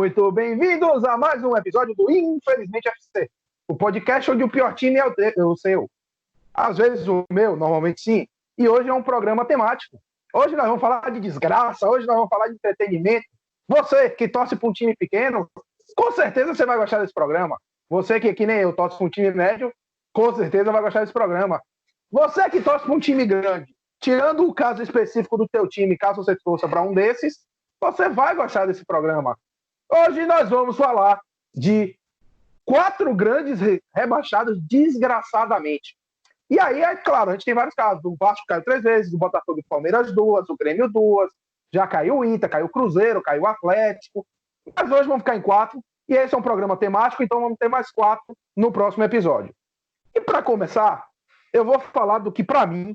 muito bem-vindos a mais um episódio do Infelizmente FC, o podcast onde o pior time é o seu. Às vezes o meu, normalmente sim, e hoje é um programa temático. Hoje nós vamos falar de desgraça, hoje nós vamos falar de entretenimento. Você que torce para um time pequeno, com certeza você vai gostar desse programa. Você que nem eu torce para um time médio, com certeza vai gostar desse programa. Você que torce para um time grande, tirando o caso específico do teu time, caso você torça para um desses, você vai gostar desse programa. Hoje nós vamos falar de 4 grandes rebaixados desgraçadamente. E aí, é claro, a gente tem vários casos. O Vasco caiu 3 vezes, o Botafogo e o Palmeiras 2, o Grêmio 2, já caiu o Inter, caiu o Cruzeiro, caiu o Atlético. Mas hoje vamos ficar em 4, e esse é um programa temático, então vamos ter mais 4 no próximo episódio. E para começar, eu vou falar do que, para mim,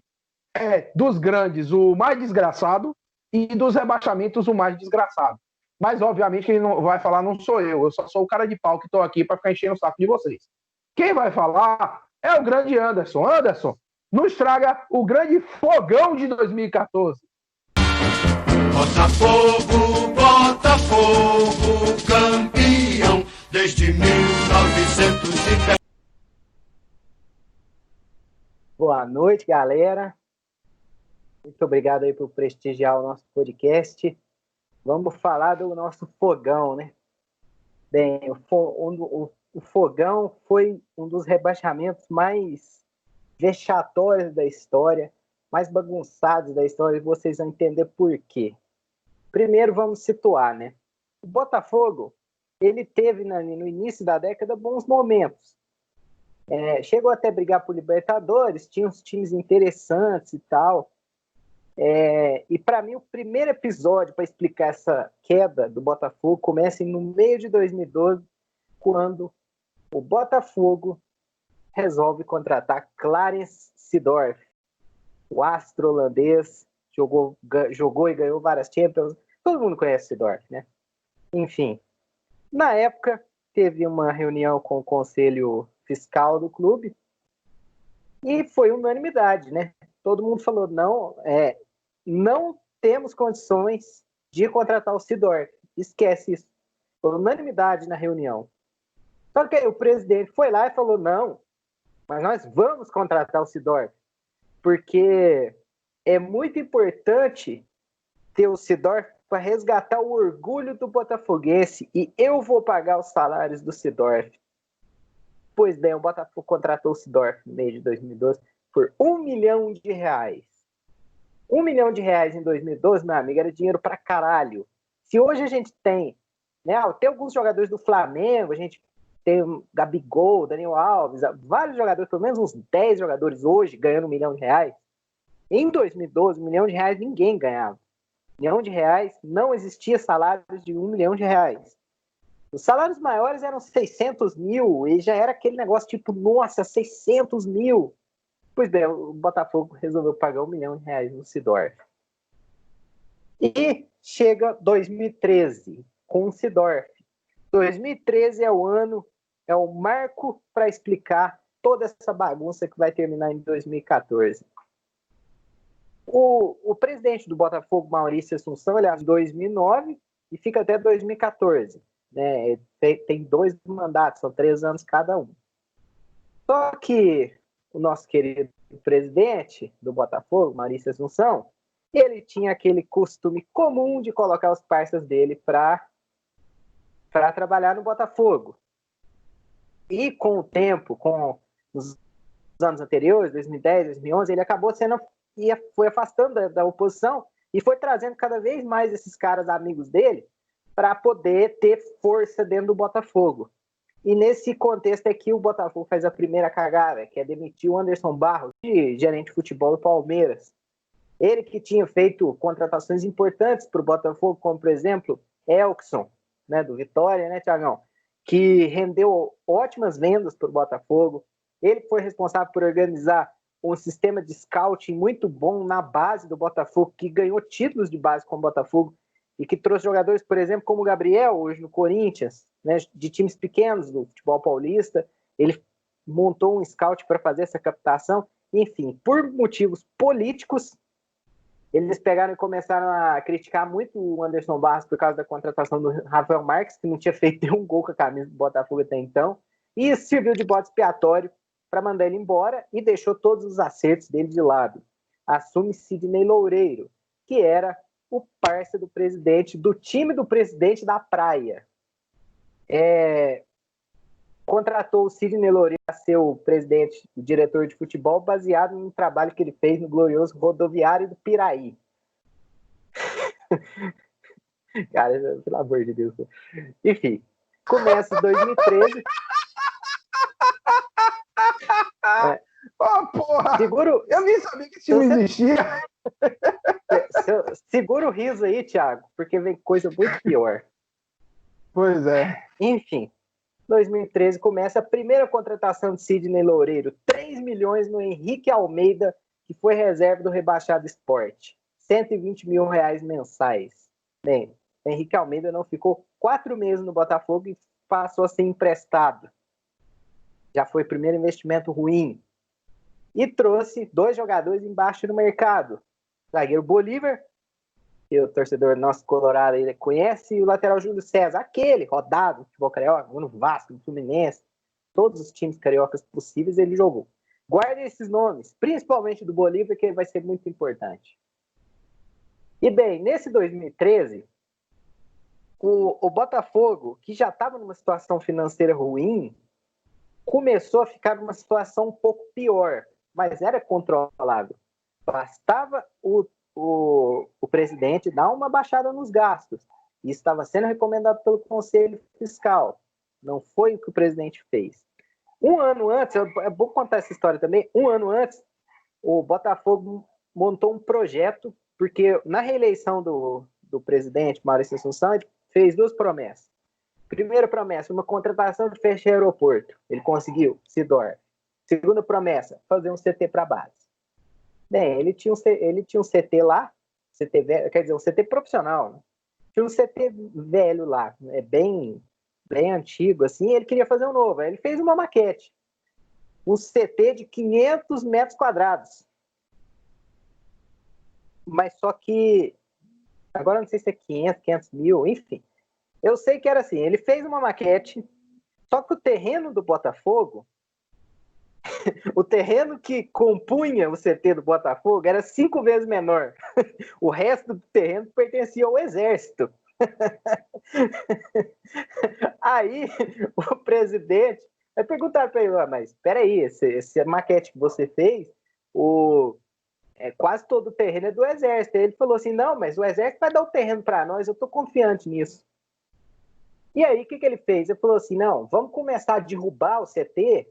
é dos grandes o mais desgraçado e dos rebaixamentos o mais desgraçado. Mas, obviamente, quem não vai falar não sou eu só sou o cara de pau que estou aqui para ficar enchendo o saco de vocês. Quem vai falar é o grande Anderson. Anderson, nos traga o grande fogão de 2014. Botafogo, Botafogo, campeão desde 1910. Boa noite, galera. Muito obrigado aí por prestigiar o nosso podcast. Vamos falar do nosso fogão, né? Bem, o fogão foi um dos rebaixamentos mais vexatórios da história, mais bagunçados da história, e vocês vão entender por quê. Primeiro, vamos situar, né? O Botafogo, ele teve no início da década bons momentos. Chegou até a brigar por Libertadores, tinha uns times interessantes e tal. E para mim o primeiro episódio para explicar essa queda do Botafogo começa no meio de 2012, quando o Botafogo resolve contratar Clarence Seedorf, o astro holandês, jogou e ganhou várias Champions. Todo mundo conhece Seedorf, né? Enfim, na época teve uma reunião com o conselho fiscal do clube e foi unanimidade, né? Todo mundo falou, não temos condições de contratar o Seedorf. Esquece isso. Foi unanimidade na reunião. Só que aí o presidente foi lá e falou, não, mas nós vamos contratar o Seedorf, porque é muito importante ter o Seedorf para resgatar o orgulho do botafoguense e eu vou pagar os salários do Seedorf. Pois bem, o Botafogo contratou o Seedorf no mês de 2012 por R$1 milhão. R$1 milhão em 2012, meu amigo, era dinheiro pra caralho. Se hoje a gente tem, né, tem alguns jogadores do Flamengo, a gente tem o Gabigol, Daniel Alves, vários jogadores, pelo menos uns 10 jogadores hoje ganhando R$1 milhão. Em 2012, R$1 milhão ninguém ganhava. R$1 milhão não existia salários de R$1 milhão. Os salários maiores eram 600 mil e já era aquele negócio tipo, nossa, 600 mil. Pois bem, o Botafogo resolveu pagar R$1 milhão no Seedorf. E chega 2013 com o Seedorf. 2013 é o ano, é o marco para explicar toda essa bagunça que vai terminar em 2014. O presidente do Botafogo, Maurício Assunção, ele é de 2009 e fica até 2014. Né? Tem 2 mandatos, são 3 anos cada um. Só que o nosso querido presidente do Botafogo, Maurício Assunção, ele tinha aquele costume comum de colocar os parceiros dele para trabalhar no Botafogo. E com o tempo, com os anos anteriores, 2010, 2011, ele acabou foi afastando da oposição e foi trazendo cada vez mais esses caras amigos dele para poder ter força dentro do Botafogo. E nesse contexto aqui, o Botafogo faz a primeira cagada, que é demitir o Anderson Barros, gerente de futebol do Palmeiras. Ele que tinha feito contratações importantes para o Botafogo, como, por exemplo, Elkson, né, do Vitória, né, Thiagão? Que rendeu ótimas vendas para o Botafogo. Ele foi responsável por organizar um sistema de scouting muito bom na base do Botafogo, que ganhou títulos de base com o Botafogo e que trouxe jogadores, por exemplo, como o Gabriel, hoje no Corinthians, né, de times pequenos do futebol paulista. Ele montou um scout para fazer essa captação. Enfim, por motivos políticos, Eles pegaram e começaram a criticar muito o Anderson Barros por causa da contratação do Rafael Marques, que não tinha feito nenhum gol com a camisa do Botafogo até então, e isso serviu de bode expiatório para mandar ele embora e deixou todos os acertos dele de lado. Assume Sidney Loureiro, que era o parça do presidente, do time do presidente da Praia. Contratou o Sidney Loureiro a ser o presidente, o diretor de futebol, baseado no trabalho que ele fez no glorioso rodoviário do Piraí. Cara, pelo amor de Deus. Enfim, começa em 2013. Oh, porra! Seguro... Eu nem sabia que esse time existia. Segura o riso aí, Thiago, porque vem coisa muito pior. Pois é. Enfim, 2013 começa a primeira contratação de Sidney Loureiro, 3 milhões no Henrique Almeida, que foi reserva do rebaixado Sport, 120 mil reais mensais. Bem, o Henrique Almeida não ficou 4 meses no Botafogo e passou a ser emprestado. Já foi o primeiro investimento ruim. E trouxe 2 jogadores embaixo no mercado. Zagueiro Bolívar, que o torcedor nosso colorado aí conhece, e o lateral Júlio César, aquele rodado no futebol carioca, no Vasco, no Fluminense, todos os times cariocas possíveis ele jogou. Guarde esses nomes, principalmente do Bolívar, que vai ser muito importante. E bem, nesse 2013, o Botafogo, que já estava numa situação financeira ruim, começou a ficar numa situação um pouco pior, mas era controlável. Bastava o presidente dar uma baixada nos gastos. Isso estava sendo recomendado pelo Conselho Fiscal. Não foi o que o presidente fez. Um ano antes, é bom contar essa história também, um ano antes, o Botafogo montou um projeto, porque na reeleição do presidente Maurício Assunção, ele fez 2 promessas. Primeira promessa, uma contratação de fechar aeroporto. Ele conseguiu, Sidor. Segunda promessa, fazer um CT para base. Bem, ele tinha um CT lá, CT velho, quer dizer, um CT profissional, né? Tinha um CT velho lá, bem antigo, assim, e ele queria fazer um novo. Aí ele fez uma maquete. Um CT de 500 metros quadrados. Mas só que, agora não sei se é 500 mil, enfim. Eu sei que era assim, ele fez uma maquete, só que o terreno do Botafogo, o terreno que compunha o CT do Botafogo era 5 vezes menor. O resto do terreno pertencia ao Exército. Aí o presidente vai perguntar para ele, mas espera aí, essa maquete que você fez, quase todo o terreno é do Exército. Ele falou assim, não, mas o Exército vai dar o terreno para nós, eu estou confiante nisso. E aí, o que ele fez? Ele falou assim, não, vamos começar a derrubar o CT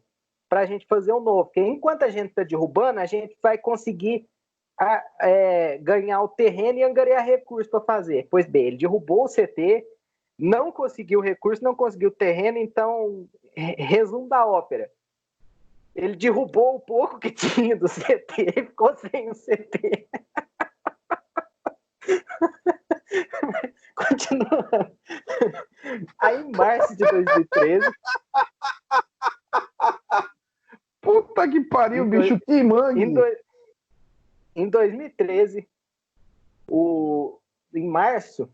para a gente fazer um novo. Porque enquanto a gente está derrubando, a gente vai conseguir ganhar o terreno e angariar recursos para fazer. Pois bem, ele derrubou o CT, não conseguiu recurso, não conseguiu terreno, então, resumo da ópera. Ele derrubou o pouco que tinha do CT e ficou sem o CT. Continuando. Aí, em março de 2013... Puta que pariu, bicho, que mangue! Em 2013, em março,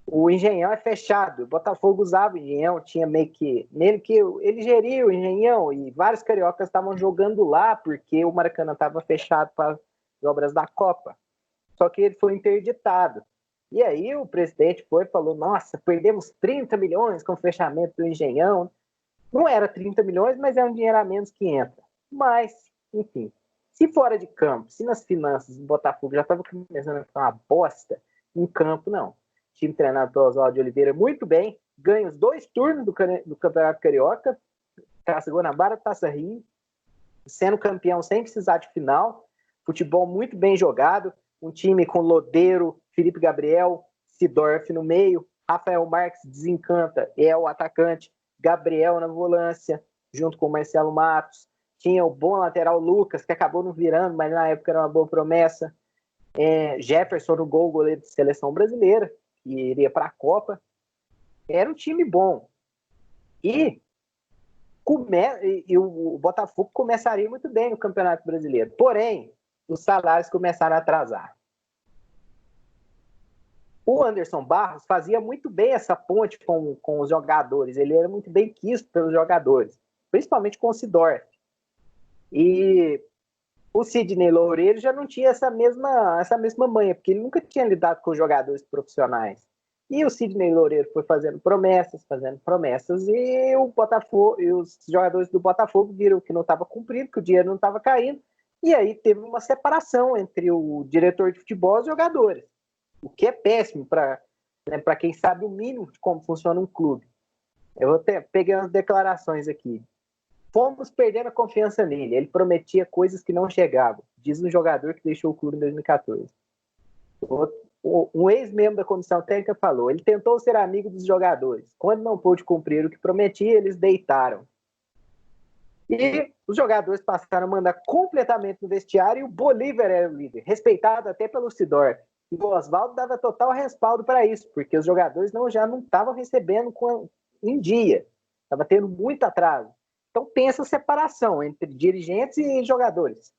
o Engenhão é fechado. O Botafogo usava o Engenhão, tinha meio que... Nele que ele geria o Engenhão e vários cariocas estavam jogando lá porque o Maracanã estava fechado para as obras da Copa. Só que ele foi interditado. E aí o presidente foi e falou, nossa, perdemos 30 milhões com o fechamento do Engenhão. Não era 30 milhões, mas é um dinheiro a menos que entra. Mas, enfim, se fora de campo, se nas finanças o Botafogo já estava começando a ficar uma bosta, em campo não. O time treinado pelo Oswaldo de Oliveira muito bem, ganha os 2 turnos do Campeonato Carioca, Taça Guanabara, Taça Rio, sendo campeão sem precisar de final, futebol muito bem jogado, um time com Lodeiro, Felipe Gabriel, Sidorf no meio, Rafael Marques desencanta, é o atacante, Gabriel na volância, junto com o Marcelo Matos, tinha o bom lateral Lucas, que acabou não virando, mas na época era uma boa promessa, Jefferson no gol, goleiro de seleção brasileira, que iria para a Copa, era um time bom, e o Botafogo começaria muito bem no Campeonato Brasileiro, porém, os salários começaram a atrasar. o Anderson Barros fazia muito bem essa ponte com os jogadores, ele era muito bem quisto pelos jogadores, principalmente com o Seedorf. E o Sidney Loureiro já não tinha essa mesma manha, porque ele nunca tinha lidado com jogadores profissionais. E o Sidney Loureiro foi fazendo promessas, e o Botafogo, e os jogadores do Botafogo viram que não estava cumprido, que o dinheiro não estava caindo, e aí teve uma separação entre o diretor de futebol e os jogadores, o que é péssimo para quem sabe o mínimo de como funciona um clube. Eu peguei umas declarações aqui. Fomos perdendo a confiança nele. Ele prometia coisas que não chegavam, diz um jogador que deixou o clube em 2014. Um ex-membro da comissão técnica falou: ele tentou ser amigo dos jogadores. Quando não pôde cumprir o que prometia, eles deitaram. E os jogadores passaram a mandar completamente no vestiário e o Bolívar era o líder, respeitado até pelo Seedorf. E o Oswaldo dava total respaldo para isso, porque os jogadores já não estavam recebendo em dia. Estava tendo muito atraso. Então tem essa separação entre dirigentes e jogadores.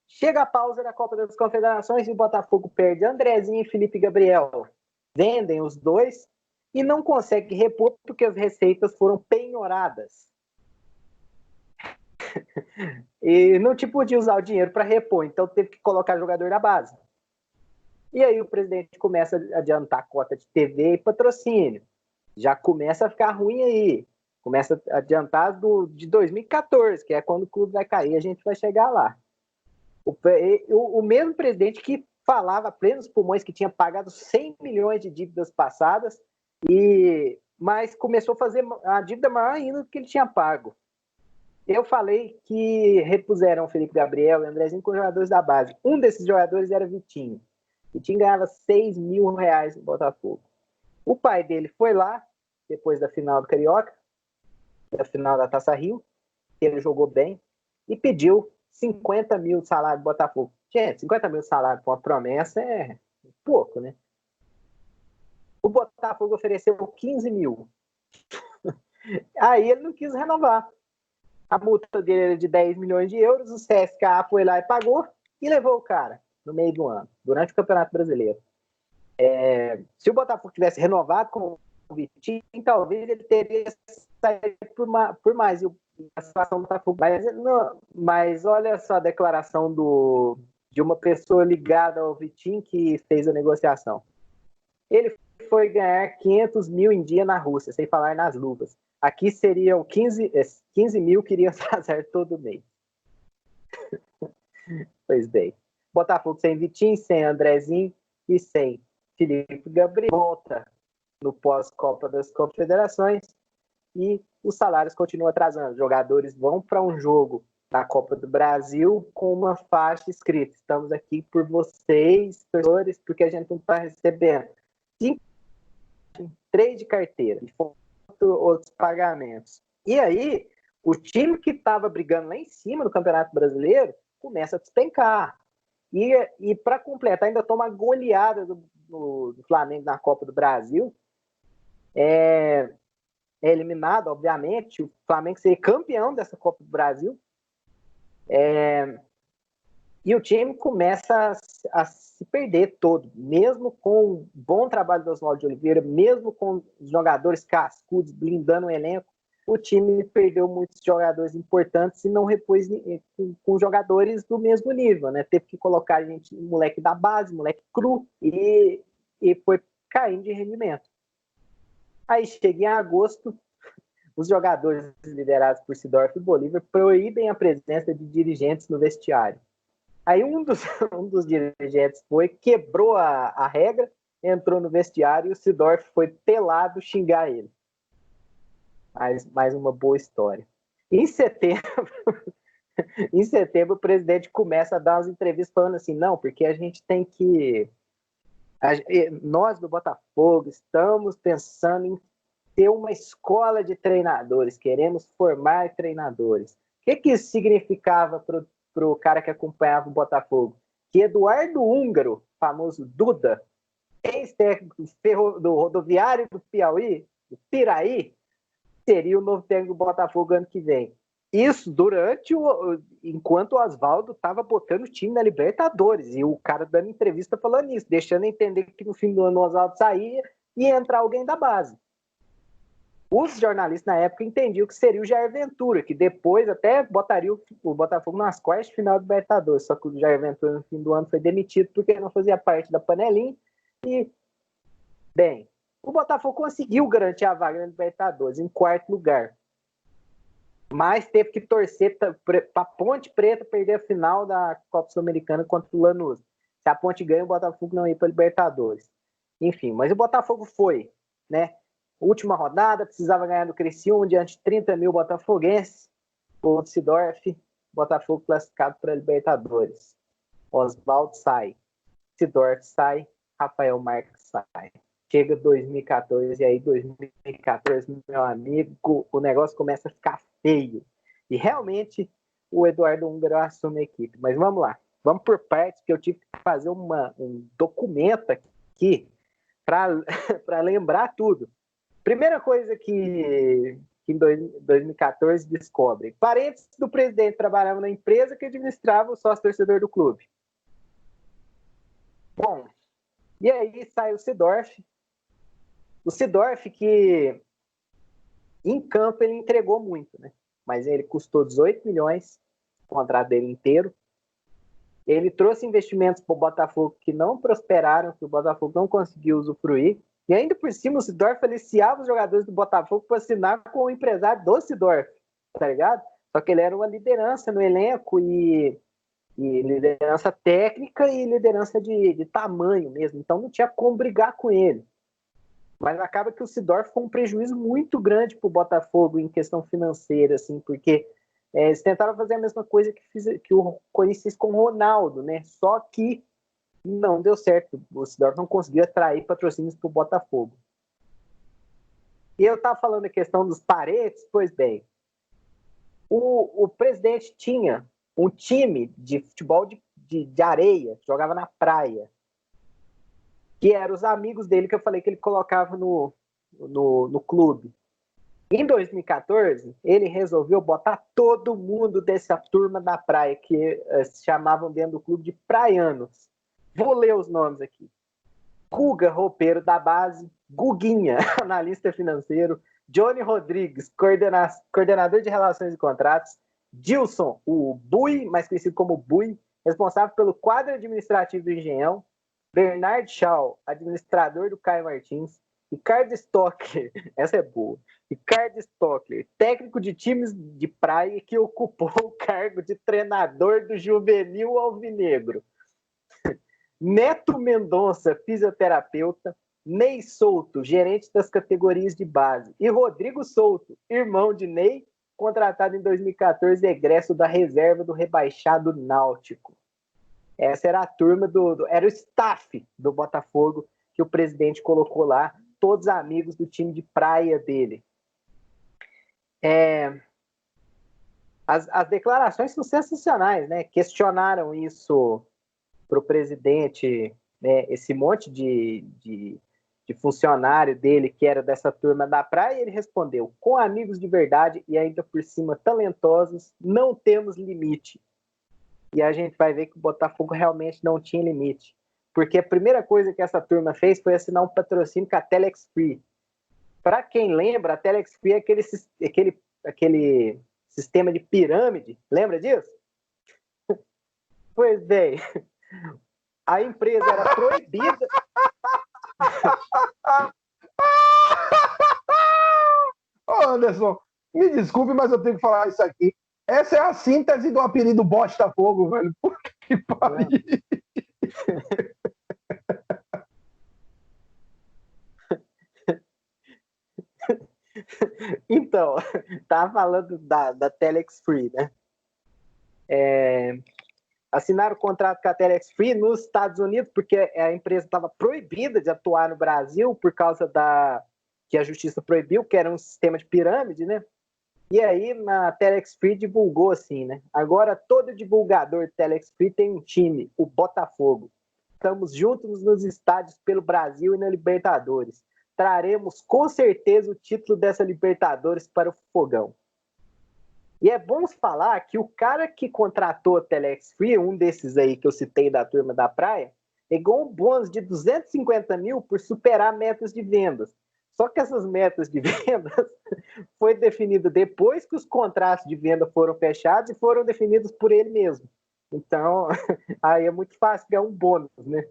Chega a pausa da Copa das Confederações e o Botafogo perde Andrezinho e Felipe Gabriel. Vendem os dois e não consegue repor porque as receitas foram penhoradas. E não te podia usar o dinheiro para repor, então teve que colocar jogador da base. E aí o presidente começa a adiantar a cota de TV e patrocínio. Já começa a ficar ruim aí. Começa a adiantar de 2014, que é quando o clube vai cair, a gente vai chegar lá. O mesmo presidente que falava a plenos pulmões que tinha pagado 100 milhões de dívidas passadas, mas começou a fazer a dívida maior ainda do que ele tinha pago. Eu falei que repuseram o Felipe Gabriel e o Andrezinho com jogadores da base. Um desses jogadores era Vitinho. Vitinho ganhava 6 mil reais no Botafogo. O pai dele foi lá, depois da final do Carioca, da final da Taça Rio, ele jogou bem, e pediu 50 mil de salário do Botafogo. Gente, 50 mil de salário com uma promessa é pouco, né? O Botafogo ofereceu 15 mil. Aí ele não quis renovar. A multa dele era de 10 milhões de euros, o CSKA foi lá e pagou e levou o cara no meio do ano, durante o Campeonato Brasileiro. Se o Botafogo tivesse renovado com o Vitinho, talvez ele teria saído por mais. E a situação do Botafogo. Mas olha só a declaração de uma pessoa ligada ao Vitinho que fez a negociação. Ele foi ganhar 500 mil em dia na Rússia, sem falar nas luvas. Aqui seriam 15 mil que iriam fazer todo mês. Pois bem. Botafogo sem Vitinho, sem Andrezinho e sem Felipe Gabriel. Volta no pós-Copa das Confederações e os salários continuam atrasando. Os jogadores vão para um jogo da Copa do Brasil com uma faixa escrita: estamos aqui por vocês, torcedores, porque a gente não está recebendo 3 de carteira e outros pagamentos. E aí, o time que estava brigando lá em cima no Campeonato Brasileiro começa a despencar. E para completar, ainda toma a goleada do Flamengo na Copa do Brasil. É eliminado, obviamente. O Flamengo seria campeão dessa Copa do Brasil. E o time começa a se perder todo, mesmo com o bom trabalho do Oswaldo de Oliveira, mesmo com os jogadores cascudos blindando o elenco, o time perdeu muitos jogadores importantes e não repôs com jogadores do mesmo nível, né? Teve que colocar moleque da base, moleque cru, e foi caindo de rendimento. Aí chega em agosto, os jogadores liderados por Seedorf e Bolívar proíbem a presença de dirigentes no vestiário. Aí um dos dirigentes quebrou a regra, entrou no vestiário e o Seedorf foi pelado xingar ele. Mais uma boa história. Em setembro, o presidente começa a dar umas entrevistas falando assim: não, porque a gente tem que... Nós do Botafogo estamos pensando em ter uma escola de treinadores, queremos formar treinadores. O que isso significava para o cara que acompanhava o Botafogo? Que Eduardo Húngaro, famoso Duda, ex-técnico do Rodoviário do Piauí, do Piraí, seria o novo técnico do Botafogo ano que vem. Isso enquanto o Oswaldo estava botando o time na Libertadores. E o cara dando entrevista falando isso, deixando entender que no fim do ano o Oswaldo saía e ia entrar alguém da base. Os jornalistas na época entendiam que seria o Jair Ventura, que depois até botaria o Botafogo nas quartas de final do Libertadores. Só que o Jair Ventura no fim do ano foi demitido porque não fazia parte da panelinha. E, bem, o Botafogo conseguiu garantir a vaga na Libertadores em quarto lugar. Mas teve que torcer para a Ponte Preta perder a final da Copa Sul-Americana contra o Lanús. Se a Ponte ganha, o Botafogo não ia para a Libertadores. Enfim, mas o Botafogo foi, né? Última rodada, precisava ganhar do Criciúma diante de 30 mil botafoguenses. O Sidorf, Botafogo classificado para a Libertadores. Oswaldo sai, Sidorf sai, Rafael Marques sai. Chega 2014, e aí 2014, meu amigo, o negócio começa a ficar feio. E realmente o Eduardo Húngaro assume a equipe. Mas vamos lá, vamos por partes, que eu tive que fazer um documento aqui para lembrar tudo. Primeira coisa que em 2014 descobre: parentes do presidente trabalhavam na empresa que administrava o sócio-torcedor do clube. Bom, e aí sai o Sidorf. O Sidorf, que em campo ele entregou muito, né? Mas ele custou 18 milhões, o contrato dele inteiro. Ele trouxe investimentos para o Botafogo que não prosperaram, que o Botafogo não conseguiu usufruir. E ainda por cima, o Sidorf aliciava os jogadores do Botafogo para assinar com o empresário do Sidorf, tá ligado? Só que ele era uma liderança no elenco e liderança técnica e liderança de tamanho mesmo. Então não tinha como brigar com ele. Mas acaba que o Sidorf foi um prejuízo muito grande para o Botafogo em questão financeira, assim, porque eles tentaram fazer a mesma coisa que o Corinthians fez com o Ronaldo, né? Só que não deu certo. O Sidorf não conseguiu atrair patrocínios para o Botafogo. E eu estava falando a questão dos parentes, pois bem, o presidente tinha um time de futebol de areia, que jogava na praia, que eram os amigos dele que eu falei que ele colocava no clube. Em 2014, ele resolveu botar todo mundo dessa turma da praia, que se chamavam dentro do clube de praianos. Vou ler os nomes aqui. Guga, roupeiro da base. Guguinha, analista financeiro. Johnny Rodrigues, coordenador de relações e contratos. Dilson, o Bui, mais conhecido como Bui, responsável pelo quadro administrativo do Engenhão. Bernard Shaw, administrador do Caio Martins. Ricardo Stockler, essa é boa. Ricardo Stockler, técnico de times de praia que ocupou o cargo de treinador do Juvenil Alvinegro. Neto Mendonça, fisioterapeuta. Ney Souto, gerente das categorias de base. E Rodrigo Souto, irmão de Ney, contratado em 2014, egresso da reserva do rebaixado Náutico. Essa era a turma era o staff do Botafogo que o presidente colocou lá, todos amigos do time de praia dele. As declarações são sensacionais, né? Questionaram isso para o presidente, né? Esse monte de funcionário dele que era dessa turma da praia, e ele respondeu: com amigos de verdade e ainda por cima talentosos, não temos limite. E a gente vai ver que o Botafogo realmente não tinha limite. Porque a primeira coisa que essa turma fez foi assinar um patrocínio com a Telex Free. Para quem lembra, a Telex Free é aquele sistema de pirâmide. Lembra disso? Pois bem, a empresa era proibida. Ô, Anderson, me desculpe, mas eu tenho que falar isso aqui. Essa é a síntese do apelido Botafogo, velho. Puta que pariu. Então, tava falando da Telex Free, né? Assinaram o contrato com a Telex Free nos Estados Unidos, porque a empresa estava proibida de atuar no Brasil por causa que a justiça proibiu, que era um sistema de pirâmide, né? E aí, na Telex Free divulgou assim, né? Agora, todo divulgador de Telex Free tem um time, o Botafogo. Estamos juntos nos estádios pelo Brasil e na Libertadores. Traremos, com certeza, o título dessa Libertadores para o Fogão. E é bom falar que o cara que contratou a Telex Free, um desses aí que eu citei da turma da praia, pegou um bônus de 250 mil por superar metas de vendas. Só que essas metas de vendas foi definido depois que os contratos de venda foram fechados e foram definidos por ele mesmo. Então, aí é muito fácil ganhar um bônus, né?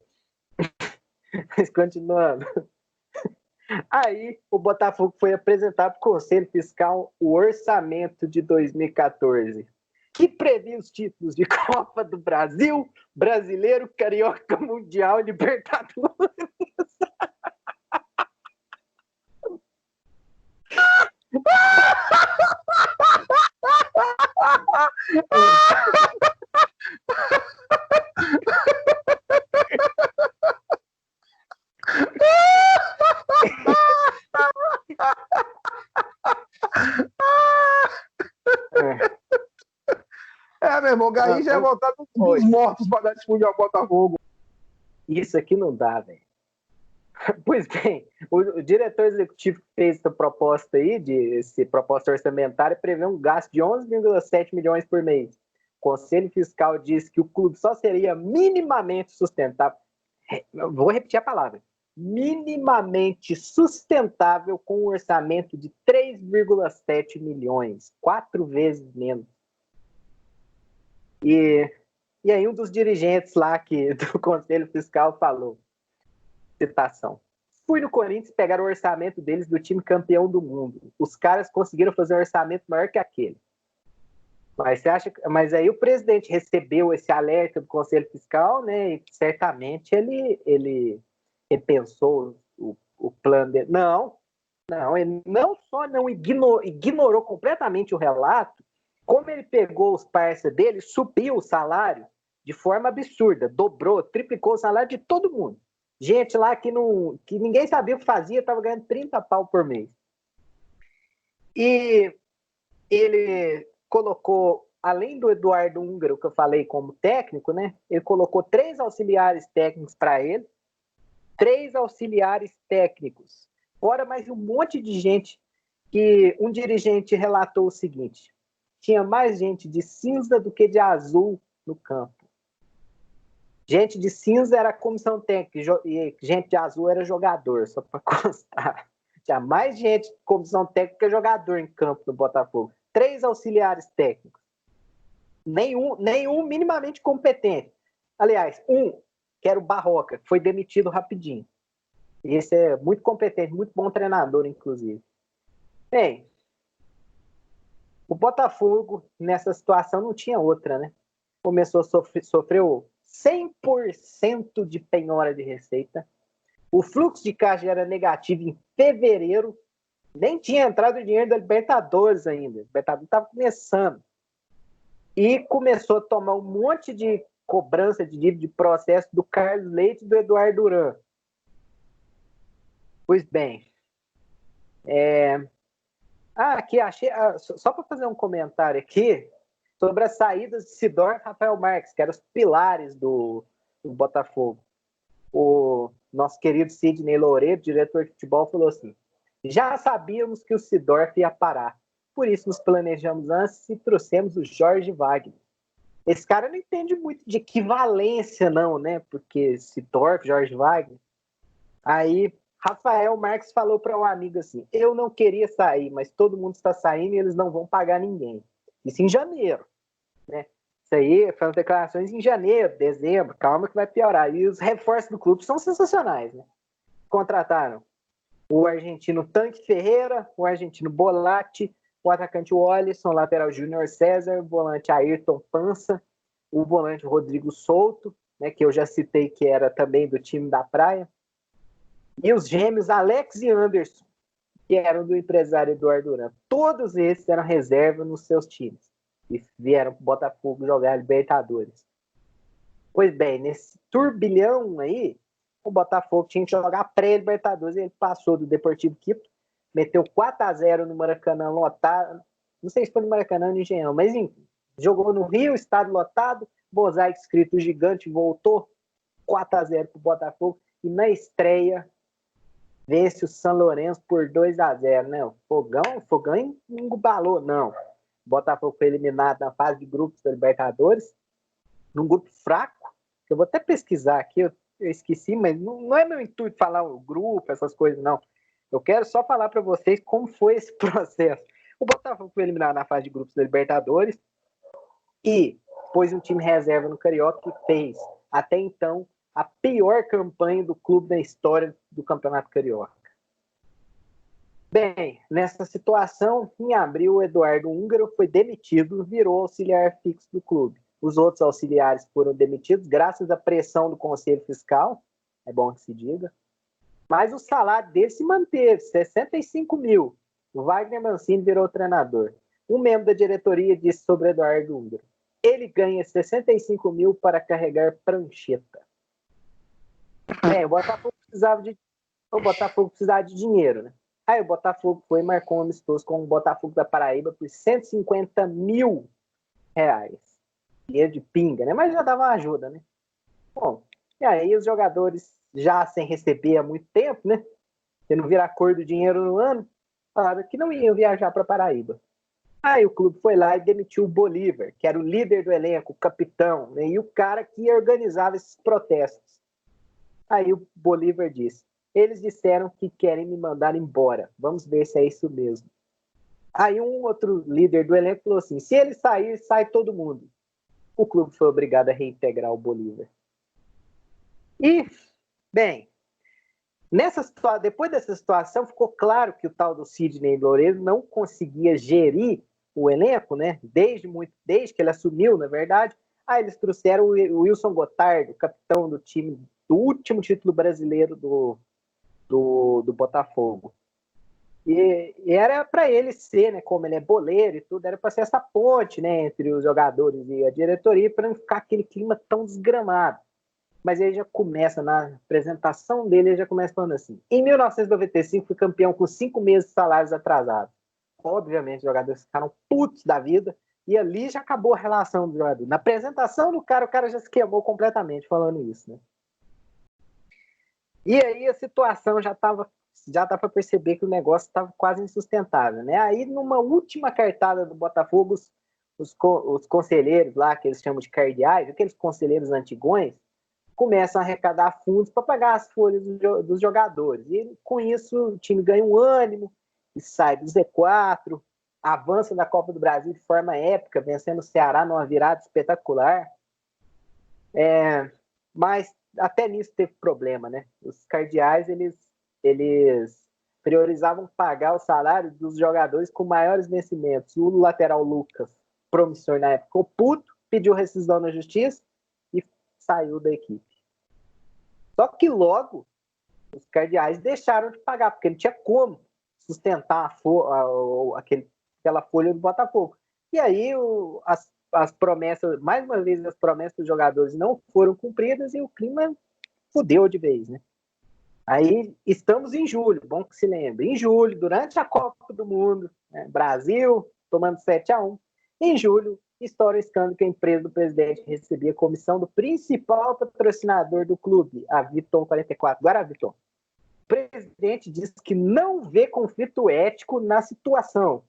Mas continuando. Aí o Botafogo foi apresentar para o Conselho Fiscal o orçamento de 2014, que previa os títulos de Copa do Brasil, Brasileiro, Carioca, Mundial e Libertadores. Meu irmão, Gaí já é voltado dos mortos para dar esse Mundial Botafogo. Isso aqui não dá, velho. Pois bem, o diretor executivo que fez essa proposta aí, essa proposta orçamentária, prevê um gasto de 11,7 milhões por mês. O Conselho Fiscal disse que o clube só seria minimamente sustentável. Vou repetir a palavra. Minimamente sustentável com um orçamento de 3,7 milhões, 4 vezes menos. E aí um dos dirigentes lá do Conselho Fiscal falou, citação: fui no Corinthians pegar o orçamento deles do time campeão do mundo. Os caras conseguiram fazer um orçamento maior que aquele. Mas você acha? Mas aí o presidente recebeu esse alerta do Conselho Fiscal, né? E certamente ele repensou o plano dele. Não, ele não só não ignorou completamente o relato, como ele pegou os parceiros dele, subiu o salário de forma absurda, dobrou, triplicou o salário de todo mundo. Gente lá que ninguém sabia o que fazia, estava ganhando 30 pau por mês. E ele colocou, além do Eduardo Húngaro, que eu falei como técnico, né? Ele colocou 3 auxiliares técnicos para ele, 3 auxiliares técnicos, fora mais um monte de gente, que um dirigente relatou o seguinte: tinha mais gente de cinza do que de azul no campo. Gente de cinza era a comissão técnica e gente de azul era jogador, só para constar. Tinha mais gente de comissão técnica que jogador em campo no Botafogo. 3 auxiliares técnicos. Nenhum minimamente competente. Aliás, um, que era o Barroca, foi demitido rapidinho. Esse é muito competente, muito bom treinador, inclusive. Bem, o Botafogo, nessa situação, não tinha outra, né? Começou a sofreu 100% de penhora de receita. O fluxo de caixa era negativo em fevereiro. Nem tinha entrado o dinheiro da Libertadores ainda. O Libertadores estava começando. E começou a tomar um monte de cobrança de dívida de processo do Carlos Leite e do Eduardo Duran. Pois bem. Aqui achei. Só para fazer um comentário aqui sobre as saídas de Sidor e Rafael Marques, que eram os pilares do Botafogo. O nosso querido Sidney Loureiro, diretor de futebol, falou assim: já sabíamos que o Sidorf ia parar, por isso nos planejamos antes e trouxemos o Jorge Wagner. Esse cara não entende muito de equivalência, não, né? Porque Sidorf, Jorge Wagner. Aí Rafael Marques falou para um amigo assim: eu não queria sair, mas todo mundo está saindo e eles não vão pagar ninguém. Isso em janeiro, né? Isso aí foram declarações em janeiro, dezembro, calma que vai piorar. E os reforços do clube são sensacionais, né? Contrataram o argentino Tanque Ferreira, o argentino Bolatti, o atacante Wallison, o lateral Júnior César, o volante Ayrton Pança, o volante Rodrigo Souto, né, que eu já citei que era também do time da Praia, e os gêmeos Alex e Anderson, que eram do empresário Eduardo Duran. Todos esses eram reserva nos seus times e vieram para o Botafogo jogar Libertadores. Pois bem, nesse turbilhão aí, o Botafogo tinha que jogar pré-Libertadores e ele passou do Deportivo Quito, meteu 4-0 no Maracanã lotado, não sei se foi no Maracanã ou no Engenhão, mas enfim, jogou no Rio, estádio lotado, mosaico escrito gigante, voltou 4-0 para o Botafogo e na estreia vence o São Lourenço por 2-0, né? O Fogão embalou, não. O Botafogo foi eliminado na fase de grupos da Libertadores, num grupo fraco, que eu vou até pesquisar aqui, eu esqueci, mas não é meu intuito falar o grupo, essas coisas, não. Eu quero só falar para vocês como foi esse processo. O Botafogo foi eliminado na fase de grupos da Libertadores e pôs um time reserva no Carioca que fez, até então, a pior campanha do clube na história do Campeonato Carioca. Bem, nessa situação, em abril, o Eduardo Húngaro foi demitido, virou auxiliar fixo do clube. Os outros auxiliares foram demitidos graças à pressão do Conselho Fiscal, é bom que se diga, mas o salário dele se manteve, 65 mil. O Wagner Mancini virou treinador. Um membro da diretoria disse sobre Eduardo Húngaro: ele ganha 65 mil para carregar prancheta. O Botafogo precisava de dinheiro, né? Aí o Botafogo foi e marcou um amistoso com o Botafogo da Paraíba por 150 mil reais. Dinheiro de pinga, né? Mas já dava uma ajuda, né? Bom, e aí os jogadores, já sem receber há muito tempo, né? Tendo vir a cor do dinheiro no ano, falaram que não iam viajar para Paraíba. Aí o clube foi lá e demitiu o Bolívar, que era o líder do elenco, o capitão, né? E o cara que organizava esses protestos. Aí o Bolívar disse: eles disseram que querem me mandar embora. Vamos ver se é isso mesmo. Aí um outro líder do elenco falou assim: se ele sair, sai todo mundo. O clube foi obrigado a reintegrar o Bolívar. E, bem, depois dessa situação, ficou claro que o tal do Sidney Loureiro não conseguia gerir o elenco, né? Desde que ele assumiu, na verdade. Aí eles trouxeram o Wilson Gotardo, capitão do time do último título brasileiro do Botafogo. E era para ele ser, né, como ele é boleiro e tudo, era para ser essa ponte, né, entre os jogadores e a diretoria, para não ficar aquele clima tão desgramado. Mas ele já começa, na apresentação dele, ele já começa falando assim: em 1995 fui campeão com 5 meses de salários atrasados. Obviamente os jogadores ficaram putos da vida, e ali já acabou a relação do jogador. Na apresentação do cara, o cara já se queimou completamente falando isso, né? E aí a situação já dá para perceber que o negócio estava quase insustentável, né? Aí, numa última cartada do Botafogo, os conselheiros lá, que eles chamam de cardeais, aqueles conselheiros antigões, começam a arrecadar fundos para pagar as folhas dos jogadores. E com isso o time ganha um ânimo e sai do Z4, avança da Copa do Brasil de forma épica, vencendo o Ceará numa virada espetacular. Mas até nisso teve problema, né? Os cardeais, eles priorizavam pagar o salário dos jogadores com maiores vencimentos. O lateral Lucas, promissor na época, ficou puto, pediu rescisão na justiça e saiu da equipe. Só que logo os cardeais deixaram de pagar, porque não tinha como sustentar aquela folha do Botafogo. E aí as promessas, mais uma vez, as promessas dos jogadores não foram cumpridas e o clima fudeu de vez, né? Aí estamos em julho, bom que se lembre, em julho, durante a Copa do Mundo, né? Brasil tomando 7-1, em julho, estoura o escândalo que a empresa do presidente recebia comissão do principal patrocinador do clube, a Viton 44, Guaraviton. O presidente disse que não vê conflito ético na situação.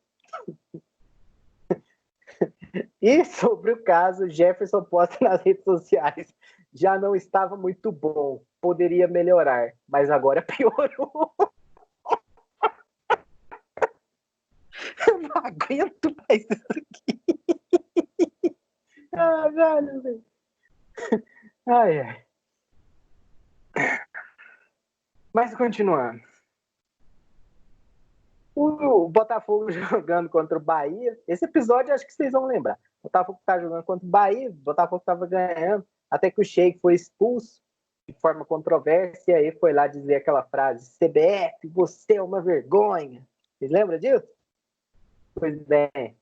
E sobre o caso, Jefferson posta nas redes sociais: já não estava muito bom, poderia melhorar, mas agora piorou. Eu não aguento mais isso aqui. Ah, velho. Ai. Mas continuando. O Botafogo jogando contra o Bahia. Esse episódio acho que vocês vão lembrar. O Botafogo tá jogando contra o Bahia, o Botafogo estava ganhando, até que o Sheik foi expulso de forma controversa, e aí foi lá dizer aquela frase: CBF, você é uma vergonha. Vocês lembram disso? Pois bem.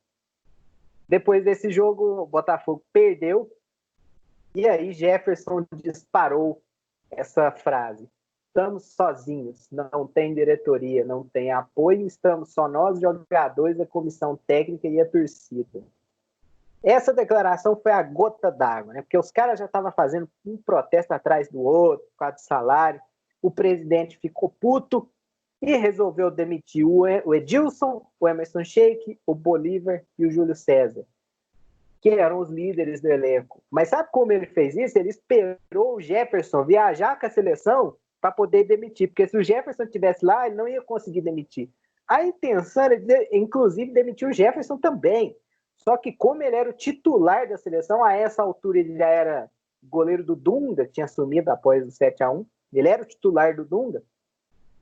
Depois desse jogo, o Botafogo perdeu, e aí Jefferson disparou essa frase: estamos sozinhos, não tem diretoria, não tem apoio, estamos só nós, jogadores, a comissão técnica e a torcida. Essa declaração foi a gota d'água, né? Porque os caras já estavam fazendo um protesto atrás do outro, por causa do salário. O presidente ficou puto e resolveu demitir o Edilson, o Emerson Sheik, o Bolívar e o Júlio César, que eram os líderes do elenco. Mas sabe como ele fez isso? Ele esperou o Jefferson viajar com a seleção para poder demitir, porque se o Jefferson estivesse lá, ele não ia conseguir demitir. A intenção era, inclusive, demitir o Jefferson também. Só que como ele era o titular da seleção, a essa altura ele já era goleiro do Dunga, tinha assumido após o 7-1, ele era o titular do Dunga,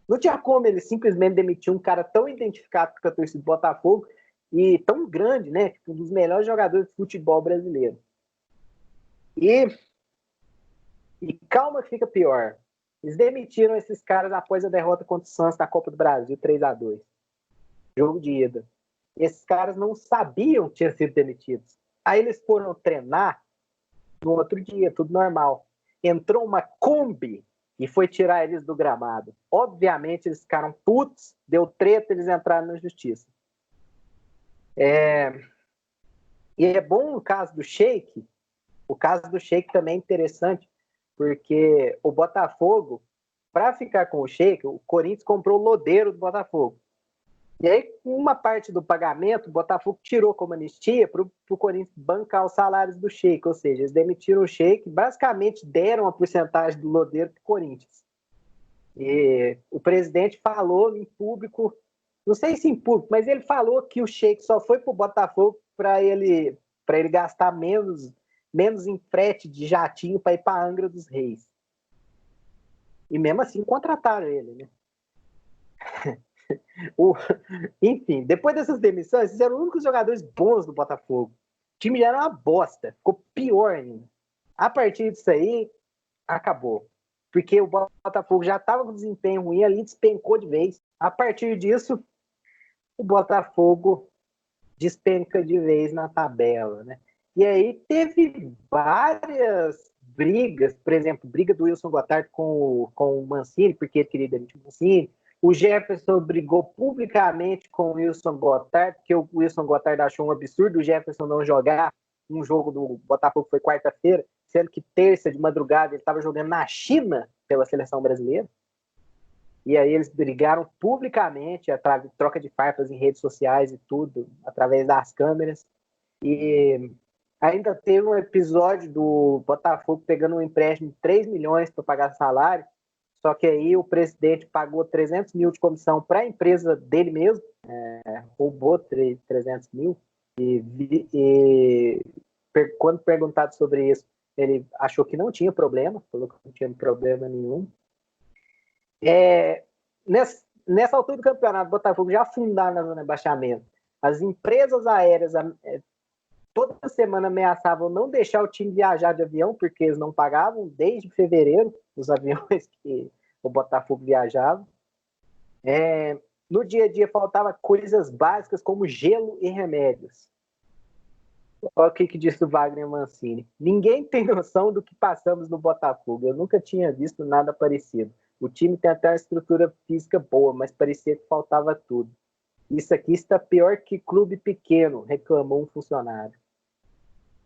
não tinha como ele simplesmente demitir um cara tão identificado com a torcida do Botafogo e tão grande, né? Um dos melhores jogadores de futebol brasileiro. E calma que fica pior. Eles demitiram esses caras após a derrota contra o Santos na Copa do Brasil, 3-2. Jogo de ida. Esses caras não sabiam que tinham sido demitidos. Aí eles foram treinar no outro dia, tudo normal. Entrou uma Kombi e foi tirar eles do gramado. Obviamente eles ficaram putos, deu treta, eles entraram na justiça. E é bom o caso do Sheik. O caso do Sheik também é interessante, porque o Botafogo, para ficar com o Sheik, o Corinthians comprou o lodeiro do Botafogo. E aí, uma parte do pagamento, o Botafogo tirou como anistia para o Corinthians bancar os salários do Sheik, ou seja, eles demitiram o Sheik, basicamente deram a porcentagem do lodeiro para o Corinthians. E o presidente falou em público, não sei se em público, mas ele falou que o Sheik só foi para o Botafogo para ele gastar menos em frete de jatinho para ir para Angra dos Reis. E mesmo assim contrataram ele, né? Enfim, depois dessas demissões, esses eram os únicos jogadores bons do Botafogo. O time já era uma bosta, ficou pior ainda. A partir disso aí, acabou. Porque o Botafogo já estava com desempenho ruim ali, despencou de vez. A partir disso, o Botafogo despenca de vez na tabela, né? E aí teve várias brigas, por exemplo, briga do Wilson Gottard com o Mancini, porque ele queria demitir o Mancini. O Jefferson brigou publicamente com o Wilson Gottard, porque o Wilson Gottard achou um absurdo o Jefferson não jogar um jogo do Botafogo, foi quarta-feira, sendo que terça de madrugada ele estava jogando na China pela seleção brasileira. E aí eles brigaram publicamente, troca de farpas em redes sociais e tudo, através das câmeras. E ainda teve um episódio do Botafogo pegando um empréstimo de 3 milhões para pagar salário, só que aí o presidente pagou 300 mil de comissão para a empresa dele mesmo, roubou 300 mil, e quando perguntado sobre isso, ele achou que não tinha problema, falou que não tinha problema nenhum. Nessa altura do campeonato, o Botafogo já afundaram na zona de rebaixamento. As empresas aéreas toda semana ameaçavam não deixar o time viajar de avião, porque eles não pagavam desde fevereiro os aviões que o Botafogo viajava. No dia a dia faltava coisas básicas como gelo e remédios. Olha o que disse o Wagner Mancini. Ninguém tem noção do que passamos no Botafogo. Eu nunca tinha visto nada parecido. O time tem até uma estrutura física boa, mas parecia que faltava tudo. Isso aqui está pior que clube pequeno, reclamou um funcionário.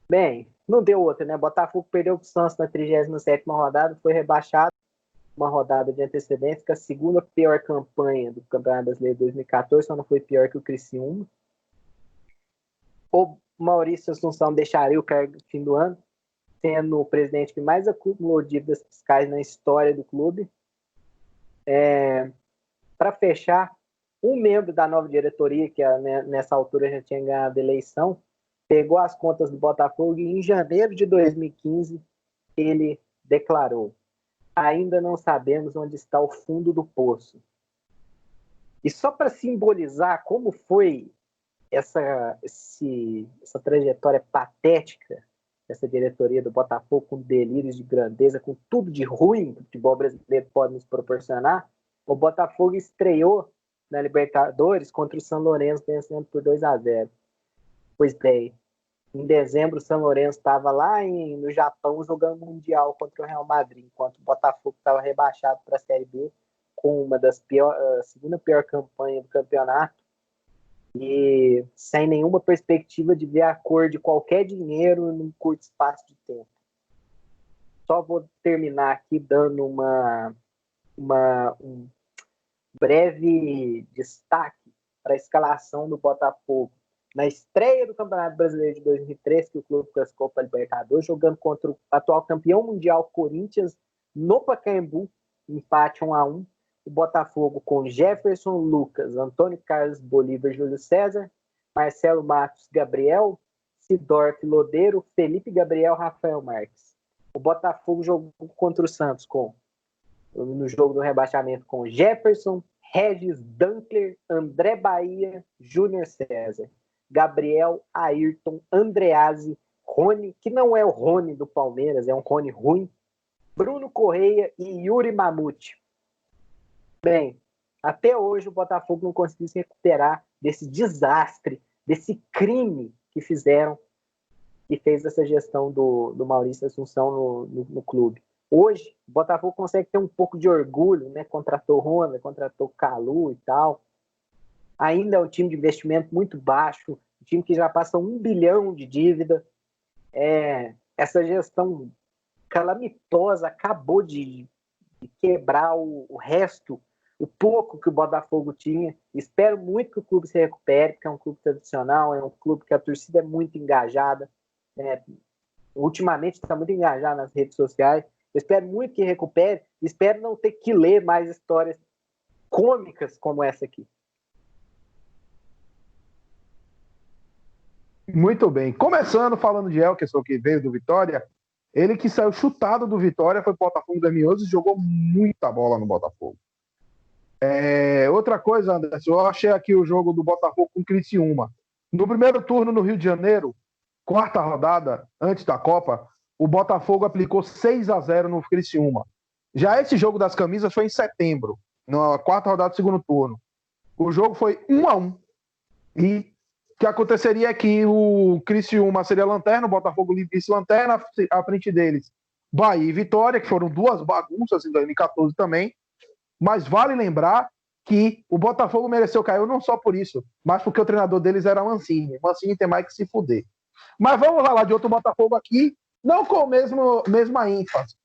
Bem, não deu outra, né? Botafogo perdeu o Santos na 37ª rodada, foi rebaixado uma rodada de antecedência, que a segunda pior campanha do Campeonato Brasileiro de 2014, só não foi pior que o Criciúma. O Maurício Assunção deixaria o cargo no fim do ano, sendo o presidente que mais acumulou dívidas fiscais na história do clube. Para fechar, um membro da nova diretoria, que nessa altura já tinha ganhado a eleição, pegou as contas do Botafogo e em janeiro de 2015 ele declarou: ainda não sabemos onde está o fundo do poço. E só para simbolizar como foi essa trajetória patética dessa diretoria do Botafogo, com delírios de grandeza, com tudo de ruim que o futebol brasileiro pode nos proporcionar, o Botafogo estreou na Libertadores contra o São Lourenço, vencendo por 2-0. Pois bem, em dezembro o São Lourenço estava lá no Japão jogando Mundial contra o Real Madrid, enquanto o Botafogo estava rebaixado para a Série B com uma das segunda pior campanha do campeonato e sem nenhuma perspectiva de ver a cor de qualquer dinheiro num curto espaço de tempo. Só vou terminar aqui dando uma breve destaque para a escalação do Botafogo na estreia do Campeonato Brasileiro de 2003, que o clube classificou para a Libertadores, jogando contra o atual campeão mundial Corinthians no Pacaembu, empate 1-1. O Botafogo com Jefferson, Lucas, Antônio Carlos Bolívar, Júlio César, Marcelo Matos, Gabriel, Sidorf, Lodeiro, Felipe Gabriel, Rafael Marques. O Botafogo jogou contra o Santos no jogo do rebaixamento com Jefferson, Regis, Dankler, André Bahia, Júnior César, Gabriel, Ayrton, Andreazzi, Rony, que não é o Rony do Palmeiras, é um Rony ruim, Bruno Correia e Yuri Mamute. Bem, até hoje o Botafogo não conseguiu se recuperar desse desastre, desse crime que fizeram e fez essa gestão do Maurício Assunção no clube. Hoje, o Botafogo consegue ter um pouco de orgulho, né? Contratou Honda, contratou Calu e tal. Ainda é um time de investimento muito baixo, um time que já passa 1 bilhão de dívida. Essa gestão calamitosa acabou de quebrar o resto, o pouco que o Botafogo tinha. Espero muito que o clube se recupere, porque é um clube tradicional, é um clube que a torcida é muito engajada. Ultimamente está muito engajado nas redes sociais. Eu espero muito que recupere, espero não ter que ler mais histórias cômicas como essa aqui. Muito bem. Começando falando de Elkerson, que veio do Vitória, ele que saiu chutado do Vitória, foi pro Botafogo em 2011 e jogou muita bola no Botafogo. Outra coisa, Anderson, eu achei aqui o jogo do Botafogo com o Criciúma. No primeiro turno no Rio de Janeiro, quarta rodada, antes da Copa, o Botafogo aplicou 6-0 no Criciúma. Já esse jogo das camisas foi em setembro, na quarta rodada do segundo turno. O jogo foi 1-1. E o que aconteceria é que o Criciúma seria lanterna, o Botafogo vice-lanterna, à frente deles Bahia e Vitória, que foram duas bagunças em 2014 também. Mas vale lembrar que o Botafogo mereceu cair não só por isso, mas porque o treinador deles era Mancini. Mancini tem mais que se fuder. Mas vamos falar de outro Botafogo aqui, não com a mesma ênfase.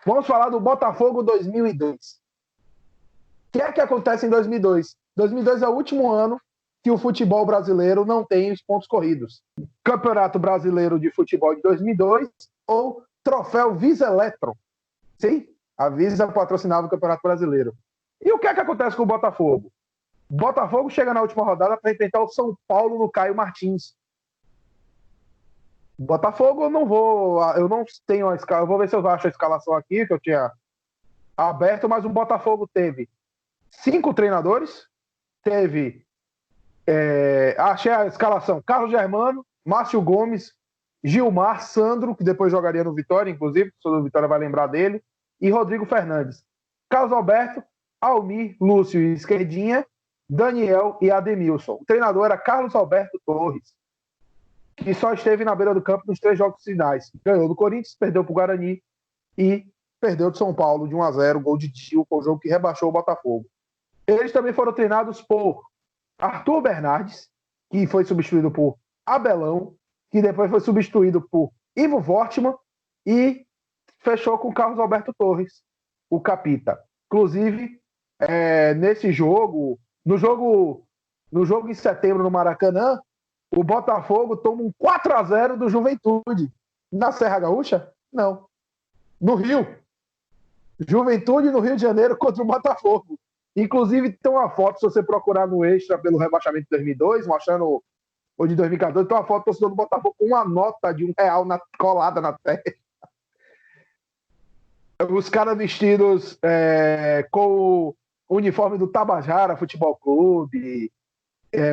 Vamos falar do Botafogo 2002. O que é que acontece em 2002? 2002 é o último ano que o futebol brasileiro não tem os pontos corridos. Campeonato Brasileiro de Futebol de 2002 ou Troféu Visa Eletro. Sim, a Visa patrocinava o Campeonato Brasileiro. E o que é que acontece com o Botafogo? O Botafogo chega na última rodada para enfrentar o São Paulo no Caio Martins. Botafogo eu não tenho a escala, eu vou ver se eu acho a escalação aqui que eu tinha aberto, mas o Botafogo teve 5 treinadores, achei a escalação: Carlos Germano, Márcio Gomes, Gilmar, Sandro, que depois jogaria no Vitória, inclusive, o Vitória vai lembrar dele, e Rodrigo Fernandes. Carlos Alberto, Almir, Lúcio e Esquerdinha, Daniel e Ademilson. O treinador era Carlos Alberto Torres, que só esteve na beira do campo nos 3 jogos finais. Ganhou do Corinthians, perdeu para o Guarani e perdeu do São Paulo de 1-0, gol de Dil, com o jogo que rebaixou o Botafogo. Eles também foram treinados por Arthur Bernardes, que foi substituído por Abelão, que depois foi substituído por Ivo Wortmann e fechou com Carlos Alberto Torres, o capita. Inclusive, nesse jogo, no jogo em setembro no Maracanã, o Botafogo toma um 4-0 do Juventude. Na Serra Gaúcha? Não. No Rio. Juventude no Rio de Janeiro contra o Botafogo. Inclusive, tem uma foto, se você procurar no Extra pelo rebaixamento de 2002, mostrando o de 2014, tem uma foto do torcedor do Botafogo com uma nota de R$1 colada na testa. Os caras vestidos com o uniforme do Tabajara Futebol Clube.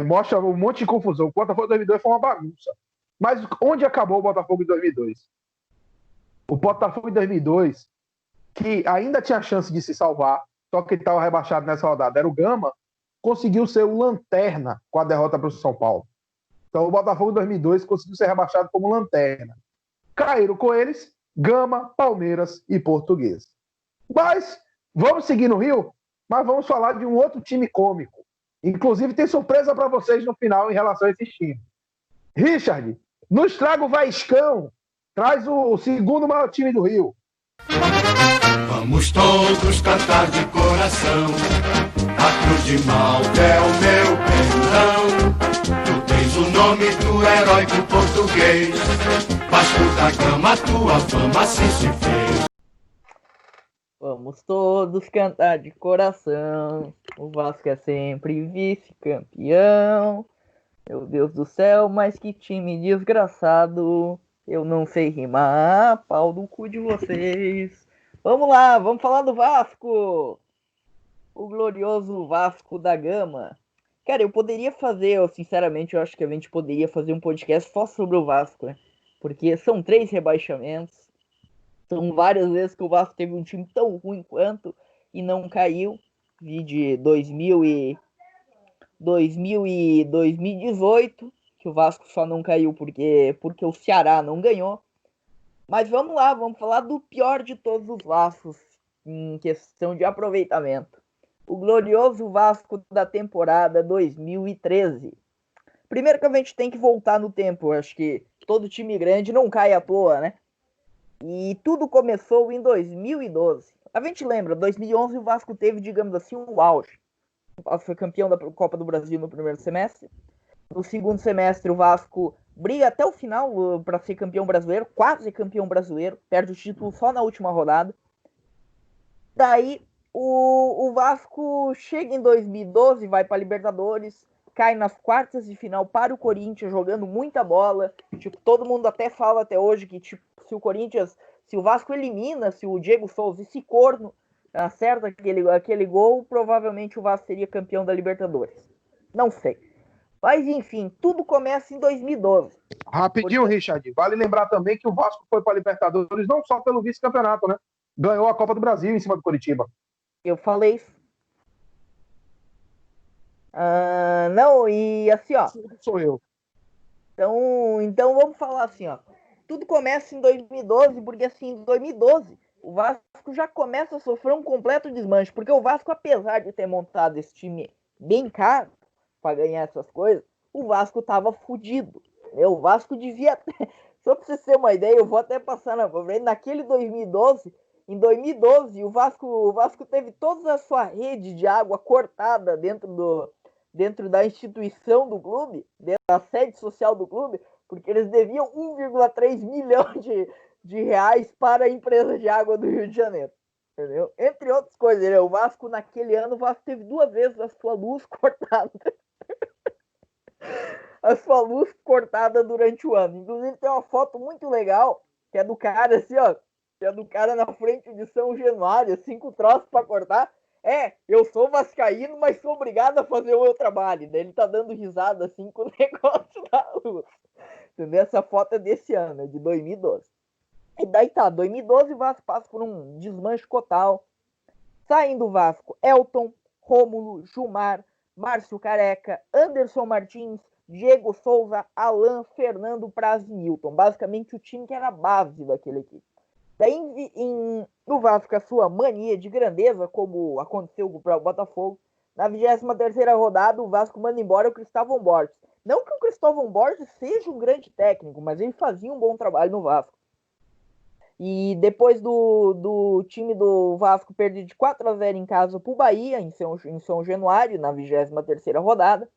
Mostra um monte de confusão. O Botafogo de 2002 foi uma bagunça. Mas onde acabou o Botafogo de 2002? O Botafogo de 2002, que ainda tinha chance de se salvar, só que ele estava rebaixado nessa rodada, era o Gama, conseguiu ser o lanterna com a derrota para o São Paulo. Então o Botafogo de 2002 conseguiu ser rebaixado como lanterna. Caíram com eles Gama, Palmeiras e Portuguesa. Mas vamos seguir no Rio, mas vamos falar de um outro time cômico. Inclusive, tem surpresa para vocês no final em relação a esse time. Richard, nos traga o Vaiscão. Traz o segundo maior time do Rio. Vamos todos cantar de coração A cruz de Malta é o meu pendão. Tu tens o nome do heróico português. Vasco da Gama, tua fama assim se fez. Vamos todos cantar de coração. O Vasco é sempre vice-campeão. Meu Deus do céu, mas que time desgraçado. Eu não sei rimar, pau no cu de vocês. Vamos lá, vamos falar do Vasco. O glorioso Vasco da Gama. Cara, eu poderia fazer, sinceramente, eu acho que a gente poderia fazer um podcast só sobre o Vasco, né? Porque são 3 rebaixamentos. São várias vezes que o Vasco teve um time tão ruim quanto e não caiu. Vi de 2018, que o Vasco só não caiu porque o Ceará não ganhou. Mas vamos lá, vamos falar do pior de todos os Vascos em questão de aproveitamento. O glorioso Vasco da temporada 2013. Primeiro que a gente tem que voltar no tempo. Eu acho que todo time grande não cai à toa, né? E tudo começou em 2012. A gente lembra, 2011 o Vasco teve, digamos assim, um auge. O Vasco foi campeão da Copa do Brasil no primeiro semestre. No segundo semestre o Vasco briga até o final para ser campeão brasileiro, quase campeão brasileiro, perde o título só na última rodada. Daí o Vasco chega em 2012, vai para a Libertadores, cai nas quartas de final para o Corinthians, jogando muita bola. Tipo, todo mundo até fala até hoje que tipo, se o Vasco elimina, se o Diego Souza, esse corno, acerta aquele gol, provavelmente o Vasco seria campeão da Libertadores. Não sei. Mas enfim, tudo começa em 2012. Rapidinho, Richard. Vale lembrar também que o Vasco foi para a Libertadores não só pelo vice-campeonato, né? Ganhou a Copa do Brasil em cima do Coritiba. Eu falei isso. Não, e assim, ó. Sou eu. Então vamos falar assim, ó. Tudo começa em 2012, porque assim, em 2012, o Vasco já começa a sofrer um completo desmanche, porque o Vasco, apesar de ter montado esse time bem caro para ganhar essas coisas, o Vasco tava fudido. O Vasco devia ter... Só para você ter uma ideia, eu vou até passar na frente. Naquele 2012, em 2012, o Vasco teve toda a sua rede de água cortada dentro da instituição do clube, dentro da sede social do clube, porque eles deviam 1,3 milhão de reais para a empresa de água do Rio de Janeiro. Entendeu? Entre outras coisas, o Vasco naquele ano, o Vasco teve 2 vezes a sua luz cortada. A sua luz cortada durante o ano. Inclusive tem uma foto muito legal, que é do cara assim, ó, que é do cara na frente de São Januário, 5 troços para cortar. Eu sou vascaíno, mas sou obrigado a fazer o meu trabalho. Daí ele tá dando risada assim com o negócio da luz. Entendeu? Essa foto é desse ano, é de 2012. E daí tá, 2012 o Vasco passa por um desmanche total. Saindo o Vasco, Elton, Rômulo, Gilmar, Márcio Careca, Anderson Martins, Diego Souza, Alan, Fernando, Praz e Newton. Basicamente o time que era a base daquele equipe. Daí no Vasco, a sua mania de grandeza, como aconteceu com o Botafogo, na 23ª rodada, o Vasco manda embora o Cristóvão Borges. Não que o Cristóvão Borges seja um grande técnico, mas ele fazia um bom trabalho no Vasco. E depois do time do Vasco perder de 4-0 em casa para o Bahia, em São Januário, na 23ª rodada,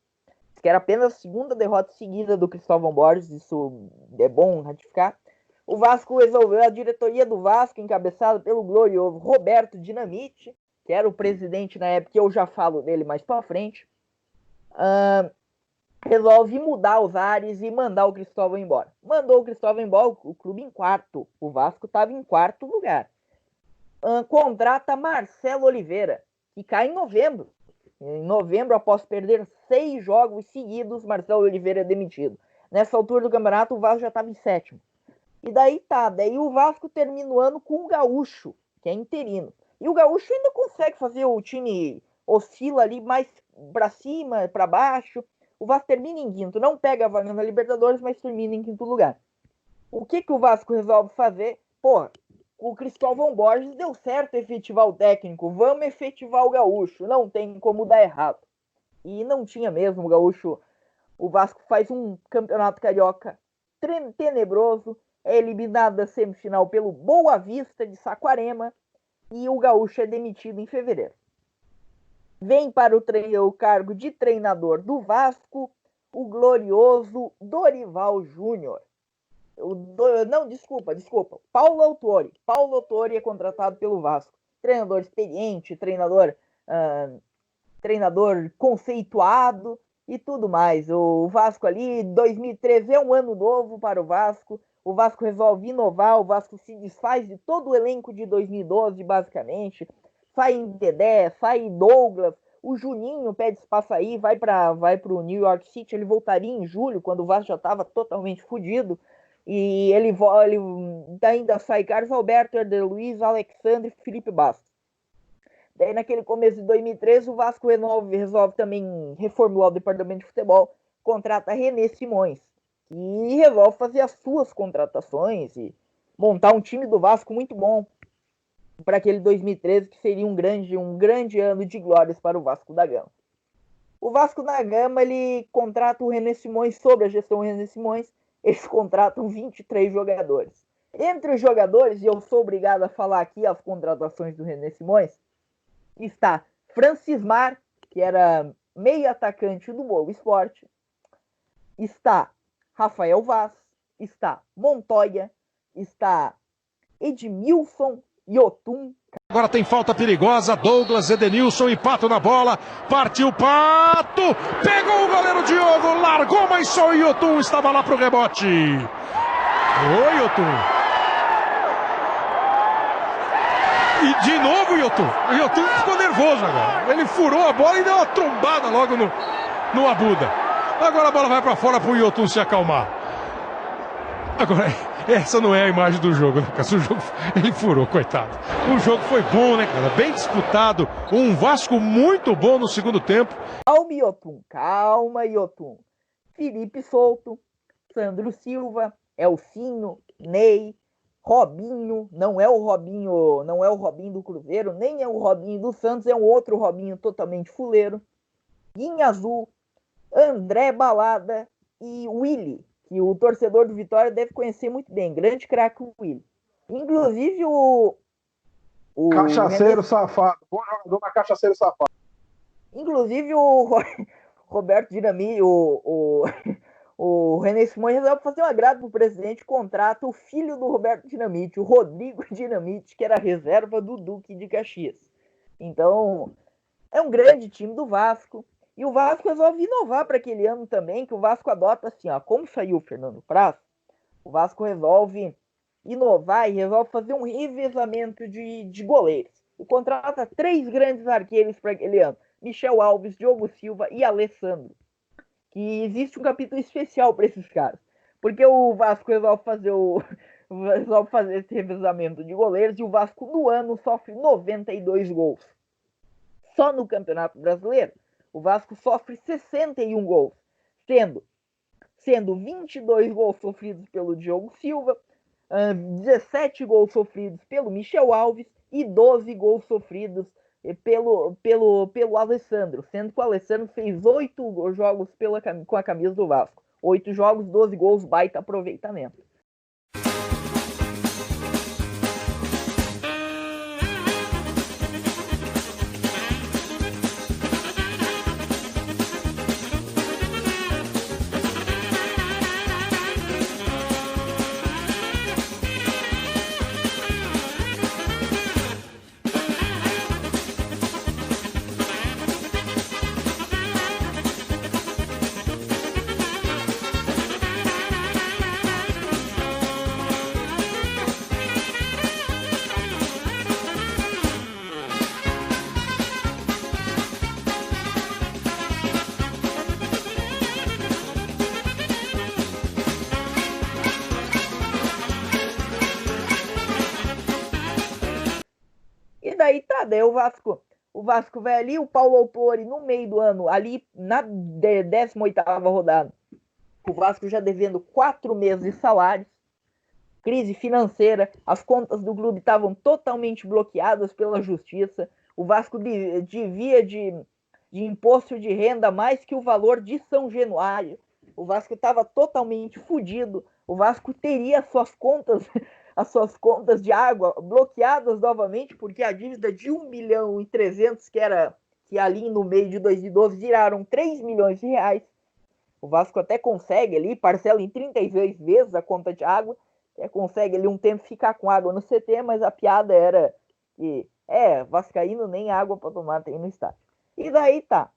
que era apenas a segunda derrota seguida do Cristóvão Borges, isso é bom ratificar. O Vasco resolveu, a diretoria do Vasco, encabeçada pelo glorioso Roberto Dinamite, que era o presidente na época, eu já falo dele mais pra frente, resolve mudar os ares e mandar o Cristóvão embora. Mandou o Cristóvão embora, o clube em quarto. O Vasco estava em 4º lugar. Contrata Marcelo Oliveira, que cai em novembro. Em novembro, após perder 6 jogos seguidos, Marcelo Oliveira é demitido. Nessa altura do campeonato, o Vasco já estava em 7º. E daí o Vasco termina o ano com o Gaúcho, que é interino. E o Gaúcho ainda consegue fazer o time oscila ali mais para cima, para baixo. O Vasco termina em 5º, não pega a vaga na Libertadores, mas termina em 5º lugar. O que o Vasco resolve fazer? Porra, o Cristóvão Borges deu certo efetivar o técnico, vamos efetivar o Gaúcho, não tem como dar errado. E não tinha mesmo o Gaúcho. O Vasco faz um campeonato carioca tenebroso, é eliminado da semifinal pelo Boa Vista de Saquarema e o Gaúcho é demitido em fevereiro. Vem para o cargo de treinador do Vasco o glorioso Dorival Júnior. Não, desculpa. Paulo Autori. Paulo Autori é contratado pelo Vasco. Treinador experiente, treinador conceituado e tudo mais. O Vasco ali, 2013 é um ano novo para o Vasco. O Vasco resolve inovar, o Vasco se desfaz de todo o elenco de 2012, basicamente. Sai Dedé, sai Douglas, o Juninho pede espaço aí, vai para o New York City, ele voltaria em julho, quando o Vasco já estava totalmente fodido. E ele ainda sai Carlos Alberto, Herder Luiz, Alexandre e Felipe Bastos. Daí, naquele começo de 2013, o Vasco resolve também reformular o departamento de futebol, contrata René Simões, e resolve fazer as suas contratações e montar um time do Vasco muito bom para aquele 2013, que seria um grande ano de glórias para o Vasco da Gama. O Vasco da Gama, ele contrata o René Simões, sob a gestão do René Simões, eles contratam 23 jogadores. Entre os jogadores, e eu sou obrigado a falar aqui as contratações do René Simões, está Francismar, que era meio atacante do Boa Esporte, está Rafael Vaz, está Montoya, está Edmilson Yotun. Agora tem falta perigosa, Douglas, Edenilson e Pato na bola, partiu Pato, pegou o goleiro Diogo, largou, mas só o Yotun estava lá pro rebote. Oi, Yotun. E de novo o Yotun ficou nervoso agora. Ele furou a bola e deu uma trombada logo no Abuda. Agora a bola vai para fora pro Yotun se acalmar. Agora, essa não é a imagem do jogo, né, Cássio? O jogo, ele furou, coitado. O jogo foi bom, né, cara? Bem disputado. Um Vasco muito bom no segundo tempo. Calma, Yotun. Felipe Souto, Sandro Silva, Elcinho, Ney, Robinho, não é o Robinho do Cruzeiro, nem é o Robinho do Santos, é um outro Robinho totalmente fuleiro. Guinha Azul, André Balada e Willy, que o torcedor do Vitória deve conhecer muito bem, grande craque Willy. Inclusive o Cachaceiro safado, bom jogador, mas cachaceiro safado. Inclusive o Roberto Dinamite, o René Simões resolve fazer um agrado pro presidente, contrata o filho do Roberto Dinamite, o Rodrigo Dinamite, que era reserva do Duque de Caxias. Então, é um grande time do Vasco. E o Vasco resolve inovar para aquele ano também, que o Vasco adota assim, ó, como saiu o Fernando Praz, o Vasco resolve inovar e resolve fazer um revezamento de goleiros. E contrata 3 grandes arqueiros para aquele ano, Michel Alves, Diogo Silva e Alessandro. Que existe um capítulo especial para esses caras, porque o Vasco resolve fazer esse revezamento de goleiros e o Vasco no ano sofre 92 gols. Só no Campeonato Brasileiro, o Vasco sofre 61 gols, sendo 22 gols sofridos pelo Diogo Silva, 17 gols sofridos pelo Michel Alves e 12 gols sofridos pelo Alessandro, sendo que o Alessandro fez 8 jogos com a camisa do Vasco. 8 jogos, 12 gols, baita aproveitamento. Daí o Vasco vai ali, o Paulo Autori no meio do ano, ali na 18ª rodada, o Vasco já devendo 4 meses de salários, crise financeira, as contas do clube estavam totalmente bloqueadas pela justiça, o Vasco devia de imposto de renda mais que o valor de São Januário, o Vasco estava totalmente fodido, o Vasco teria as suas contas de água bloqueadas novamente, porque a dívida de 1.300.000, que ali no meio de 2012 viraram 3 milhões de reais. O Vasco até consegue ali, parcela em 36 vezes a conta de água, até consegue ali um tempo ficar com água no CT, mas a piada era que, vascaíno nem água para tomar tem no estádio. E daí tá.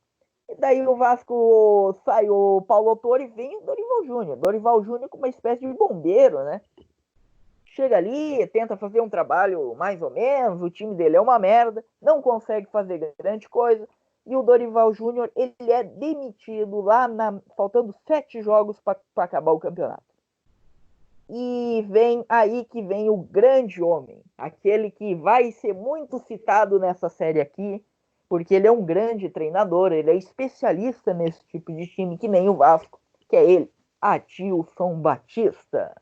E daí o Vasco sai o Paulo Autori e vem o Dorival Júnior. Dorival Júnior com uma espécie de bombeiro, né? Chega ali, tenta fazer um trabalho mais ou menos, o time dele é uma merda, não consegue fazer grande coisa, e o Dorival Júnior, ele é demitido lá, faltando 7 jogos para acabar o campeonato. E vem aí que vem o grande homem, aquele que vai ser muito citado nessa série aqui, porque ele é um grande treinador, ele é especialista nesse tipo de time, que nem o Vasco, que é ele, Adilson Batista.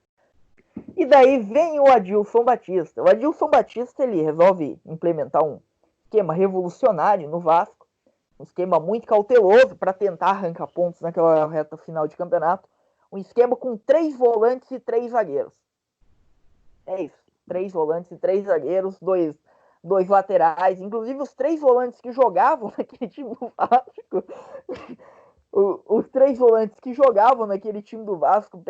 E daí vem o Adilson Batista. O Adilson Batista, ele resolve implementar um esquema revolucionário no Vasco, um esquema muito cauteloso para tentar arrancar pontos naquela reta final de campeonato, um esquema com 3 volantes e 3 zagueiros. É isso, 3 volantes e 3 zagueiros, dois laterais, inclusive os 3 volantes que jogavam naquele time do Vasco, os 3 volantes que jogavam naquele time do Vasco,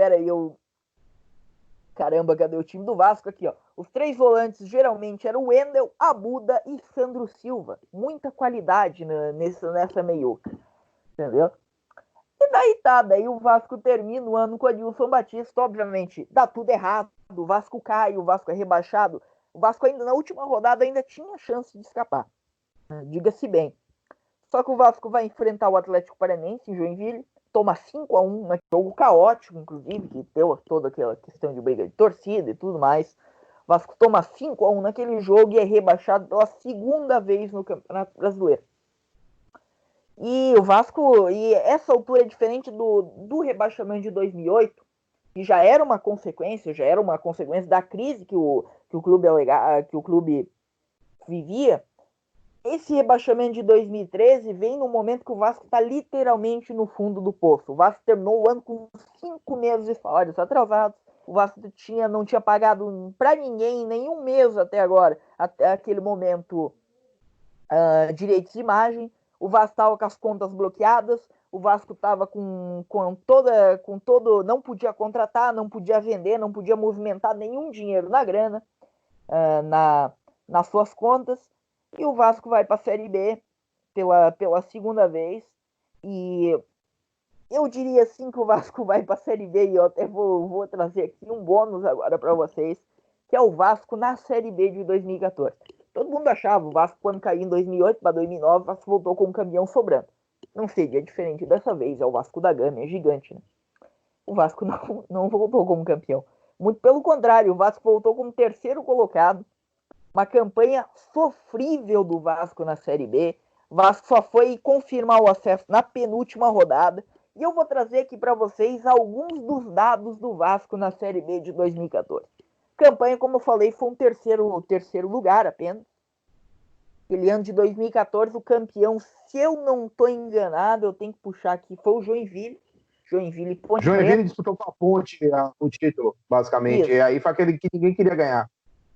Caramba, cadê o time do Vasco aqui, ó? Os 3 volantes geralmente eram o Wendel, Abuda e Sandro Silva. Muita qualidade nessa meiuca, entendeu? E daí o Vasco termina o ano com o Adilson Batista, obviamente, dá tudo errado, o Vasco cai, o Vasco é rebaixado, o Vasco ainda na última rodada ainda tinha chance de escapar, né? Diga-se bem. Só que o Vasco vai enfrentar o Atlético Paranaense em Joinville, toma 5-1, um jogo caótico, inclusive, que deu toda aquela questão de briga de torcida e tudo mais. O Vasco toma 5-1 naquele jogo e é rebaixado pela 2ª vez no Campeonato Brasileiro. E o Vasco, e essa altura é diferente do rebaixamento de 2008, que já era uma consequência da crise que o clube vivia. Esse rebaixamento de 2013 vem no momento que o Vasco está literalmente no fundo do poço. O Vasco terminou o ano com 5 meses de salários atrasados. O Vasco não tinha pagado para ninguém em nenhum mês até agora, até aquele momento, direitos de imagem. O Vasco estava com as contas bloqueadas. O Vasco estava com todo, não podia contratar, não podia vender, não podia movimentar nenhum dinheiro na grana, nas suas contas. E o Vasco vai para a Série B pela 2ª vez. E eu diria assim que o Vasco vai para a Série B, e eu até vou trazer aqui um bônus agora para vocês, que é o Vasco na Série B de 2014. Todo mundo achava o Vasco, quando caiu em 2008 para 2009, o Vasco voltou como campeão sobrando. Não seria diferente dessa vez, é o Vasco da Gama, é gigante, né? O Vasco não voltou como campeão. Muito pelo contrário, o Vasco voltou como 3º colocado. Uma campanha sofrível do Vasco na Série B. O Vasco só foi confirmar o acesso na penúltima rodada. E eu vou trazer aqui para vocês alguns dos dados do Vasco na Série B de 2014. Campanha, como eu falei, foi um terceiro lugar apenas. Aquele ano de 2014, o campeão, se eu não estou enganado, eu tenho que puxar aqui, foi o Joinville. Joinville e Ponte Preta. Joinville disputou com a Ponte o título, basicamente. Isso. E aí foi aquele que ninguém queria ganhar.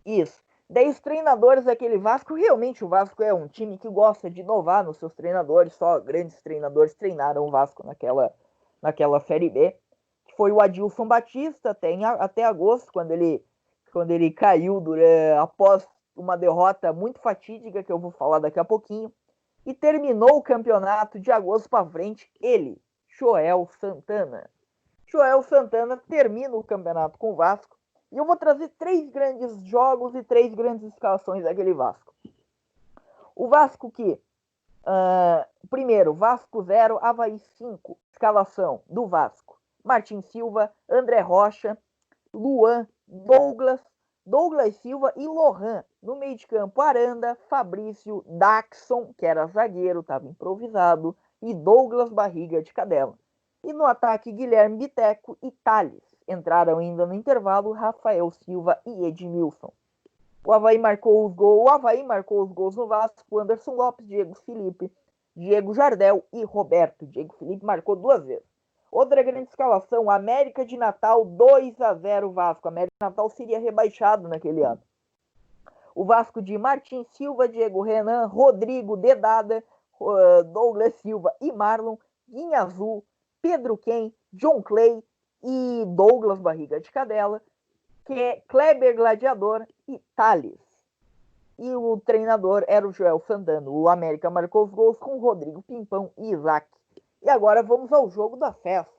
Isso. Daí os treinadores daquele Vasco, realmente o Vasco é um time que gosta de inovar nos seus treinadores, só grandes treinadores treinaram o Vasco naquela Série B, que foi o Adilson Batista até agosto, quando ele caiu após uma derrota muito fatídica, que eu vou falar daqui a pouquinho, e terminou o campeonato de agosto para frente, ele, Joel Santana. Joel Santana termina o campeonato com o Vasco. E eu vou trazer 3 grandes jogos e 3 grandes escalações daquele Vasco. O Vasco primeiro, Vasco 0, Avaí 5. Escalação do Vasco: Martin Silva, André Rocha, Luan, Douglas Silva e Lohan. No meio de campo, Aranda, Fabrício, Daxon, que era zagueiro, estava improvisado, e Douglas Barriga de Cadela. E no ataque, Guilherme Biteco e Thales. Entraram ainda no intervalo Rafael Silva e Edmilson. O Avaí marcou os gols no Vasco: Anderson Lopes, Diego Felipe, Diego Jardel e Roberto. Diego Felipe marcou 2 vezes. Outra grande escalação: América de Natal 2-0 Vasco. América de Natal seria rebaixado naquele ano. O Vasco de Martin Silva, Diego Renan, Rodrigo, Dedada, Douglas Silva e Marlon, Guinha Azul, Pedro Ken, John Clay e Douglas Barriga de Cadela, Kleber Gladiador e Thales. E o treinador era o Joel Sandano. O América marcou os gols com Rodrigo Pimpão e Isaac. E agora vamos ao jogo da festa.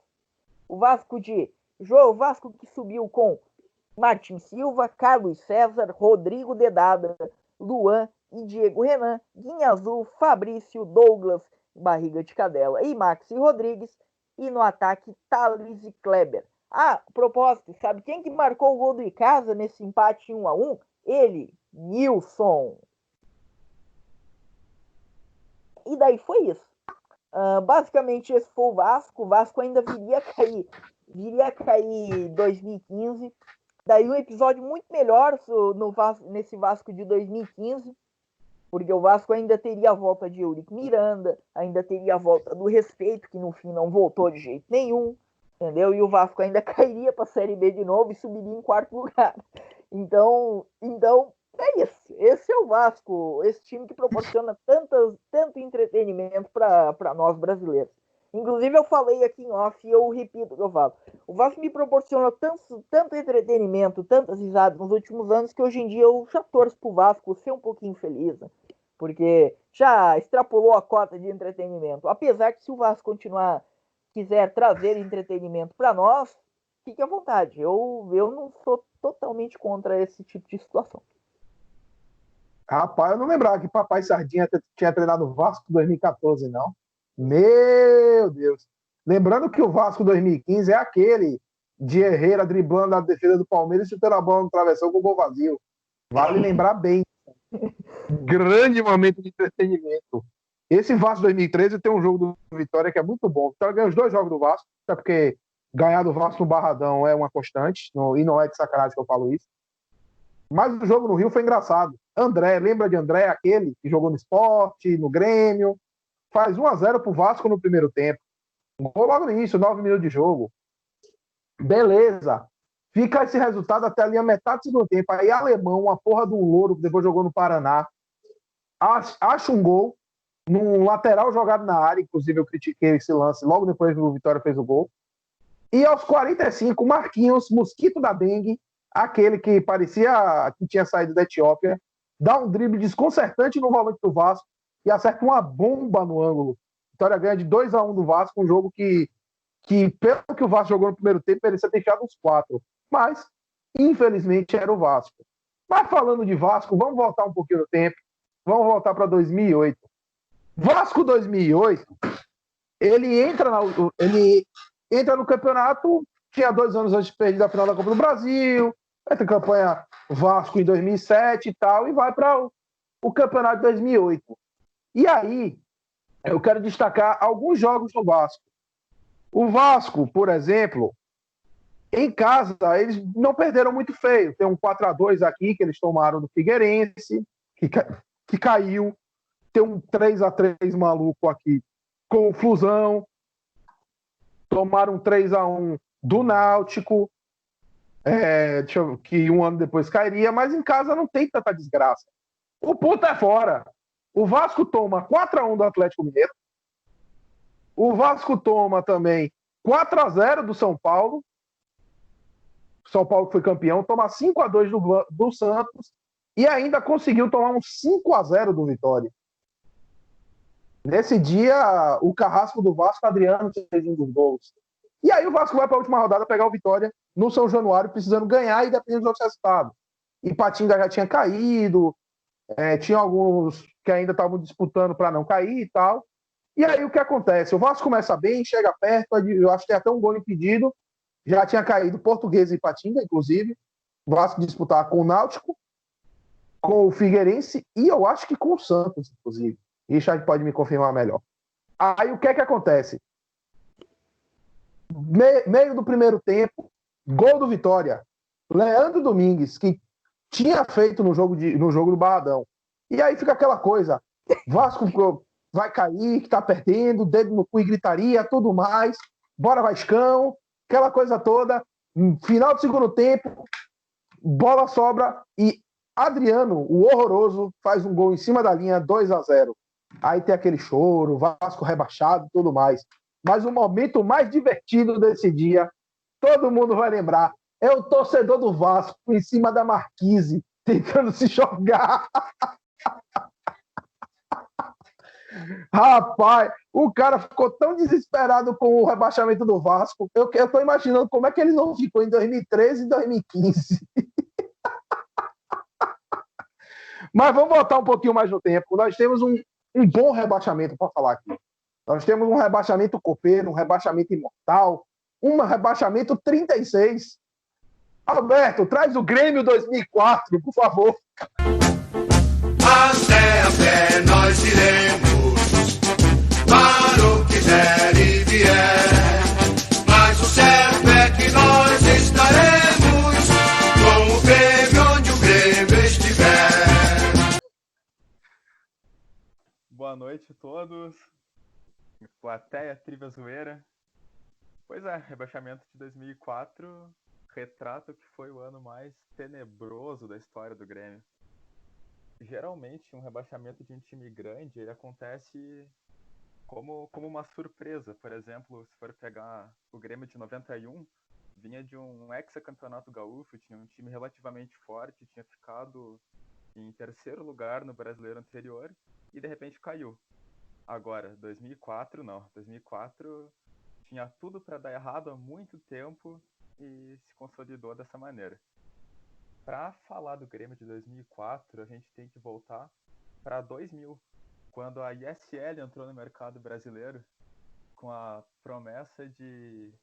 O Vasco que subiu com Martin Silva, Carlos César, Rodrigo Dedada, Luan e Diego Renan, Guinha Azul, Fabrício, Douglas, Barriga de Cadela e Maxi Rodrigues. E no ataque, Thales e Kleber. Ah, propósito, sabe quem que marcou o gol do Icasa nesse empate 1-1? Ele, Nilson. E daí foi isso. Basicamente esse foi o Vasco. O Vasco ainda viria a cair em 2015. Daí um episódio muito melhor nesse Vasco de 2015, porque o Vasco ainda teria a volta de Eurico Miranda, ainda teria a volta do Respeito, que no fim não voltou de jeito nenhum, entendeu? E o Vasco ainda cairia para a Série B de novo e subiria em 4º lugar. Então é isso. Esse é o Vasco, esse time que proporciona tanto entretenimento para nós brasileiros. Inclusive eu falei aqui em off e eu repito o que eu falo. O Vasco me proporcionou tanto entretenimento, tantas risadas nos últimos anos, que hoje em dia eu já torço pro Vasco ser um pouquinho feliz, né? Porque já extrapolou a cota de entretenimento. Apesar que se o Vasco quiser trazer entretenimento para nós, fique à vontade. Eu não sou totalmente contra esse tipo de situação. Rapaz, eu não lembrava que Papai Sardinha tinha treinado o Vasco em 2014, não. Meu Deus. Lembrando que o Vasco 2015 é aquele de Herrera driblando a defesa do Palmeiras e chutando a bola no travessão com o gol vazio. Vale lembrar bem. Grande momento de entretenimento. Esse Vasco 2013 tem um jogo do Vitória que é muito bom. O Vitória ganha os 2 jogos do Vasco, até porque ganhar do Vasco no Barradão é uma constante, e não é de sacanagem que eu falo isso. Mas o jogo no Rio foi engraçado. André, lembra de André, aquele que jogou no Sport, no Grêmio? Faz 1-0 pro Vasco no primeiro tempo. Gol logo no início, 9 minutos de jogo. Beleza. Fica esse resultado até ali a metade do segundo tempo. Aí Alemão, uma porra do Louro, que depois jogou no Paraná, acha um gol num lateral jogado na área. Inclusive eu critiquei esse lance logo depois que o Vitória fez o gol. E aos 45, Marquinhos, mosquito da dengue, aquele que parecia que tinha saído da Etiópia, dá um drible desconcertante no volante do Vasco e acerta uma bomba no ângulo. Vitória ganha de 2-1 do Vasco, um jogo que pelo que o Vasco jogou no primeiro tempo, merecia ter fechado uns 4. Mas, infelizmente, era o Vasco. Mas falando de Vasco, vamos voltar um pouquinho no tempo. Vamos voltar para 2008. Vasco 2008, ele entra no campeonato, tinha 2 anos antes de perder a final da Copa do Brasil, vai ter campanha Vasco em 2007 e tal, e vai para o campeonato de 2008. E aí, eu quero destacar alguns jogos do Vasco. O Vasco, por exemplo, em casa, eles não perderam muito feio. Tem um 4-2 aqui que eles tomaram do Figueirense, que caiu. Tem um 3-3 maluco aqui com o Flusão. Tomaram um 3-1 do Náutico, que um ano depois cairia, mas em casa não tem tanta desgraça. O ponto é fora. O Vasco toma 4-1 do Atlético Mineiro. O Vasco toma também 4-0 do São Paulo. São Paulo que foi campeão, toma 5-2 do Santos e ainda conseguiu tomar um 5-0 do Vitória. Nesse dia, o carrasco do Vasco, Adriano, fez um dos gols. E aí o Vasco vai para a última rodada pegar o Vitória no São Januário, precisando ganhar e dependendo dos outros resultados. Ipatinga já tinha caído, tinha alguns que ainda estavam disputando para não cair e tal. E aí o que acontece? O Vasco começa bem, chega perto, eu acho que tem até um gol impedido, já tinha caído Portuguesa e Ipatinga, inclusive. O Vasco disputar com o Náutico, com o Figueirense e eu acho que com o Santos, inclusive. Richard pode me confirmar melhor. Aí o que é que acontece? Meio do primeiro tempo, gol do Vitória. Leandro Domingues, que tinha feito no jogo do Barradão. E aí fica aquela coisa, Vasco vai cair, que tá perdendo, dedo no cu e gritaria, tudo mais. Bora Vascão, aquela coisa toda. Final do segundo tempo, bola sobra e Adriano, o horroroso, faz um gol em cima da linha, 2-0. aí tem aquele choro, Vasco rebaixado e tudo mais. Mas o momento mais divertido desse dia, todo mundo vai lembrar, é o torcedor do Vasco em cima da marquise, tentando se jogar. Rapaz, o cara ficou tão desesperado com o rebaixamento do Vasco. Eu tô imaginando como é que ele não ficou em 2013 e 2015. Mas vamos voltar um pouquinho mais no tempo. Nós temos um bom rebaixamento para falar aqui. Nós temos um rebaixamento copeiro, um rebaixamento imortal, um rebaixamento 36. Alberto, traz o Grêmio 2004, por favor. Até nós iremos, para o que der e vier. Mas o certo é que nós estaremos com o Grêmio onde o Grêmio estiver. Boa noite a todos. Plateia Trivia Zoeira. Pois é, rebaixamento de 2004 retrata o que foi o ano mais tenebroso da história do Grêmio. Geralmente, um rebaixamento de um time grande, ele acontece como uma surpresa. Por exemplo, se for pegar o Grêmio de 91, vinha de um hexacampeonato gaúcho, tinha um time relativamente forte, tinha ficado em terceiro lugar no brasileiro anterior e de repente caiu. Agora, 2004 não. 2004 tinha tudo para dar errado há muito tempo e se consolidou dessa maneira. Para falar do Grêmio de 2004, a gente tem que voltar para 2000, quando a ISL entrou no mercado brasileiro com a promessa de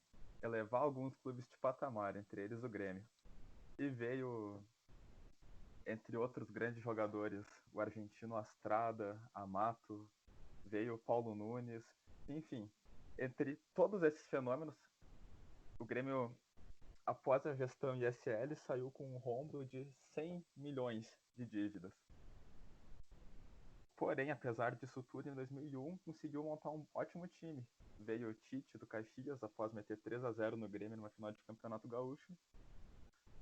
elevar alguns clubes de patamar, entre eles o Grêmio. E veio, entre outros grandes jogadores, o argentino Astrada, Amato, veio o Paulo Nunes, enfim. Entre todos esses fenômenos, o Grêmio, após a gestão ISL, saiu com um rombo de 100 milhões de dívidas. Porém, apesar disso tudo, em 2001, conseguiu montar um ótimo time. Veio o Tite do Caxias, após meter 3-0 no Grêmio numa final de Campeonato Gaúcho.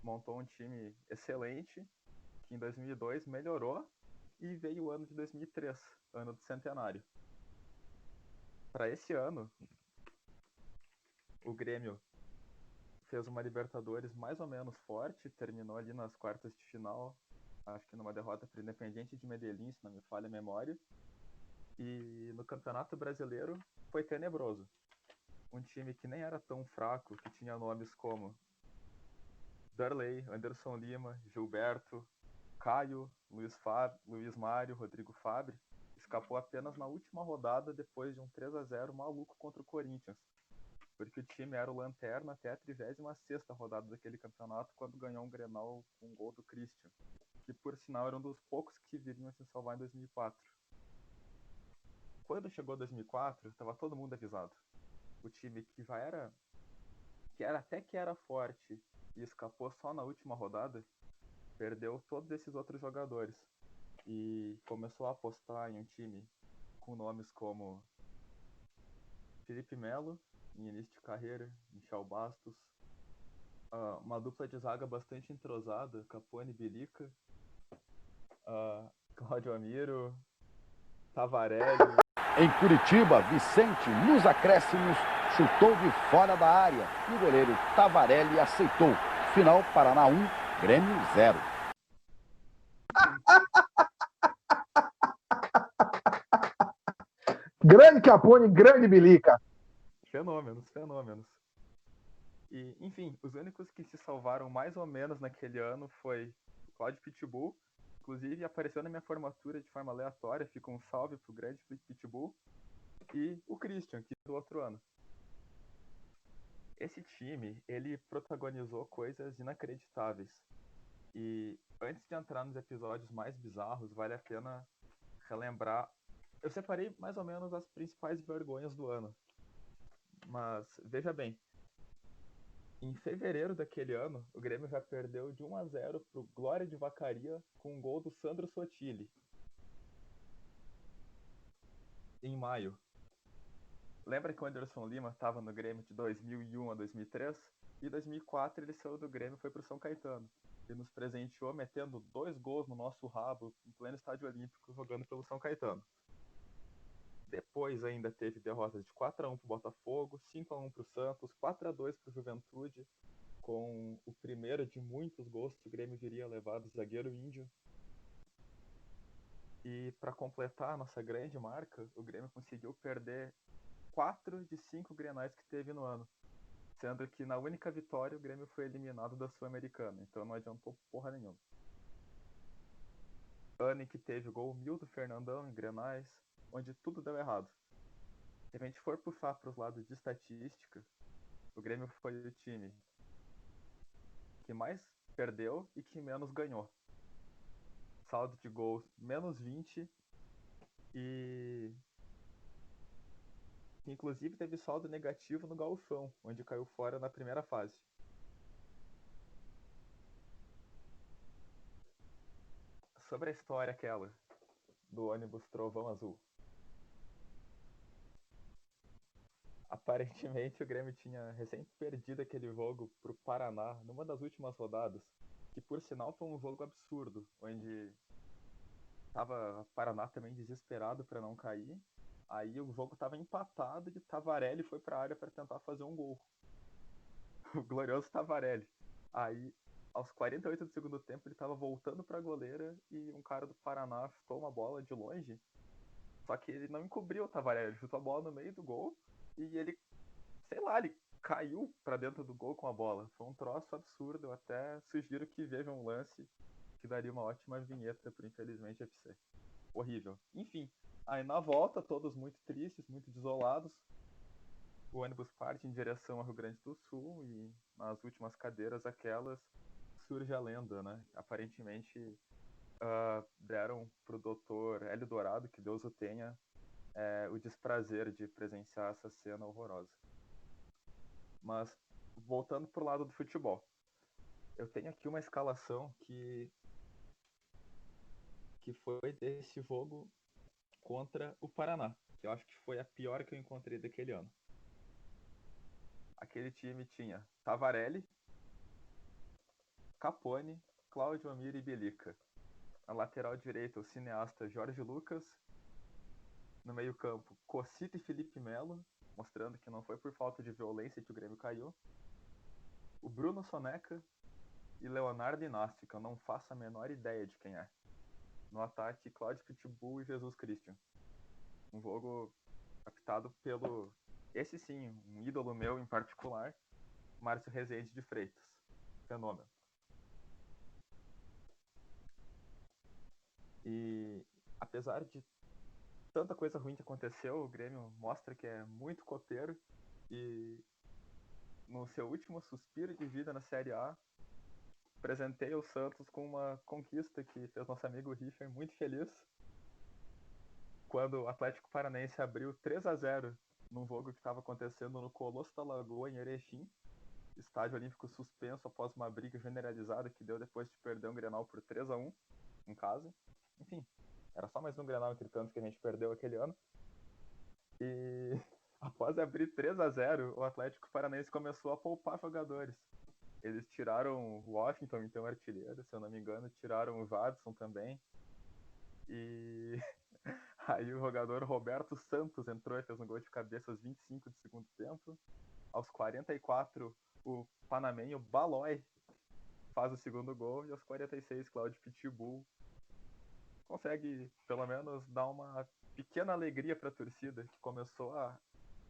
Montou um time excelente, que em 2002 melhorou, e veio o ano de 2003, ano do centenário. Para esse ano, o Grêmio fez uma Libertadores mais ou menos forte, terminou ali nas quartas de final, acho que numa derrota para o Independiente de Medellín, se não me falha a memória. E no Campeonato Brasileiro foi tenebroso. Um time que nem era tão fraco, que tinha nomes como Darley, Anderson Lima, Gilberto, Caio, Luiz Mário, Rodrigo Fabre, escapou apenas na última rodada depois de um 3-0 maluco contra o Corinthians, porque o time era o lanterna até a 36ª rodada daquele campeonato, quando ganhou um Grenal com um gol do Christian, que por sinal era um dos poucos que viriam se salvar em 2004. Quando chegou 2004, estava todo mundo avisado. O time que era forte e escapou só na última rodada, perdeu todos esses outros jogadores e começou a apostar em um time com nomes como Felipe Melo, em início de carreira, Michel Bastos, uma dupla de zaga bastante entrosada, Capone e Bilica, Cláudio Amiro, Tavarelli. Em Curitiba, Vicente, nos acréscimos, chutou de fora da área e o goleiro Tavarelli aceitou. Final, Paraná 1, Grêmio 0. Grande Capone, grande Bilica. Fenômenos. E, enfim, os únicos que se salvaram mais ou menos naquele ano foi o Cláudio Pitbull. Inclusive, apareceu na minha formatura de forma aleatória, fica um salve pro grande Pitbull. E o Christian, que do outro ano. Esse time, ele protagonizou coisas inacreditáveis. E antes de entrar nos episódios mais bizarros, vale a pena relembrar. Eu separei mais ou menos as principais vergonhas do ano. Mas, veja bem, em fevereiro daquele ano, o Grêmio já perdeu de 1-0 pro Glória de Vacaria com um gol do Sandro Sotile. Em maio. Lembra que o Anderson Lima estava no Grêmio de 2001 a 2003? E em 2004 ele saiu do Grêmio e foi pro São Caetano. E nos presenteou metendo 2 gols no nosso rabo, em pleno Estádio Olímpico, jogando pelo São Caetano. Depois ainda teve derrotas de 4-1 pro Botafogo, 5-1 pro Santos, 4-2 pro Juventude, com o primeiro de muitos gols que o Grêmio viria a levar do zagueiro índio. E para completar a nossa grande marca, o Grêmio conseguiu perder 4 de 5 Grenais que teve no ano. Sendo que na única vitória o Grêmio foi eliminado da Sul-Americana, então não adiantou porra nenhuma. Ano em que teve gol 1000 do Fernandão em Grenais, onde tudo deu errado. Se a gente for puxar para os lados de estatística, o Grêmio foi o time que mais perdeu e que menos ganhou. Saldo de gols menos 20 e inclusive teve saldo negativo no Gauchão, onde caiu fora na primeira fase. Sobre a história aquela do ônibus Trovão Azul. Aparentemente o Grêmio tinha recém perdido aquele jogo pro Paraná numa das últimas rodadas, que por sinal foi um jogo absurdo, onde tava o Paraná também desesperado para não cair. Aí o jogo tava empatado e Tavarelli foi pra área para tentar fazer um gol. O glorioso Tavarelli. Aí, aos 48 do segundo tempo, ele tava voltando pra goleira e um cara do Paraná chutou uma bola de longe. Só que ele não encobriu o Tavarelli, ele chutou a bola no meio do gol e ele, sei lá, ele caiu pra dentro do gol com a bola. Foi um troço absurdo, eu até sugiro que vejam um lance que daria uma ótima vinheta pro Infelizmente FC. Horrível. Enfim, aí na volta, todos muito tristes, muito desolados, o ônibus parte em direção ao Rio Grande do Sul e nas últimas cadeiras aquelas surge a lenda, né? Aparentemente deram pro doutor Hélio Dourado, que Deus o tenha, o desprazer de presenciar essa cena horrorosa. Mas, voltando pro lado do futebol, eu tenho aqui uma escalação que foi desse jogo contra o Paraná, que eu acho que foi a pior que eu encontrei daquele ano. Aquele time tinha Tavarelli, Capone, Cláudio Amir e Belica. Na lateral direita, o cineasta Jorge Lucas. No meio-campo, Cocito e Felipe Melo, mostrando que não foi por falta de violência que o Grêmio caiu. O Bruno Soneca e Leonardo Inácio, que eu não faço a menor ideia de quem é. No ataque, Cláudio Pitbull e Jesus Christian. Um jogo captado pelo, esse sim, um ídolo meu em particular, Márcio Rezende de Freitas. Fenômeno. E apesar de tanta coisa ruim que aconteceu, o Grêmio mostra que é muito copeiro e no seu último suspiro de vida na Série A, presentei o Santos com uma conquista que fez nosso amigo Richard muito feliz, quando o Atlético Paranaense abriu 3-0 num jogo que estava acontecendo no Colosso da Lagoa, em Erechim, estádio olímpico suspenso após uma briga generalizada que deu depois de perder um Grenal por 3-1 em casa. Enfim, era só mais um Grenal entre tantos que a gente perdeu aquele ano. E após abrir 3-0, o Atlético Paranaense começou a poupar jogadores. Eles tiraram o Washington, então artilheiro, se eu não me engano, tiraram o Jadson também. E aí o jogador Roberto Santos entrou e fez um gol de cabeça aos 25 do segundo tempo. Aos 44, o panamenho Balói faz o segundo gol. E aos 46, Cláudio Pitbull consegue, pelo menos, dar uma pequena alegria para a torcida, que começou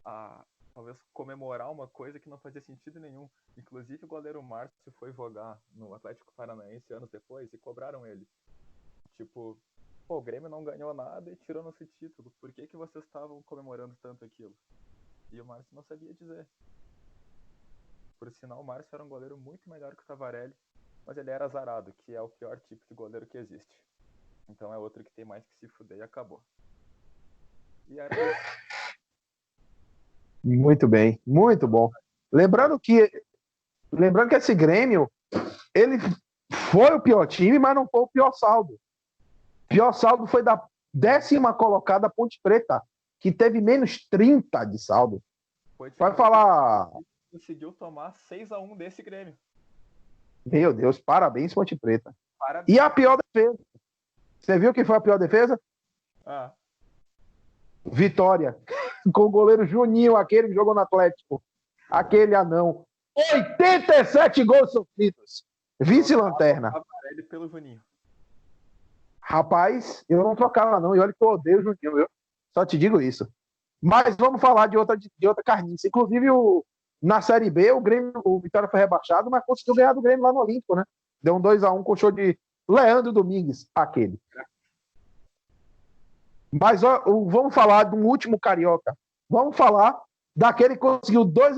a talvez comemorar uma coisa que não fazia sentido nenhum. Inclusive, o goleiro Márcio foi jogar no Atlético Paranaense anos depois e cobraram ele. Tipo, pô, o Grêmio não ganhou nada e tirou nosso título. Por que vocês estavam comemorando tanto aquilo? E o Márcio não sabia dizer. Por sinal, o Márcio era um goleiro muito melhor que o Tavarelli, mas ele era azarado, que é o pior tipo de goleiro que existe. Então é outro que tem mais que se fuder e acabou. E era isso. Muito bem, muito bom. Lembrando que esse Grêmio, ele foi o pior time, mas não foi o pior saldo. O pior saldo foi da 10ª colocada Ponte Preta, que teve menos 30 de saldo. Vai falar... Conseguiu tomar 6-1 desse Grêmio. Meu Deus, parabéns, Ponte Preta. Parabéns. E a pior defesa? Você viu quem foi a pior defesa? Vitória, com o goleiro Juninho, aquele que jogou no Atlético, aquele anão. 87 gols sofridos. Vice-lanterna. Tavarelli pelo Juninho. Rapaz, eu não trocava não, e olha que eu odeio o Juninho, viu? Só te digo isso. Mas vamos falar de outra carniça. Inclusive, na Série B, o Vitória foi rebaixado, mas conseguiu ganhar do Grêmio lá no Olímpico, né? Deu um 2-1 com o show de Leandro Domingues, aquele. Mas vamos falar de um último carioca. Vamos falar daquele que conseguiu 3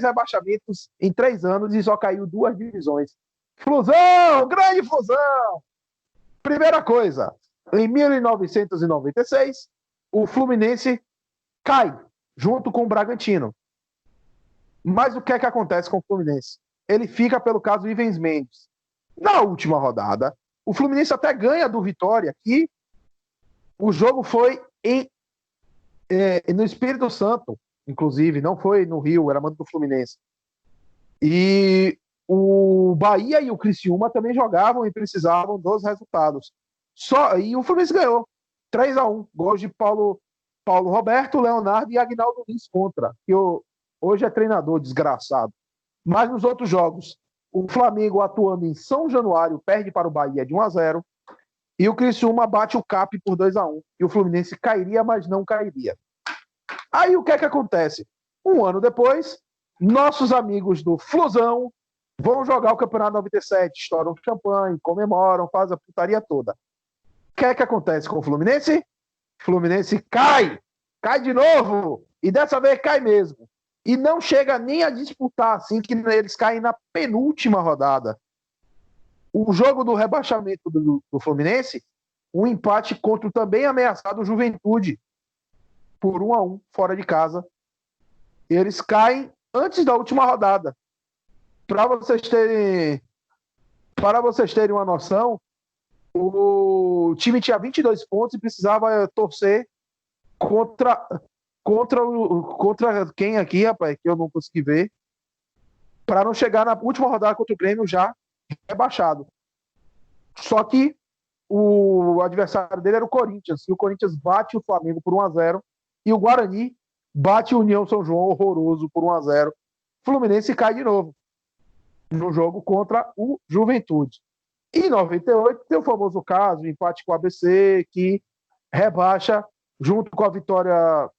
rebaixamentos em 3 anos e só caiu 2 divisões. Flusão! Grande Flusão! Primeira coisa, em 1996, o Fluminense cai junto com o Bragantino. Mas o que é que acontece com o Fluminense? Ele fica pelo caso do Ivens Mendes. Na última rodada, o Fluminense até ganha do Vitória, que o jogo foi no Espírito Santo, inclusive, não foi no Rio, era mando do Fluminense. E o Bahia e o Criciúma também jogavam e precisavam dos resultados. E o Fluminense ganhou 3-1, gols de Paulo Roberto, Leonardo e Agnaldo Lins contra, que hoje é treinador desgraçado. Mas nos outros jogos, o Flamengo, atuando em São Januário, perde para o Bahia de 1-0, e o Criciúma bate o CAP por 2-1. E o Fluminense cairia, mas não cairia. Aí o que é que acontece? Um ano depois, nossos amigos do Flusão vão jogar o Campeonato 97, estouram champanhe, comemoram, fazem a putaria toda. O que é que acontece com o Fluminense? O Fluminense cai de novo, e dessa vez cai mesmo. E não chega nem a disputar, assim, que eles caem na penúltima rodada. O jogo do rebaixamento do Fluminense, um empate contra o também ameaçado Juventude, por 1-1, fora de casa. Eles caem antes da última rodada. Para vocês terem uma noção, o time tinha 22 pontos e precisava torcer contra quem aqui, rapaz, que eu não consegui ver, para não chegar na última rodada contra o Grêmio já rebaixado. Só que o adversário dele era o Corinthians, e o Corinthians bate o Flamengo por 1-0, e o Guarani bate o União São João horroroso por 1-0. Fluminense cai de novo no jogo contra o Juventude. Em 98 tem o famoso caso, o empate com o ABC, que rebaixa junto com a Vitória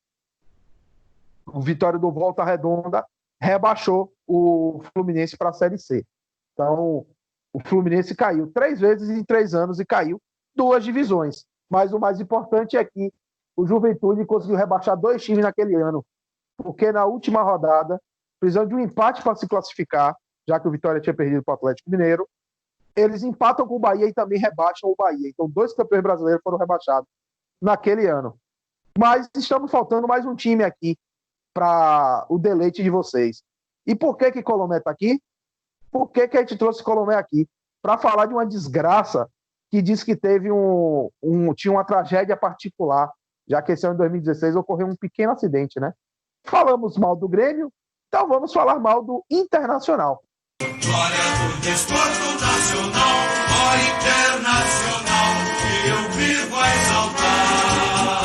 do Volta Redonda, rebaixou o Fluminense para a Série C. Então, o Fluminense caiu 3 vezes em 3 anos e caiu 2 divisões. Mas o mais importante é que o Juventude conseguiu rebaixar 2 times naquele ano, porque na última rodada, precisando de um empate para se classificar, já que o Vitória tinha perdido para o Atlético Mineiro, eles empatam com o Bahia e também rebaixam o Bahia. Então, 2 campeões brasileiros foram rebaixados naquele ano. Mas estamos faltando mais um time aqui para o deleite de vocês. E por que Colomé está aqui? Por que a gente trouxe Colomé aqui? Para falar de uma desgraça que diz que teve tinha uma tragédia particular, já que esse ano, em 2016, ocorreu um pequeno acidente, né? Falamos mal do Grêmio, então vamos falar mal do Internacional. Glória do desporto nacional, ó internacional, que eu vivo a exaltar.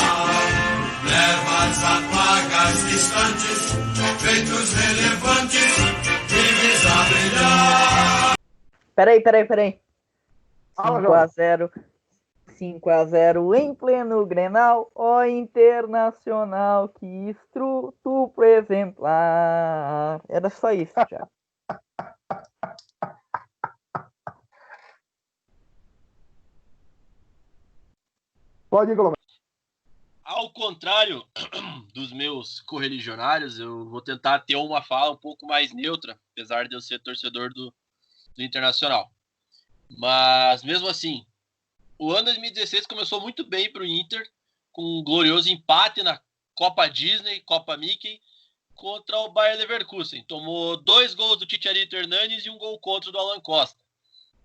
Leva as apagas distantes, feitos relevantes, vives a brilhar. Peraí. 5-0 em pleno Grenal, ó Internacional, que estupro exemplar. Era só isso, já. Pode ir, Colomé. Ao contrário dos meus correligionários, eu vou tentar ter uma fala um pouco mais neutra, apesar de eu ser torcedor do Internacional. Mas, mesmo assim, o ano 2016 começou muito bem para o Inter, com um glorioso empate na Copa Disney, Copa Mickey, contra o Bayer Leverkusen. Tomou 2 gols do Chicharito Hernanes e 1 gol contra do Alan Costa.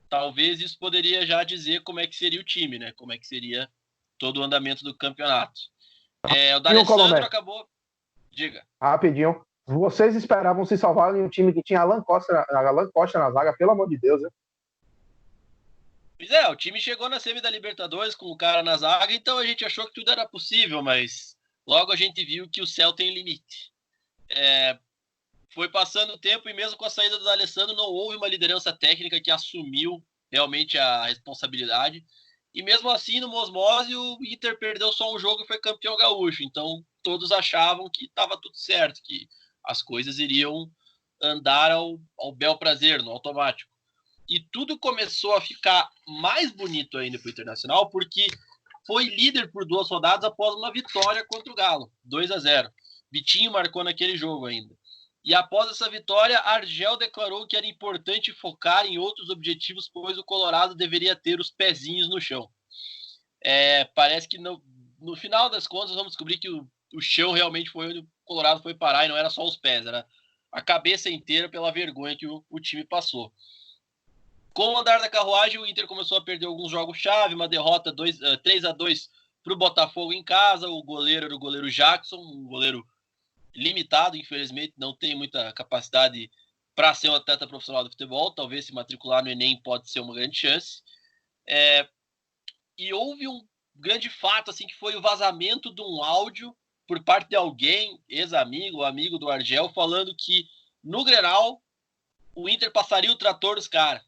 Talvez isso poderia já dizer como é que seria o time, né? Como é que seria todo o andamento do campeonato. O D'Alessandro acabou... Diga. Rapidinho. Vocês esperavam se salvar em um time que tinha Alan Costa na zaga, pelo amor de Deus, né? Pois é, o time chegou na semi da Libertadores com o cara na zaga, então a gente achou que tudo era possível, mas Logo a gente viu que o céu tem limite. Foi passando o tempo e mesmo com a saída do D'Alessandro não houve uma liderança técnica que assumiu realmente a responsabilidade. E mesmo assim, no Osmose, o Inter perdeu só um jogo e foi campeão gaúcho. Então, todos achavam que estava tudo certo, que as coisas iriam andar ao bel prazer, no automático. E tudo começou a ficar mais bonito ainda para o Internacional, porque foi líder por 2 rodadas após uma vitória contra o Galo, 2-0. Vitinho marcou naquele jogo ainda. E após essa vitória, Argel declarou que era importante focar em outros objetivos, pois o Colorado deveria ter os pezinhos no chão. Parece que no final das contas vamos descobrir que o chão realmente foi onde o Colorado foi parar e não era só os pés, era a cabeça inteira pela vergonha que o time passou. Com o andar da carruagem, o Inter começou a perder alguns jogos-chave, uma derrota 3-2 para o Botafogo em casa. O goleiro era o goleiro Jackson, um goleiro limitado, infelizmente, não tem muita capacidade para ser um atleta profissional de futebol. Talvez se matricular no Enem pode ser uma grande chance. E houve um grande fato, assim, que foi o vazamento de um áudio por parte de alguém, ex-amigo, amigo do Argel, falando que no Grenal o Inter passaria o trator dos caras.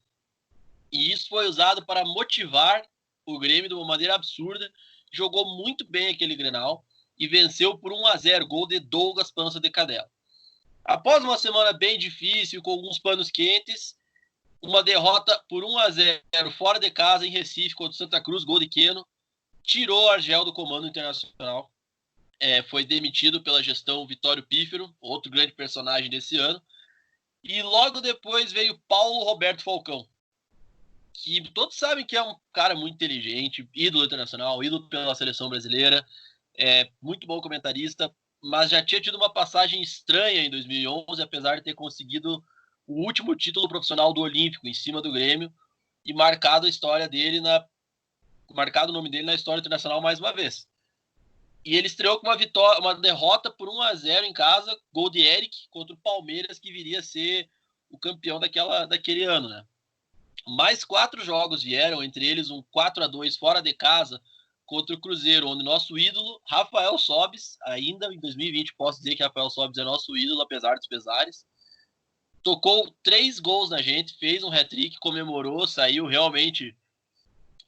E isso foi usado para motivar o Grêmio de uma maneira absurda. Jogou muito bem aquele Grenal e venceu por 1-0, gol de Douglas Pança de Cadela. Após uma semana bem difícil, com alguns panos quentes, uma derrota por 1-0 fora de casa em Recife contra o Santa Cruz, gol de Queno, tirou o Argel do comando internacional. Foi demitido pela gestão Vitório Pífero, outro grande personagem desse ano. E logo depois veio Paulo Roberto Falcão, que todos sabem que é um cara muito inteligente, ídolo internacional, ídolo pela seleção brasileira, muito bom comentarista, mas já tinha tido uma passagem estranha em 2011, apesar de ter conseguido o último título profissional do Olímpico em cima do Grêmio e marcado a história dele marcado o nome dele na história internacional mais uma vez. E ele estreou com uma derrota por 1-0 em casa, gol de Eric contra o Palmeiras, que viria a ser o campeão daquele ano, né? Mais 4 jogos vieram, entre eles um 4-2 fora de casa contra o Cruzeiro, onde nosso ídolo, Rafael Sobis, ainda em 2020 posso dizer que Rafael Sobis é nosso ídolo, apesar dos pesares, tocou 3 gols na gente, fez um hat-trick, comemorou, saiu realmente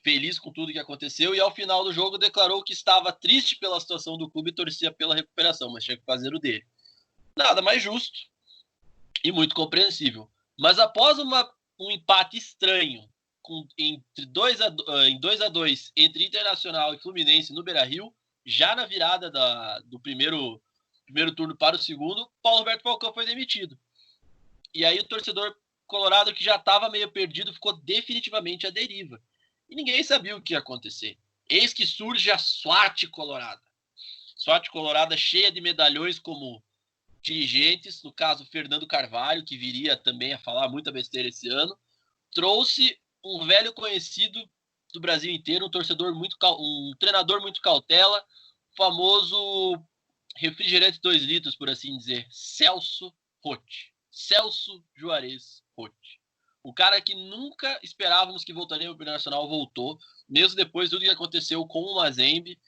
feliz com tudo que aconteceu e ao final do jogo declarou que estava triste pela situação do clube e torcia pela recuperação, mas tinha que fazer o dele. Nada mais justo e muito compreensível. Mas após um empate estranho em 2-2 entre Internacional e Fluminense no Beira-Rio, já na virada do primeiro turno para o segundo, Paulo Roberto Falcão foi demitido. E aí o torcedor colorado, que já estava meio perdido, ficou definitivamente à deriva. E ninguém sabia o que ia acontecer. Eis que surge a SWAT Colorada. SWAT Colorada cheia de medalhões como dirigentes, no caso Fernando Carvalho, que viria também a falar muita besteira esse ano, trouxe um velho conhecido do Brasil inteiro, um treinador muito cautela, famoso refrigerante 2 litros, por assim dizer, Celso Roth. Celso Juarez Roth. O cara que nunca esperávamos que voltaria ao Internacional voltou, mesmo depois de tudo que aconteceu com o Mazembe,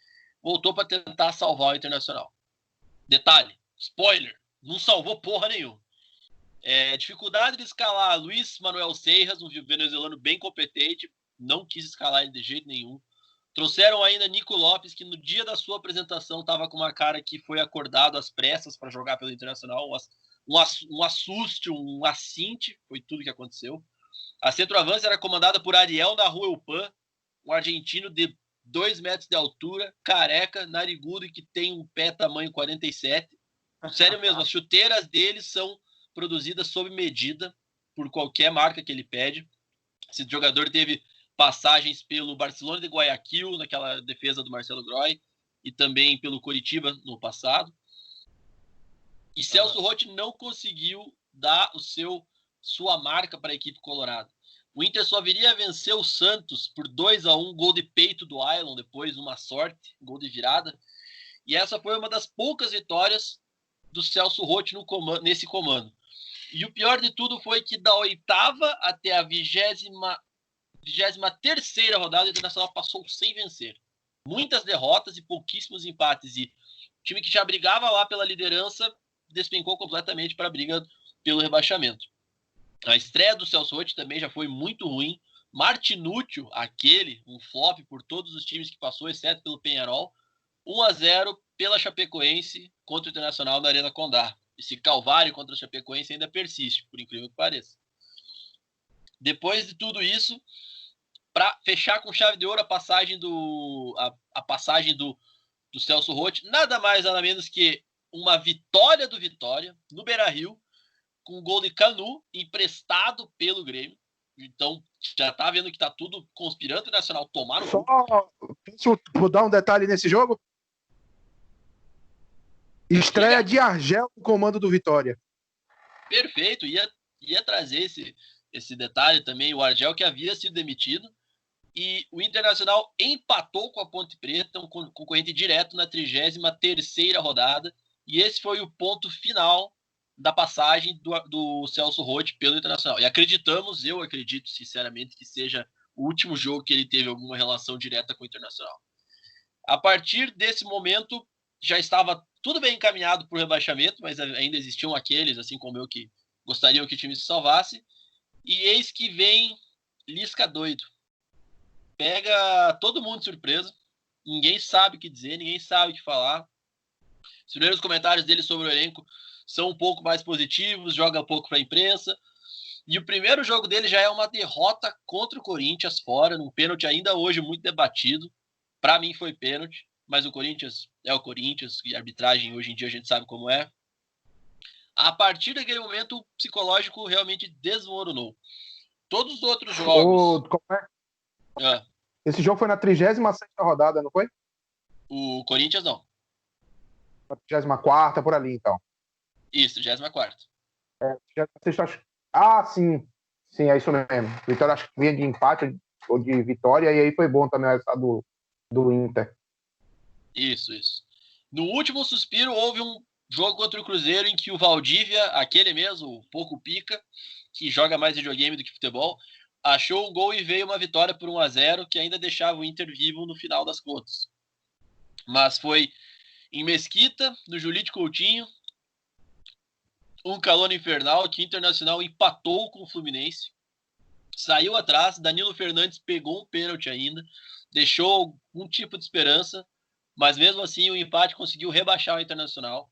voltou para tentar salvar o Internacional. Detalhe, spoiler, não salvou porra nenhuma. Dificuldade de escalar Luiz Manuel Seiras, um venezuelano bem competente, não quis escalar ele de jeito nenhum. Trouxeram ainda Nico Lopes, que no dia da sua apresentação estava com uma cara que foi acordado às pressas para jogar pelo Internacional, um assuste, um assinte, foi tudo que aconteceu. A centroavância era comandada por Ariel Nahuelpan, um argentino de 2 metros de altura, careca, narigudo e que tem um pé tamanho 47. Sério mesmo, as chuteiras dele são produzidas sob medida por qualquer marca que ele pede. Esse jogador teve passagens pelo Barcelona de Guayaquil, naquela defesa do Marcelo Groy, e também pelo Coritiba no passado. E Celso Roth não conseguiu dar sua marca para a equipe colorada. O Inter só viria a vencer o Santos por 2-1, gol de peito do Ailon, depois uma sorte, gol de virada. E essa foi uma das poucas vitórias do Celso Roth nesse comando. E o pior de tudo foi que da 8ª até a 23ª rodada, o Internacional passou sem vencer. Muitas derrotas e pouquíssimos empates. E time que já brigava lá pela liderança despencou completamente para a briga pelo rebaixamento. A estreia do Celso Roth também já foi muito ruim. Martinúcio, um flop por todos os times que passou, exceto pelo Peñarol. 1-0 pela Chapecoense contra o Internacional na Arena Condá. Esse calvário contra a Chapecoense ainda persiste, por incrível que pareça. Depois de tudo isso, para fechar com chave de ouro a passagem do Celso Roth, nada mais nada menos que uma vitória do Vitória no Beira-Rio, com o gol de Canu, emprestado pelo Grêmio. Então, já tá vendo que tá tudo conspirando o Nacional tomar o Só gol. posso dar um detalhe nesse jogo? Estreia de Argel no comando do Vitória. Perfeito, ia trazer esse detalhe também. O Argel que havia sido demitido. E o Internacional empatou com a Ponte Preta, um concorrente direto na 33ª rodada. E esse foi o ponto final da passagem do Celso Roth pelo Internacional. E eu acredito sinceramente que seja o último jogo que ele teve alguma relação direta com o Internacional. A partir desse momento, já estava tudo bem encaminhado para o rebaixamento, mas ainda existiam aqueles, assim como eu, que gostariam que o time se salvasse. E eis que vem Lisca doido. Pega todo mundo de surpresa. Ninguém sabe o que dizer, ninguém sabe o que falar. Os primeiros comentários dele sobre o elenco são um pouco mais positivos, joga um pouco para a imprensa. E o primeiro jogo dele já é uma derrota contra o Corinthians fora, num pênalti ainda hoje muito debatido. Para mim foi pênalti, mas o Corinthians é o Corinthians, e a arbitragem hoje em dia a gente sabe como é. A partir daquele momento, o psicológico realmente desmoronou. Todos os outros jogos... Esse jogo foi na 36ª rodada, não foi? O Corinthians não. Na 34ª, por ali, então. Isso, 34ª. Sim. Sim, é isso mesmo. Vitória acho que vinha de empate ou de vitória, e aí foi bom também essa do Inter. Isso. No último suspiro, houve um jogo contra o Cruzeiro em que o Valdívia, aquele mesmo, o pouco pica, que joga mais videogame do que futebol, achou um gol e veio uma vitória por 1-0, que ainda deixava o Inter vivo no final das contas. Mas foi em Mesquita, no Julite Coutinho, um calor infernal, que o Internacional empatou com o Fluminense, saiu atrás, Danilo Fernandes pegou um pênalti ainda, deixou um tipo de esperança, mas mesmo assim o empate conseguiu rebaixar o Internacional.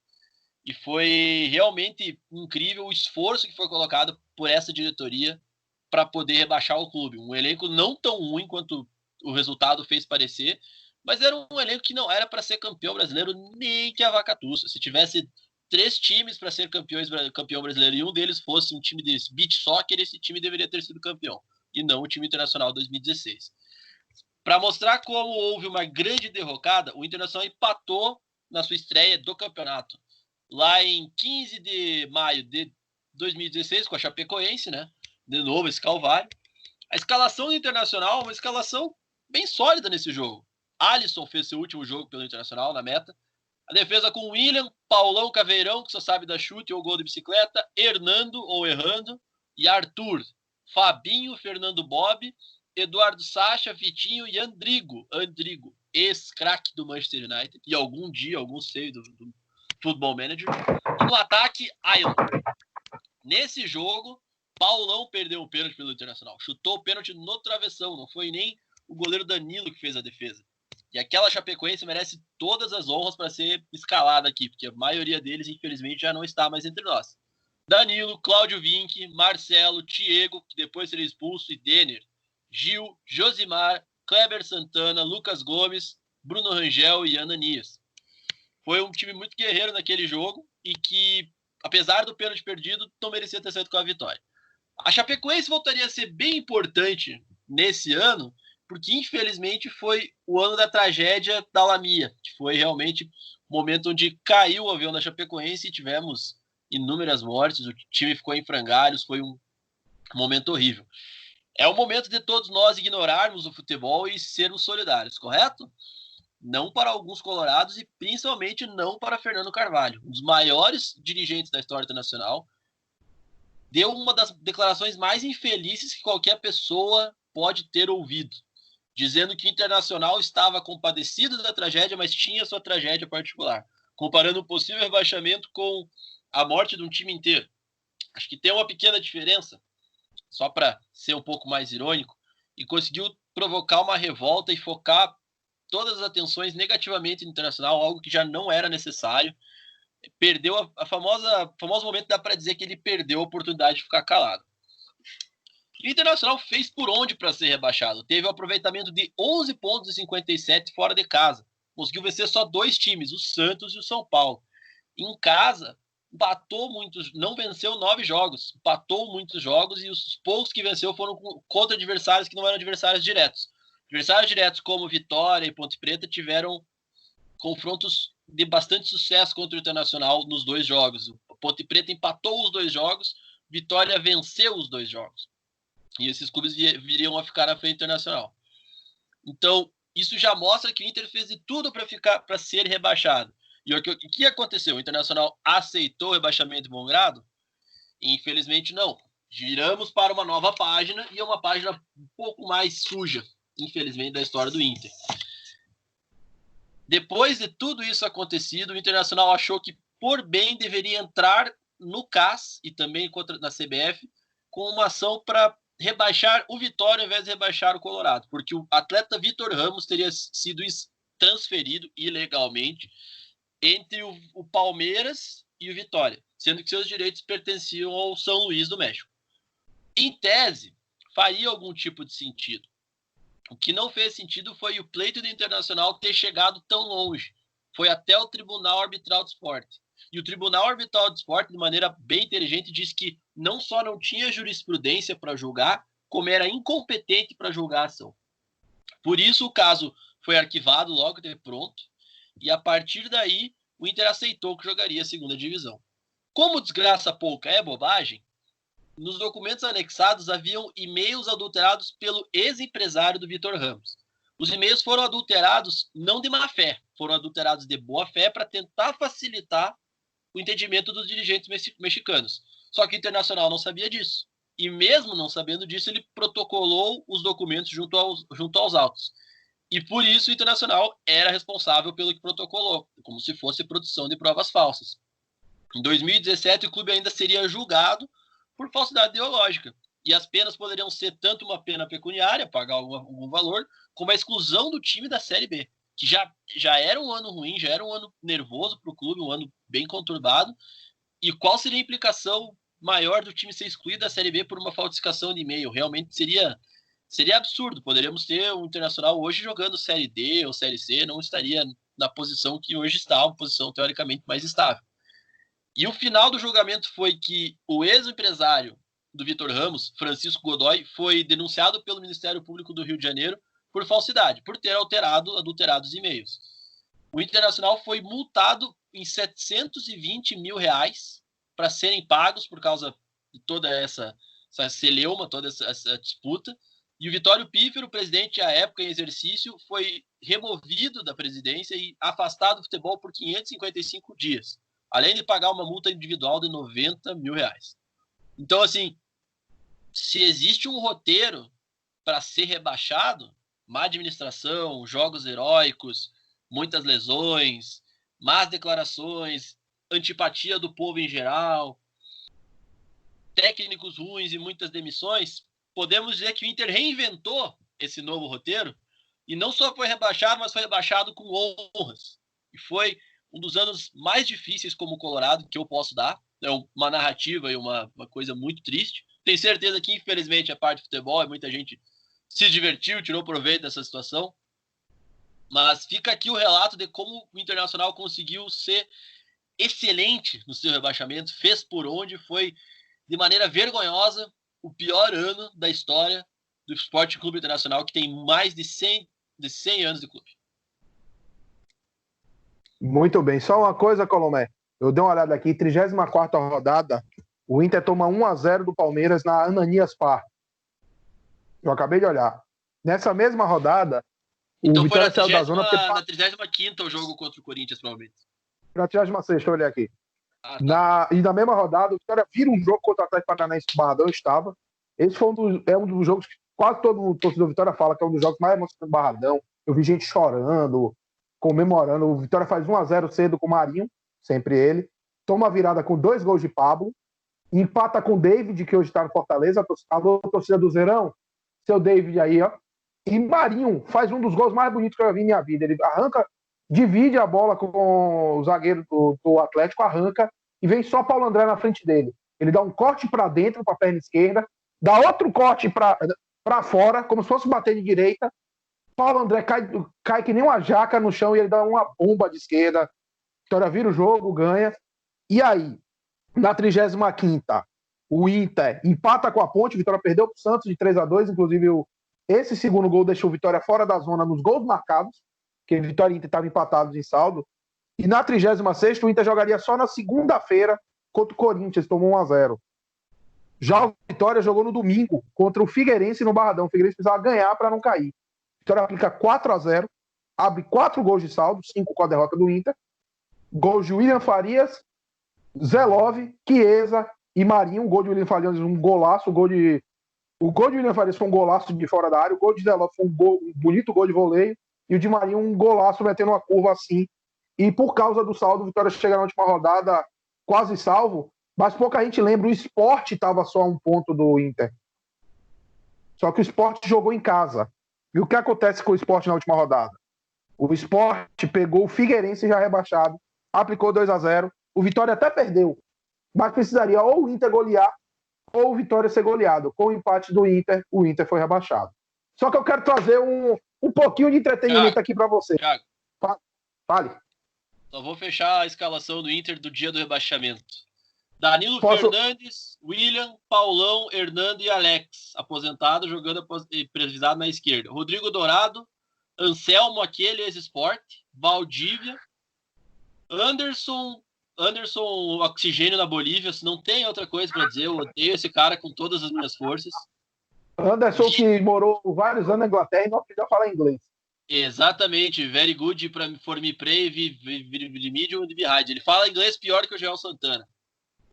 E foi realmente incrível o esforço que foi colocado por essa diretoria para poder rebaixar o clube. Um elenco não tão ruim quanto o resultado fez parecer, mas era um elenco que não era para ser campeão brasileiro nem que a vaca tussa. Se tivesse 3 times para ser campeão brasileiro e um deles fosse um time de beach soccer, esse time deveria ter sido campeão, e não o time Internacional 2016. Para mostrar como houve uma grande derrocada, o Internacional empatou na sua estreia do campeonato, lá em 15 de maio de 2016, com a Chapecoense, né? De novo, esse calvário. A escalação do Internacional, uma escalação bem sólida nesse jogo. Alisson fez seu último jogo pelo Internacional, na meta. A defesa com William, Paulão Caveirão, que só sabe dar chute ou gol de bicicleta, Hernando, ou errando, e Arthur, Fabinho, Fernando Bob, Eduardo Sacha, Vitinho e Andrigo, ex-craque do Manchester United, e algum dia, algum seio do Football Manager. E no ataque, Aylan. Nesse jogo, Paulão perdeu um pênalti pelo Internacional. Chutou o pênalti no travessão. Não foi nem o goleiro Danilo que fez a defesa. E aquela Chapecoense merece todas as honras para ser escalada aqui, porque a maioria deles, infelizmente, já não está mais entre nós. Danilo, Cláudio Vinck, Marcelo, Thiago, que depois seria expulso, e Denner, Gil, Josimar, Kleber Santana, Lucas Gomes, Bruno Rangel e Ananias. Foi um time muito guerreiro naquele jogo e que, apesar do pênalti perdido, não merecia ter saído com a vitória. A Chapecoense voltaria a ser bem importante nesse ano, porque infelizmente foi o ano da tragédia da Lamia, que foi realmente o momento onde caiu o avião da Chapecoense e tivemos inúmeras mortes, o time ficou em frangalhos, foi um momento horrível. É o momento de todos nós ignorarmos o futebol e sermos solidários, correto? Não para alguns colorados e principalmente não para Fernando Carvalho, um dos maiores dirigentes da história internacional. Deu uma das declarações mais infelizes que qualquer pessoa pode ter ouvido, dizendo que o Internacional estava compadecido da tragédia, mas tinha sua tragédia particular. comparando um possível rebaixamento com a morte de um time inteiro. Acho que tem uma pequena diferença, só para ser um pouco mais irônico, e conseguiu provocar uma revolta e focar todas as atenções negativamente no Internacional, algo que já não era necessário. Perdeu famoso momento, dá para dizer que ele perdeu a oportunidade de ficar calado. O Internacional fez por onde para ser rebaixado. Teve um aproveitamento de 11 pontos e 57 fora de casa. Conseguiu vencer só 2 times, o Santos e o São Paulo. Em casa, não venceu 9 jogos, empatou muitos jogos, e os poucos que venceu foram contra adversários que não eram adversários diretos. Adversários diretos como Vitória e Ponte Preta tiveram confrontos de bastante sucesso contra o Internacional nos 2 jogos. O Ponte Preta empatou os 2 jogos, Vitória venceu os 2 jogos. E esses clubes viriam a ficar à frente Internacional. Então, isso já mostra que o Inter fez de tudo para ser rebaixado. E o que aconteceu? O Internacional aceitou o rebaixamento de bom grado? Infelizmente, não. Giramos para uma nova página, e é uma página um pouco mais suja, infelizmente, da história do Inter. Depois de tudo isso acontecido, o Internacional achou que, por bem, deveria entrar no CAS e também na CBF com uma ação para rebaixar o Vitória ao invés de rebaixar o Colorado, porque o atleta Vitor Ramos teria sido transferido ilegalmente entre o Palmeiras e o Vitória, sendo que seus direitos pertenciam ao São Luís do México. Em tese, faria algum tipo de sentido. O que não fez sentido foi o pleito do Internacional ter chegado tão longe. Foi até o Tribunal Arbitral do Esporte. E o Tribunal Arbitral do Esporte, de maneira bem inteligente, disse que não só não tinha jurisprudência para julgar, como era incompetente para julgar a ação. Por isso, o caso foi arquivado logo de pronto, e a partir daí, o Inter aceitou que jogaria a segunda divisão. Como desgraça pouca é bobagem, nos documentos anexados haviam e-mails adulterados pelo ex-empresário do Vitor Ramos. Os e-mails foram adulterados não de má fé, foram adulterados de boa fé para tentar facilitar o entendimento dos dirigentes mexicanos. Só que o Internacional não sabia disso. E mesmo não sabendo disso, ele protocolou os documentos junto aos autos. E por isso o Internacional era responsável pelo que protocolou, como se fosse produção de provas falsas. Em 2017, o clube ainda seria julgado por falsidade ideológica. E as penas poderiam ser tanto uma pena pecuniária, pagar algum valor, como a exclusão do time da Série B, que já era um ano ruim, já era um ano nervoso para o clube, um ano bem conturbado. E qual seria a implicação maior do time ser excluído da Série B por uma falsificação de e-mail? Realmente seria absurdo. Poderíamos ter um Internacional hoje jogando Série D ou Série C, não estaria na posição que hoje está, uma posição teoricamente mais estável. E o final do julgamento foi que o ex-empresário do Vitor Ramos, Francisco Godoy, foi denunciado pelo Ministério Público do Rio de Janeiro por falsidade, por ter adulterado os e-mails. O Internacional foi multado em R$720 mil para serem pagos por causa de toda essa celeuma, toda essa disputa. E o Vitório Pífero, presidente à época em exercício, foi removido da presidência e afastado do futebol por 555 dias, além de pagar uma multa individual de R$90 mil. Então, assim, se existe um roteiro para ser rebaixado, má administração, jogos heróicos, muitas lesões, más declarações, antipatia do povo em geral, técnicos ruins e muitas demissões, podemos dizer que o Inter reinventou esse novo roteiro e não só foi rebaixado, mas foi rebaixado com honras. E foi um dos anos mais difíceis como Colorado que eu posso dar. É uma narrativa e uma coisa muito triste. Tenho certeza que, infelizmente, a parte de futebol, muita gente se divertiu, tirou proveito dessa situação. Mas fica aqui o relato de como o Internacional conseguiu ser excelente no seu rebaixamento, fez por onde, foi de maneira vergonhosa o pior ano da história do Esporte Clube Internacional, que tem mais de 100 anos de clube. Muito bem. Só uma coisa, Colomé. Eu dei uma olhada aqui, 34ª rodada, o Inter toma 1-0 do Palmeiras na Ananias Park. Eu acabei de olhar. Nessa mesma rodada, então o foi Vitória saiu da zona... na 35ª o jogo contra o Corinthians, provavelmente. Na 36ª, deixa eu olhar aqui. Tá. E na mesma rodada, o Vitória vira um jogo contra o Atlético Paranaense que o Barradão estava. Esse foi um dos jogos que quase todo o torcedor Vitória fala que é um dos jogos mais emocionantes do Barradão. Eu vi gente chorando, comemorando. O Vitória faz 1-0 cedo com o Marinho, sempre ele. Toma a virada com 2 gols de Pablo. Empata com o David, que hoje está no Fortaleza. Alô, torcida do Zerão. Seu David aí, ó. E Marinho faz um dos gols mais bonitos que eu já vi na minha vida. Ele arranca, divide a bola com o zagueiro do Atlético, arranca e vem só Paulo André na frente dele. Ele dá um corte para dentro, com a perna esquerda, dá outro corte para fora, como se fosse bater de direita. Paulo André cai que nem uma jaca no chão e ele dá uma bomba de esquerda. Vitória vira o jogo, ganha. E aí, na 35ª, o Inter empata com a Ponte. Vitória perdeu para o Santos de 3-2. Inclusive, esse segundo gol deixou o Vitória fora da zona nos gols marcados, que Vitória e Inter estavam empatados em saldo. E na 36ª, o Inter jogaria só na segunda-feira contra o Corinthians, tomou 1-0. Já o Vitória jogou no domingo contra o Figueirense no Barradão. O Figueirense precisava ganhar para não cair. Vitória aplica 4-0, abre 4 gols de saldo, 5 com a derrota do Inter. Gols de William Farias, Zelov, Chiesa e Marinho. O gol de William Farias um golaço. O gol de William Farias foi um golaço de fora da área. O gol de Zelov foi um bonito gol de voleio. E o de Marinho um golaço metendo uma curva assim. E por causa do saldo, o Vitória chega na última rodada quase salvo. Mas pouca gente lembra, o Sport estava só a 1 ponto do Inter. Só que o Sport jogou em casa. E o que acontece com o Sport na última rodada? O Sport pegou o Figueirense já rebaixado, aplicou 2-0. O Vitória até perdeu, mas precisaria ou o Inter golear ou o Vitória ser goleado. Com o empate do Inter, o Inter foi rebaixado. Só que eu quero trazer um pouquinho de entretenimento aqui para você. Thiago, fale. Só vou fechar a escalação do Inter do dia do rebaixamento. Danilo Fernandes, William, Paulão, Hernando e Alex, aposentado, jogando improvisado na esquerda. Rodrigo Dourado, Anselmo, aquele ex-Sport, Valdívia, Anderson Oxigênio na Bolívia, se não tem outra coisa para dizer, eu odeio esse cara com todas as minhas forças. Anderson que morou vários anos na Inglaterra e não aprendeu a falar inglês. Exatamente, very good for me pray, medium and behind. Ele fala inglês pior que o Joel Santana.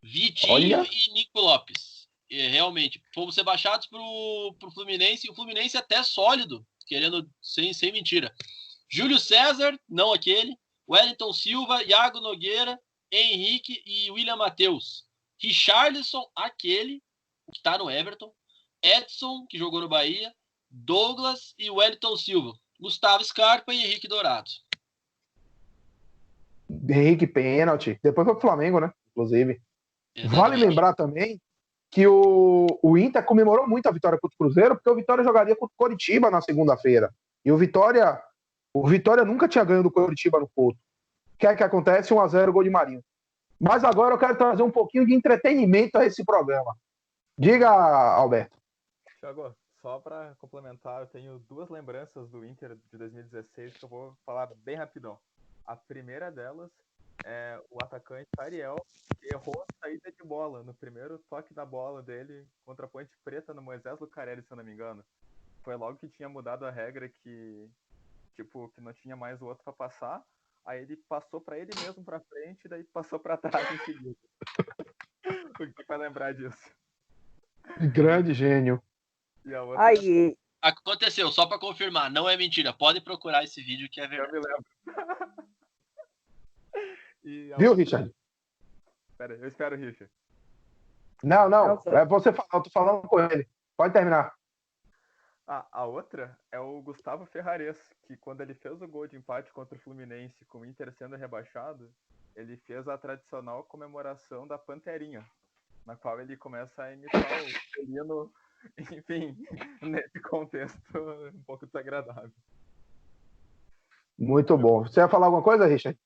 Vitinho e Nico Lopes. Realmente, fomos rebaixados pro Fluminense, e o Fluminense até sólido, querendo, sem mentira. Júlio César, não aquele, Wellington Silva, Iago Nogueira, Henrique e William Matheus. Richarlison, aquele, que tá no Everton, Edson, que jogou no Bahia, Douglas e Wellington Silva. Gustavo Scarpa e Henrique Dourado. Henrique pênalti. Depois foi pro Flamengo, né? Inclusive. Exatamente. Vale lembrar também que o Inter comemorou muito a vitória contra o Cruzeiro, porque o Vitória jogaria contra o Coritiba na segunda-feira. E o Vitória nunca tinha ganho do Coritiba no Couto. O que é que acontece? 1-0, gol de Marinho. Mas agora eu quero trazer um pouquinho de entretenimento a esse programa. Diga, Alberto. Thiago, só para complementar, eu tenho 2 lembranças do Inter de 2016 que eu vou falar bem rapidão. A primeira delas é o atacante Ariel, que errou a saída de bola no primeiro toque da bola dele contra a Ponte Preta no Moisés Lucarelli, se eu não me engano. Foi logo que tinha mudado a regra que não tinha mais o outro para passar. Aí ele passou para ele mesmo para frente e daí passou para trás em seguida. O que vai lembrar disso? Grande gênio. E a outra... Aí, Aconteceu, só para confirmar, não é mentira. Pode procurar esse vídeo que é Eu verdade. me lembro. Viu, Richard? Pera, eu espero o Richard. Não. É você falar, eu tô falando com ele. Pode terminar. A outra é o Gustavo Ferrares, que quando ele fez o gol de empate contra o Fluminense com o Inter sendo rebaixado, ele fez a tradicional comemoração da Panterinha, na qual ele começa a imitar o felino, enfim, nesse contexto um pouco desagradável. Muito bom. Você ia falar alguma coisa, Richard?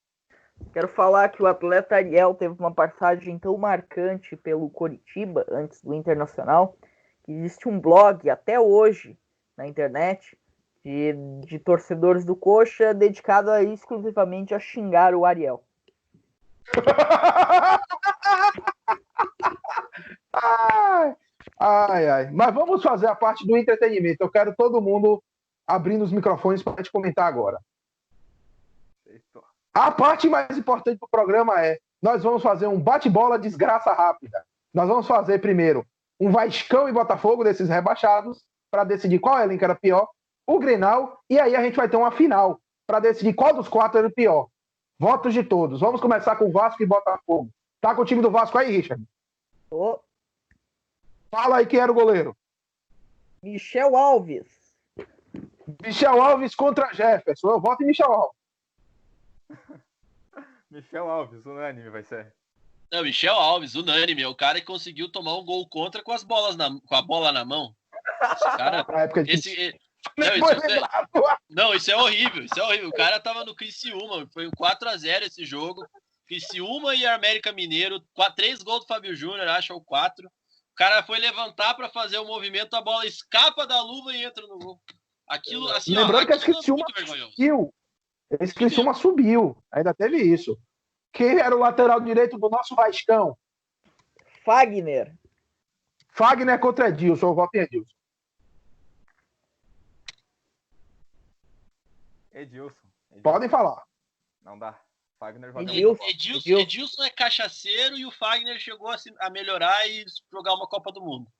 quero falar que o atleta Ariel teve uma passagem tão marcante pelo Coritiba, antes do Internacional, que existe um blog até hoje na internet de torcedores do Coxa dedicado exclusivamente a xingar o Ariel. Ai. Mas vamos fazer a parte do entretenimento. Eu quero todo mundo abrindo os microfones para a gente comentar agora. A parte mais importante do programa nós vamos fazer um bate-bola desgraça rápida. Nós vamos fazer primeiro um Vascão e Botafogo desses rebaixados para decidir qual elenco era pior, o Grenal, e aí a gente vai ter uma final para decidir qual dos 4 era o pior. Votos de todos. Vamos começar com Vasco e Botafogo. Tá com o time do Vasco aí, Richard? Ô, Fala aí quem era o goleiro. Michel Alves. Michel Alves contra Jefferson. Eu voto em Michel Alves. Michel Alves, unânime vai ser. Não, Michel Alves, unânime, é o cara que conseguiu tomar um gol contra com a bola na mão. Esse cara, Na época de... isso é horrível, isso é horrível. O cara tava no Criciúma, foi um 4-0 esse jogo. Criciúma e América Mineiro, 3 gols do Fábio Júnior, acho, ou 4. O cara foi levantar pra fazer o movimento, a bola escapa da luva e entra no gol. Aquilo, assim, Lembrando que esse aquilo é Criciúma muito vergonhoso. subiu. Esse Criciúma subiu. Ainda teve isso. Quem era o lateral direito do nosso Vascão? Fagner. Fagner contra Edilson. Eu voto em Edilson. Edilson. Podem falar. Não dá. Fagner joga Edilson é cachaceiro e o Fagner chegou a melhorar e jogar uma Copa do Mundo.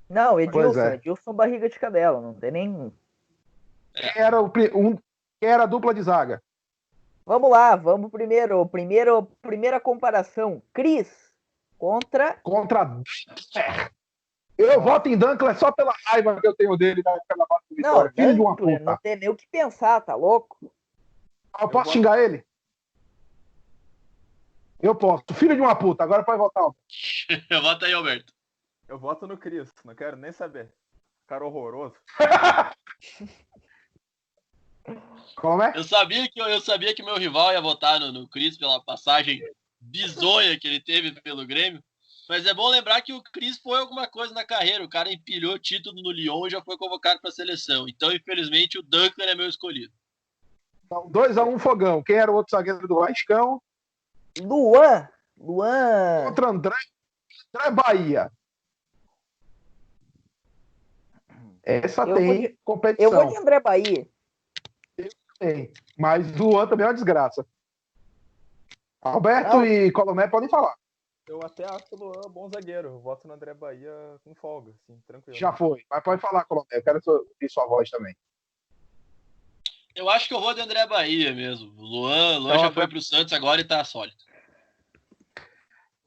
Não, Pois Edilson. é. Edilson barriga de cadela, não tem nem... Quem era a dupla de zaga? Vamos lá, vamos primeiro. Primeira comparação. Cris contra... Eu voto em Dunkler só pela raiva que eu tenho dele da época da Base do Não, Vitória. Filho de uma Dunkler, puta. não tem nem o que pensar, tá louco? Eu posso xingar ele? Eu posso. Filho de uma puta. Agora pode votar. Vota aí, Alberto. Eu voto no Cris, não quero nem saber. Cara horroroso. Como é? Eu sabia que meu rival ia votar no Cris pela passagem bizonha que ele teve pelo Grêmio. Mas é bom lembrar que o Cris foi alguma coisa na carreira. O cara empilhou título no Lyon e já foi convocado para a seleção. Então, infelizmente, o Dunkler é meu escolhido. Então, 2-1 Fogão. Quem era o outro zagueiro do Vascão? Luan. Contra André Bahia. Essa tem competição. Eu vou de André Bahia. Tem. Mas Luan também é uma desgraça. Alberto e Colomé podem falar. Eu até acho o Luan bom zagueiro. Eu voto no André Bahia com folga, assim, tranquilo. Já foi. Mas pode falar, Colomé. Eu quero ouvir sua voz também. Eu acho que eu vou de André Bahia mesmo. O Luan Então, já foi pro Santos agora e tá sólido.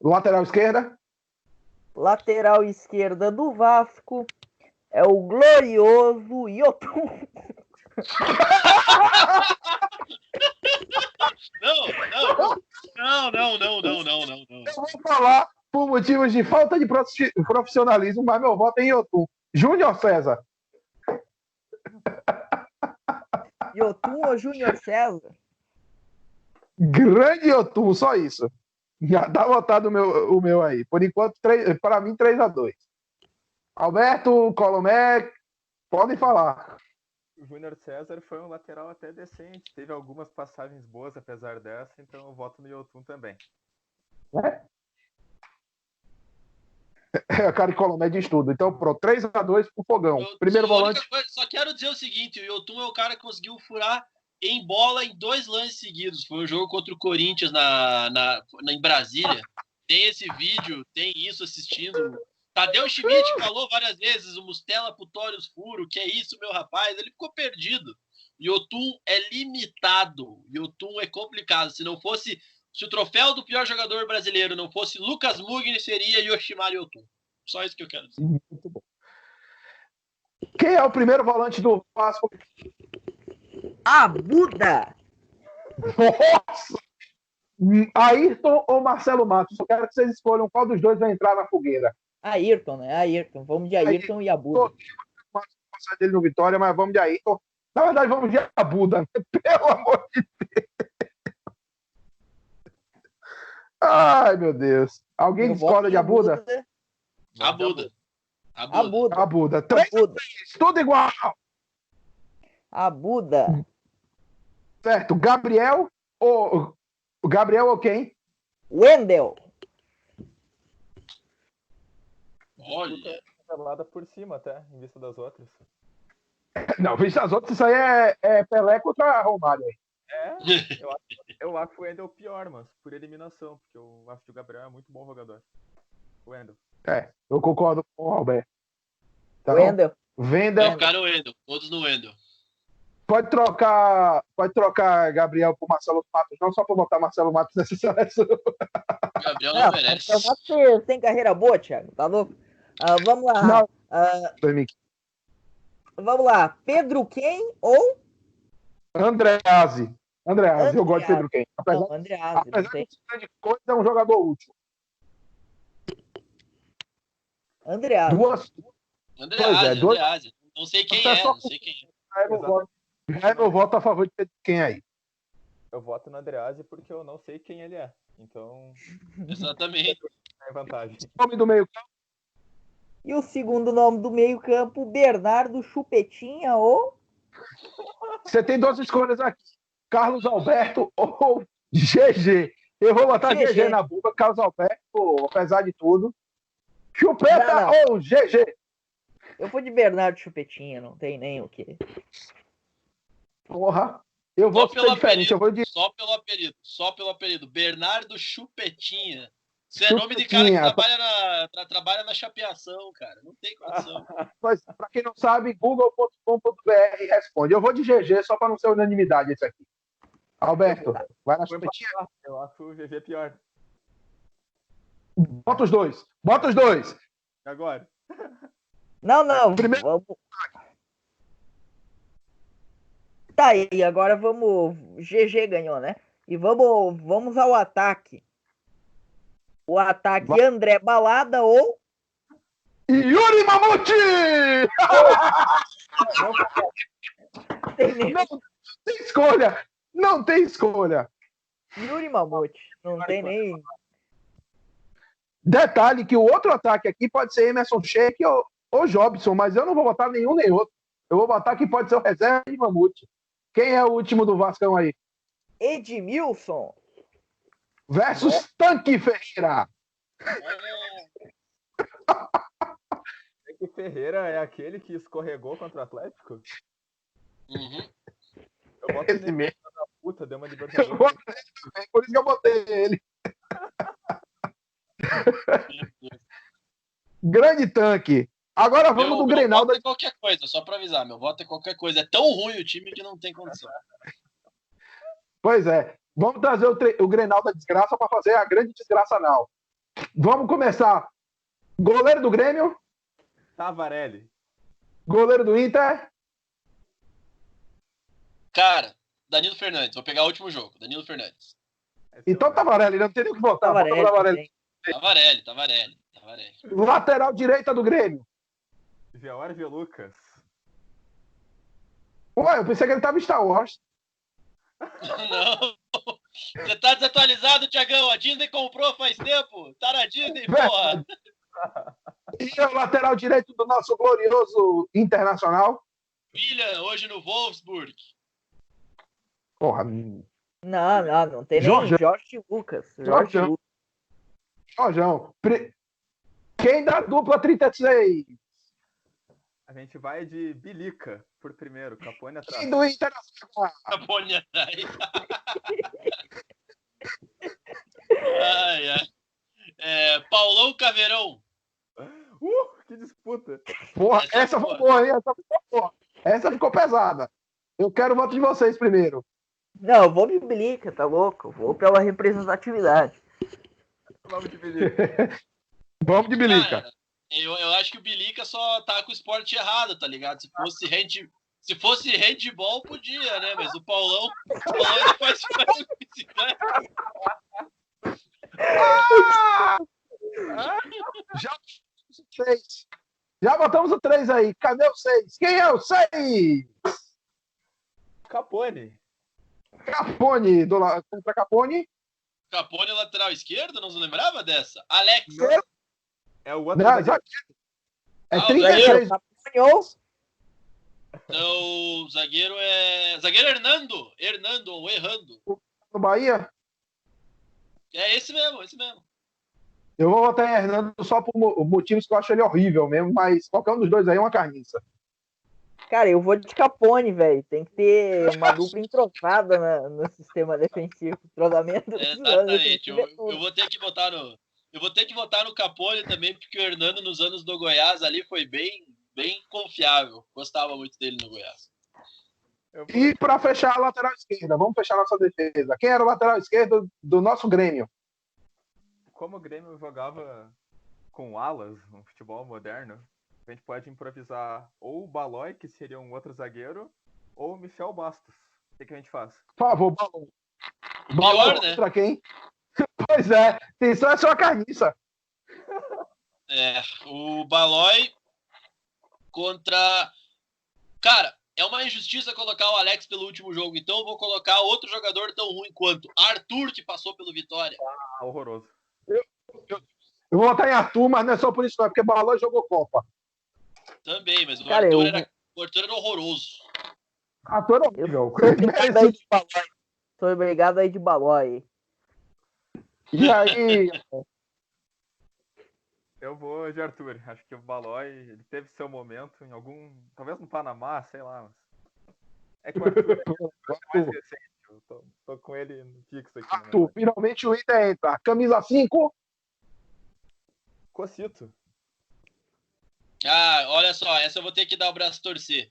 Lateral esquerda? Lateral esquerda do Vasco é o glorioso Yotun. Não. Eu vou falar por motivos de falta de profissionalismo, mas meu voto é em Yotun. Júnior César. Yotun ou Júnior César? Grande Yotun, só isso. Já tá votado o meu aí. Por enquanto, para mim, 3-2. Alberto, Colomé, podem falar. O Júnior César foi um lateral até decente. Teve algumas passagens boas apesar dessa, então eu voto no Yotun também. É a cara de Colomé de estudo. Então, pronto, 3-2 pro Fogão. Primeiro volante. Só quero dizer o seguinte: o Yotun é o cara que conseguiu furar em bola em 2 lances seguidos. Foi um jogo contra o Corinthians em Brasília. Tem esse vídeo, tem isso assistindo. Tadeu Schmidt falou várias vezes, o Mustela Putórios furo, que é isso, meu rapaz? Ele ficou perdido. Yotun é limitado. Yotun é complicado. Se o troféu do pior jogador brasileiro não fosse Lucas Mugni, seria Yoshimar Yotun. Só isso que eu quero dizer. Muito bom. Quem é o primeiro volante do Vasco? Abuda! Nossa! Ayrton ou Marcelo Matos? Só quero que vocês escolham qual dos dois vai entrar na fogueira. Ayrton, né? Ayrton. Vamos de Ayrton e Abuda. Passar dele no Vitória, mas vamos de Ayrton. Na verdade, vamos de Abuda, né? Pelo amor de Deus. Ai, meu Deus. Alguém discorda de Abuda? Abuda. Abuda. 3-3, tudo igual. Abuda. Certo. Gabriel ou quem? Wendel. Olha. Pelada por cima até, em vista das outras. Não, vista das outras, isso aí é Pelé contra Romário. Eu acho o Wendel pior, mas por eliminação, porque eu acho que o Gabriel é muito bom jogador. O Wendel. Eu concordo com o Alberto. Então, Wendel. Wendel. Vai ficar no Wendel. Todos no Wendel. Pode trocar Gabriel por Marcelo Matos, não só para botar Marcelo Matos nessa seleção. Gabriel não Não, merece. você tem carreira boa, Thiago, tá louco? Vamos lá. Não. Vamos lá. Pedro Quem ou Andreazzi, eu gosto de Pedro Quem. Não, Andreazzi. Apesar Não tem. de ser grande coisa, é um jogador útil. Andreazzi. Andreazzi. Não sei quem é, não sei quem é. Já é meu voto a favor de Pedro Quem aí. Eu voto no Andreazzi porque eu não sei quem ele é. Então, Exatamente. é vantagem. Nome do meio campo. E o segundo nome do meio-campo, Bernardo Chupetinha ou Você tem duas escolhas aqui. Carlos Alberto ou GG. Eu vou botar GG na buba. Carlos Alberto, apesar de tudo. Chupeta Não. ou GG? eu vou de Bernardo Chupetinha, não tem nem o que. Porra. Eu vou ser diferente. Eu vou de Só pelo apelido. Bernardo Chupetinha. Isso é nome de cara que trabalha na chapeação, cara. Não tem condição. Mas, pra quem não sabe, google.com.br responde. Eu vou de GG só para não ser unanimidade esse aqui. Alberto, vai na chupetinha. Eu acho o GG pior. Bota os dois. E agora? Não. Primeiro- Vamos. Tá aí, agora vamos. GG ganhou, né? E vamos ao ataque. O ataque André Balada ou Yuri Mamute! tem nem- Não tem escolha. Yuri Mamute. Não tem nem. Detalhe que o outro ataque aqui pode ser Emerson Sheik ou Jobson, mas eu não vou botar nenhum nem outro. Eu vou botar que pode ser o reserva de Mamute. Quem é o último do Vascão aí? Edmilson. Versus Tanque Ferreira. Tanque Ferreira é aquele que escorregou contra o Atlético? Uhum. Eu boto Esse nele mesmo. da puta, deu uma Eu Libertadores. botei também, por isso que eu botei ele. Grande Tanque. Agora vamos do Grenal. Meu voto é qualquer coisa, só pra avisar. Meu voto é qualquer coisa. É tão ruim o time que não tem condição. Pois é. Vamos trazer o Grenal da desgraça para fazer a grande desgraça não. Vamos começar. Goleiro do Grêmio. Tavarelli. Goleiro do Inter. Cara, Danilo Fernandes. Vou pegar o último jogo. Danilo Fernandes. Então Tavarelli, não tem nem o que votar. Bota o Tavarelli. Tavarelli. Lateral direita do Grêmio. George Lucas. Ué, eu pensei que ele tava em Star Wars. Não. Você tá desatualizado, Thiagão. A Disney comprou faz tempo. Tá na Disney, porra. E o lateral direito do nosso glorioso Internacional. William, hoje no Wolfsburg. Porra. Não tem nem Jorge Lucas. Jorjão. Quem dá dupla 36? A gente vai de Bilica por primeiro, Capone atrás. Quem do Internacional? Capone atrás. Paulão Caveirão. Que disputa. Porra, essa foi boa, hein? Essa ficou pesada. Eu quero o voto de vocês primeiro. Não, eu vou de Bilica, tá louco? Eu vou pela representatividade. Vamos de Bilica. Vamos de Bilica. Cara, eu acho que o Bilica só tá com o esporte errado, tá ligado? Se fosse handball, podia, né? Mas o Paulão ainda faz bicicleta. Já botamos o 3 aí. Cadê o 6? Quem é o 6? Capone. Capone. Contra Capone. Capone lateral esquerdo? Não se lembrava dessa? Alex. É o outro. Não, é 36. Não, o zagueiro é... Zagueiro Hernando. Hernando ou Errando. No Bahia? É esse mesmo. Eu vou votar em Hernando só por motivos que eu acho ele horrível mesmo, mas qualquer um dos dois aí é uma carniça. Cara, eu vou de Capone, velho. Tem que ter uma dupla entrosada no sistema defensivo. Entrosamento. Exatamente. Eu vou ter que votar no... Eu vou ter que votar no Capone também, porque o Hernando nos anos do Goiás ali foi bem confiável. Gostava muito dele no Goiás. E para fechar a lateral esquerda, vamos fechar nossa defesa. Quem era o lateral esquerdo do nosso Grêmio? Como o Grêmio jogava com alas no futebol moderno, a gente pode improvisar ou o Balói, que seria um outro zagueiro, ou o Michel Bastos. O que a gente faz? Por favor, Balão. Pior, né? Contra quem? Pois é, atenção é só carniça. O Balói contra... Cara, é uma injustiça colocar o Alex pelo último jogo, então eu vou colocar outro jogador tão ruim quanto Arthur, que passou pelo Vitória. Horroroso. Eu vou votar em Arthur, mas não é só por isso, não, é porque Balão jogou Copa. Também, mas o Cara, Arthur era horroroso. Arthur é horrível. Sou obrigado aí de Balói. E aí, Eu vou de Arthur. Acho que o Balói, ele teve seu momento em algum... Talvez no Panamá, sei lá. Mas... É que o Arthur é mais recente. Eu tô com ele no fixo aqui. Arthur, finalmente o Inter entra. Camisa 5. Cocito. Olha só, essa eu vou ter que dar o braço a torcer.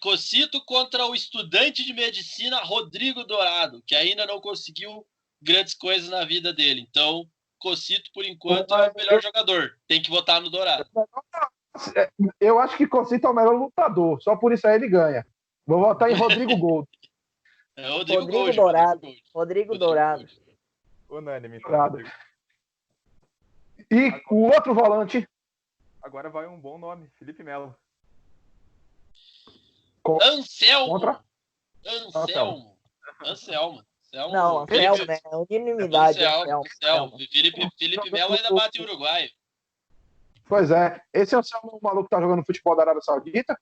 Cocito contra o estudante de medicina Rodrigo Dourado, que ainda não conseguiu grandes coisas na vida dele. Então, Cocito, por enquanto, é o melhor jogador. Tem que votar no Dourado. Eu acho que Cocito é o melhor lutador. Só por isso aí ele ganha. Vou votar em Rodrigo Gold. Rodrigo Gold, Dourado. Rodrigo Dourado. Unânime. Então, Dourado. Rodrigo. E o outro volante. Agora vai um bom nome. Felipe Melo. Anselmo. Contra? Anselmo. Não, Anselmo, né? É unanimidade. Anselmo. Felipe Melo ainda bate o Uruguai. Pois é. Esse é o maluco que tá jogando futebol da Arábia Saudita?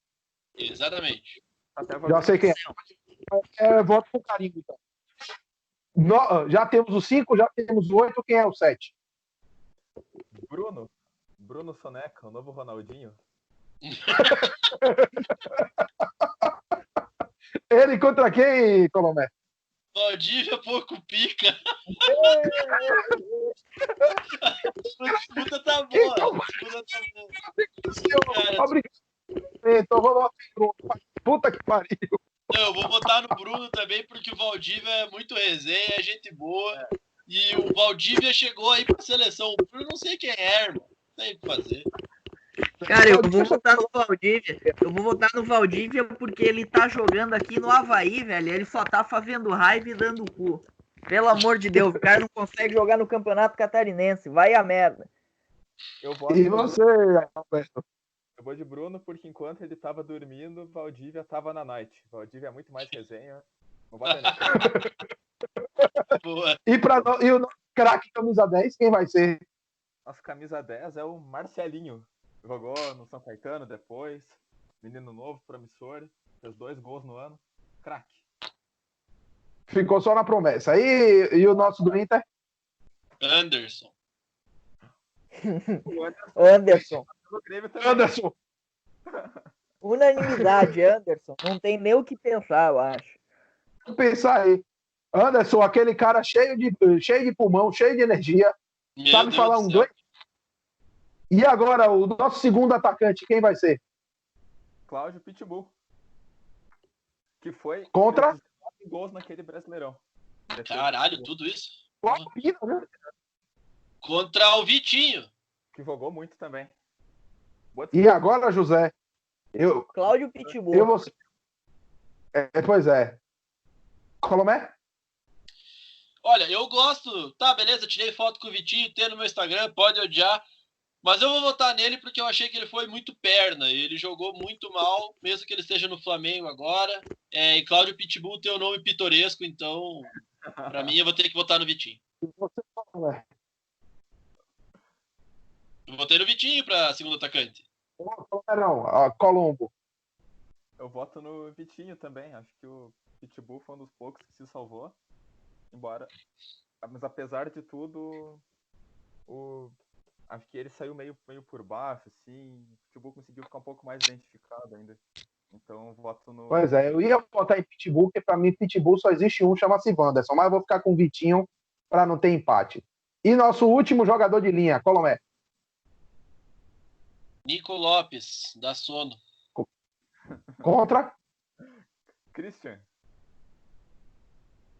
Exatamente. Já sei quem é. Voto com carinho, então. Já temos o 5, já temos o 8. Quem é o 7? Bruno Soneca, o novo Ronaldinho. Ele contra quem, Colomé? Valdívia pouco pica. Disputa tá boa. Obrigado. Então vou votar em Bruno. Puta que pariu. Não, eu vou votar no Bruno também, porque o Valdívia é muito resenha, é gente boa. E o Valdívia chegou aí pra seleção. O Bruno não sei quem é, irmão. Não tem o que fazer. Cara, eu vou votar no Valdívia. Eu vou votar no Valdívia porque ele tá jogando aqui no Avaí, velho. Ele só tá fazendo raiva e dando cu. Pelo amor de Deus, o cara não consegue jogar no Campeonato Catarinense. Vai a merda. E você, Alberto? Eu vou de Bruno porque enquanto ele tava dormindo, Valdívia tava na night. Valdívia é muito mais resenha. Vou bater nele. Boa. E o craque camisa 10, quem vai ser? Nosso camisa 10 é o Marcelinho. Jogou no São Caetano depois. Menino novo, promissor. Fez 2 gols no ano. Craque. Ficou só na promessa. E o nosso do Inter? Anderson. Anderson. Anderson. Unanimidade, Anderson. Não tem nem o que pensar, eu acho. Vou pensar aí. Anderson, aquele cara cheio de pulmão, cheio de energia. Meu sabe Deus falar do um céu. dois. E agora, o nosso segundo atacante, quem vai ser? Cláudio Pitbull. Que foi... Contra? 4 gols naquele Brasileirão. Caralho, tudo isso? Né? Contra o Vitinho. Que jogou muito também. E agora, José? Cláudio Pitbull. Eu vou... pois é. Colomé? Olha, eu gosto... Tá, beleza, tirei foto com o Vitinho, tem no meu Instagram, pode odiar. Mas eu vou votar nele porque eu achei que ele foi muito perna. Ele jogou muito mal, mesmo que ele esteja no Flamengo agora. E Cláudio Pitbull tem um nome pitoresco, então, pra mim, eu vou ter que votar no Vitinho. Você, Colomé? Eu votei no Vitinho pra segundo atacante. Não, Colombo. Eu voto no Vitinho também. Acho que o Pitbull foi um dos poucos que se salvou. Mas apesar de tudo, acho que ele saiu meio por baixo, assim. O Pitbull conseguiu ficar um pouco mais identificado ainda. Então eu voto no... Pois é, eu ia votar em Pitbull, porque pra mim Pitbull só existe um, chama-se Wanderson. Mas eu vou ficar com o Vitinho pra não ter empate. E nosso último jogador de linha, Colomé? Nico Lopes, da Sono. Contra? Christian.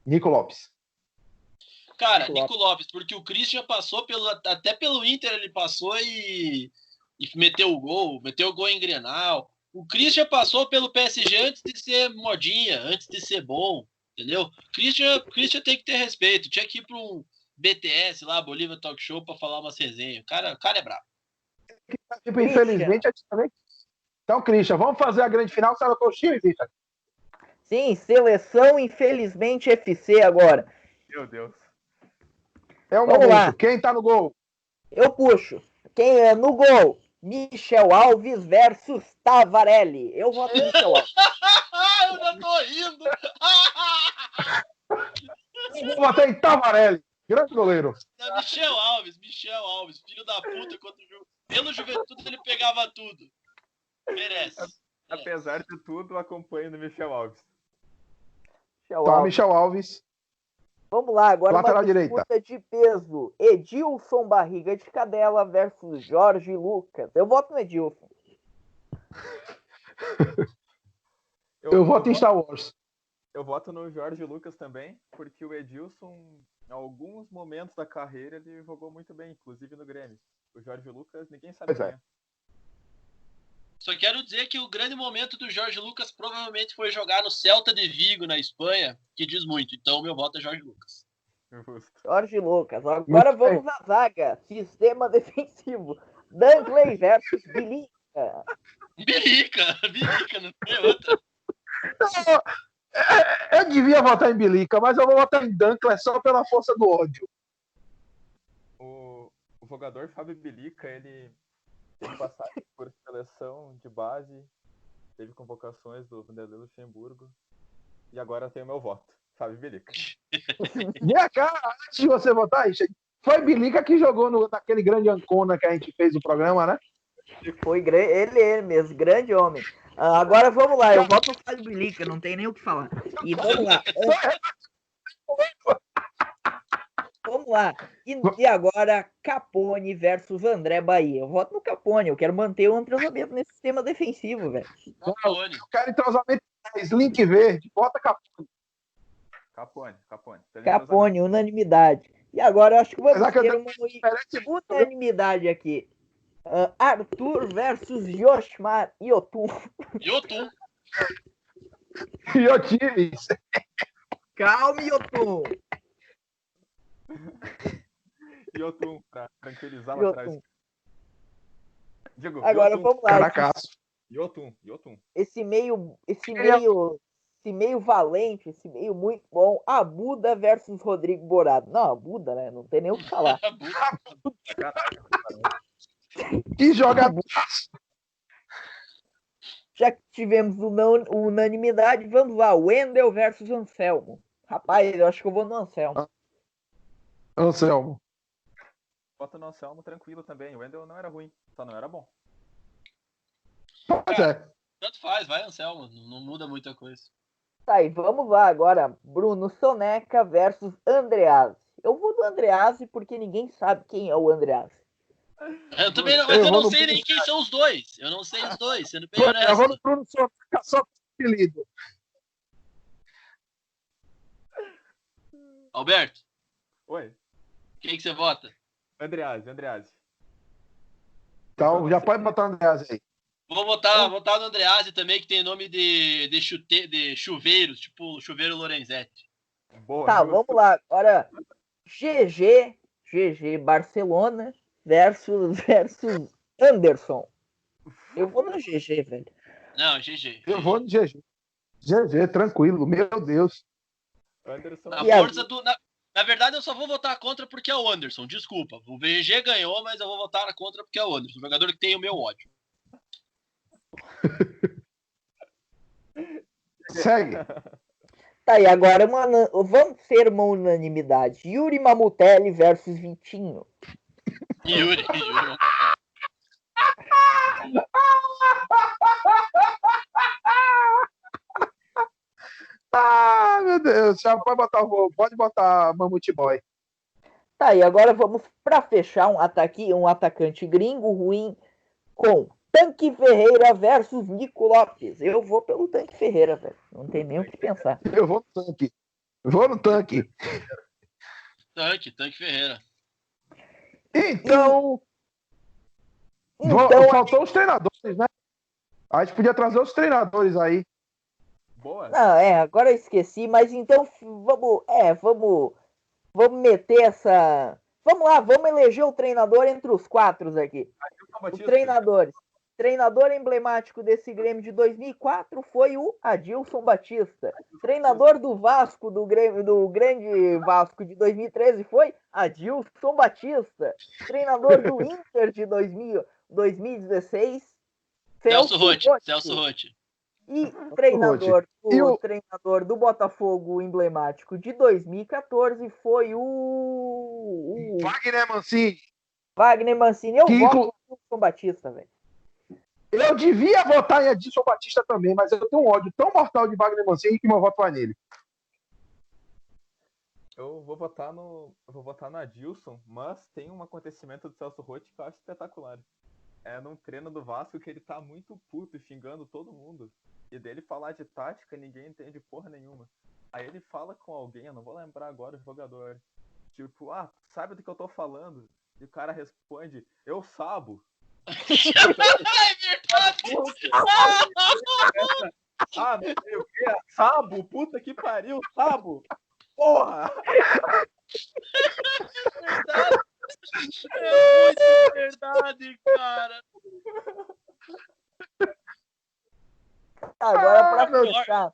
Nico Lopes. Cara, Nico Lopes, porque o Christian passou até pelo Inter, ele passou e meteu o gol em Grenal. O Christian passou pelo PSG antes de ser modinha, antes de ser bom, entendeu? Christian tem que ter respeito. Tinha que ir para um BTS lá, Bolívia Talk Show, para falar umas resenhas. O cara é brabo. Tipo, infelizmente, então, Christian, vamos fazer a grande final. Você anotou o time, Christian? Sim, seleção, infelizmente, FC agora. Meu Deus. É o Vamos momento. lá. Quem tá no gol? Eu puxo. Quem é no gol? Michel Alves versus Tavarelli. Eu voto em Michel Alves. Eu já tô rindo. Eu vou bater em Tavarelli. Grande goleiro. É Michel Alves, filho da puta. Pelo Juventude ele pegava tudo. Merece. Apesar de tudo, acompanho no Michel Alves. Michel Alves. Vamos lá, agora lateral uma disputa de peso. Edilson Barriga de Cadela versus Jorge Lucas. Eu voto no Edilson. Eu voto em Star Wars. Eu voto no Jorge Lucas também, porque o Edilson, em alguns momentos da carreira, ele jogou muito bem, inclusive no Grêmio. O Jorge Lucas, ninguém sabe quem é. Só quero dizer que o grande momento do Jorge Lucas provavelmente foi jogar no Celta de Vigo, na Espanha, que diz muito. Então, meu voto é Jorge Lucas. Jorge Lucas. Agora vamos à zaga. Sistema defensivo. Dunkley versus Bilica. Bilica, não tem outra. Eu devia votar em Bilica, mas eu vou votar em Dunkley só pela força do ódio. O jogador Fábio Bilica, ele teve passagem por seleção de base, teve convocações do Vanderlei Luxemburgo, e agora tem o meu voto, Fábio Bilica. Minha cara, antes de você votar, foi Bilica que jogou naquele grande Ancona que a gente fez o programa, né? Foi ele mesmo, grande homem. Agora vamos lá, eu voto no Fábio Bilica, não tem nem o que falar. E vamos lá. Vamos lá. E agora, Capone versus André Bahia. Eu voto no Capone. Eu quero manter o entrosamento nesse sistema defensivo, velho. Capone. Eu quero entrosamento 10, link verde. Bota Capone. Capone, unanimidade. E agora eu acho que vamos ter uma unanimidade aqui. Arthur versus Yoshimar Yotun. Yotiris. Calma, Yotun. Yotun, pra tranquilizar lá atrás. Digo, agora Yotun. Vamos lá. Caracaço. Yotun. Esse meio valente, esse meio muito bom. Abuda versus Rodrigo Borado. Não, Abuda, né? Não tem nem o que falar. Que jogador. Já que tivemos unanimidade, vamos lá. Wendel versus Anselmo. Rapaz, eu acho que eu vou no Anselmo. Bota no Anselmo tranquilo também. O Wendel não era ruim, só não era bom. Tanto faz, vai Anselmo. Não muda muita coisa. Tá, e vamos lá agora. Bruno Soneca versus Andreazzi. Eu vou do Andreazzi porque ninguém sabe quem é o Andreazzi. Eu também não, mas eu não sei nem quem são os dois. Eu não sei os dois, sendo bem honesto. Eu vou no Bruno Soneca só com apelido. Alberto. Oi. Quem que você vota? Andreazzi. Então, já pode botar o Andreazzi aí. Vou votar no Andreazzi também, que tem nome de chuveiros, tipo chuveiro Lorenzetti. Boa, tá, vamos lá. Agora, GG Barcelona versus Anderson. Eu vou no GG, velho. Não, GG. Eu vou no GG. GG, tranquilo, meu Deus. Anderson. Na verdade, eu só vou votar contra porque é o Anderson. Desculpa. O VG ganhou, mas eu vou votar contra porque é o Anderson. O jogador que tem o meu ódio. Segue. Tá, e agora vamos ter uma unanimidade. Yuri Mamutelli versus Vitinho. Yuri. Ah, meu Deus. Já pode botar Mamute Boy. Tá, e agora vamos pra fechar um atacante gringo ruim com Tanque Ferreira versus Nico Lopes. Eu vou pelo Tanque Ferreira, velho. Não tem nem o que pensar. Eu vou no tanque. Vou no tanque. Tanque Ferreira. Então faltou os treinadores, né? A gente podia trazer os treinadores aí. Boa. Não, agora eu esqueci, mas então vamos meter essa... Vamos lá, vamos eleger o treinador entre os 4 aqui. Os treinadores. Treinador emblemático desse Grêmio de 2004 foi o Adilson Batista. Treinador do Vasco, do grande Vasco de 2013 foi Adilson Batista. Treinador do Inter de 2016, Celso Rotti. E treinador do Botafogo emblemático de 2014 foi o Wagner Mancini. Eu voto no Adilson Batista, velho. Eu devia votar em Adilson Batista também, mas eu tenho um ódio tão mortal de Wagner Mancini que meu voto vai nele. Eu vou votar no Adilson, mas tem um acontecimento do Celso Rotti que eu acho espetacular. É num treino do Vasco que ele tá muito puto e xingando todo mundo. E dele falar de tática, ninguém entende porra nenhuma. Aí ele fala com alguém, eu não vou lembrar agora o jogador. Tipo, sabe do que eu tô falando? E o cara responde, eu sabo. É verdade! Não sei o que, sabo, puta que pariu, sabo! Porra! É muito verdade, cara. Agora pra fechar.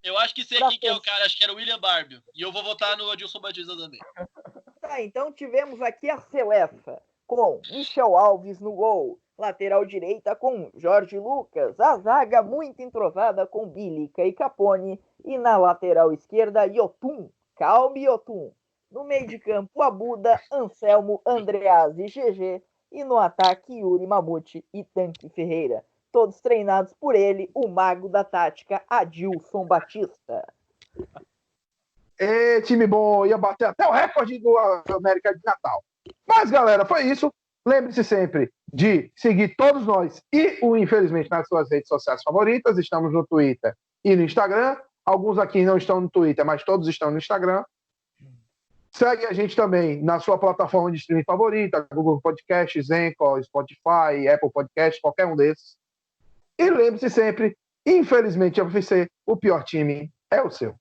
Eu acho que sei quem é o cara, acho que era o William Barbio. E eu vou votar no Adilson Batista também. Tá, então tivemos aqui a selefa com Michel Alves no gol. Lateral direita com Jorge Lucas. A zaga muito entrosada com Bilica e Capone. E na lateral esquerda, Yotun. Calme Yotun. No meio de campo, Abuda, Anselmo, Andreas e GG. E no ataque, Yuri Mamute e Tanque Ferreira. Todos treinados por ele, o mago da tática, Adilson Batista. Time bom, ia bater até o recorde do América de Natal. Mas, galera, foi isso. Lembre-se sempre de seguir todos nós e o Infelizmente nas suas redes sociais favoritas. Estamos no Twitter e no Instagram. Alguns aqui não estão no Twitter, mas todos estão no Instagram. Segue a gente também na sua plataforma de streaming favorita, Google Podcasts, Anchor, Spotify, Apple Podcasts, qualquer um desses. E lembre-se sempre, infelizmente, FC, o pior time é o seu.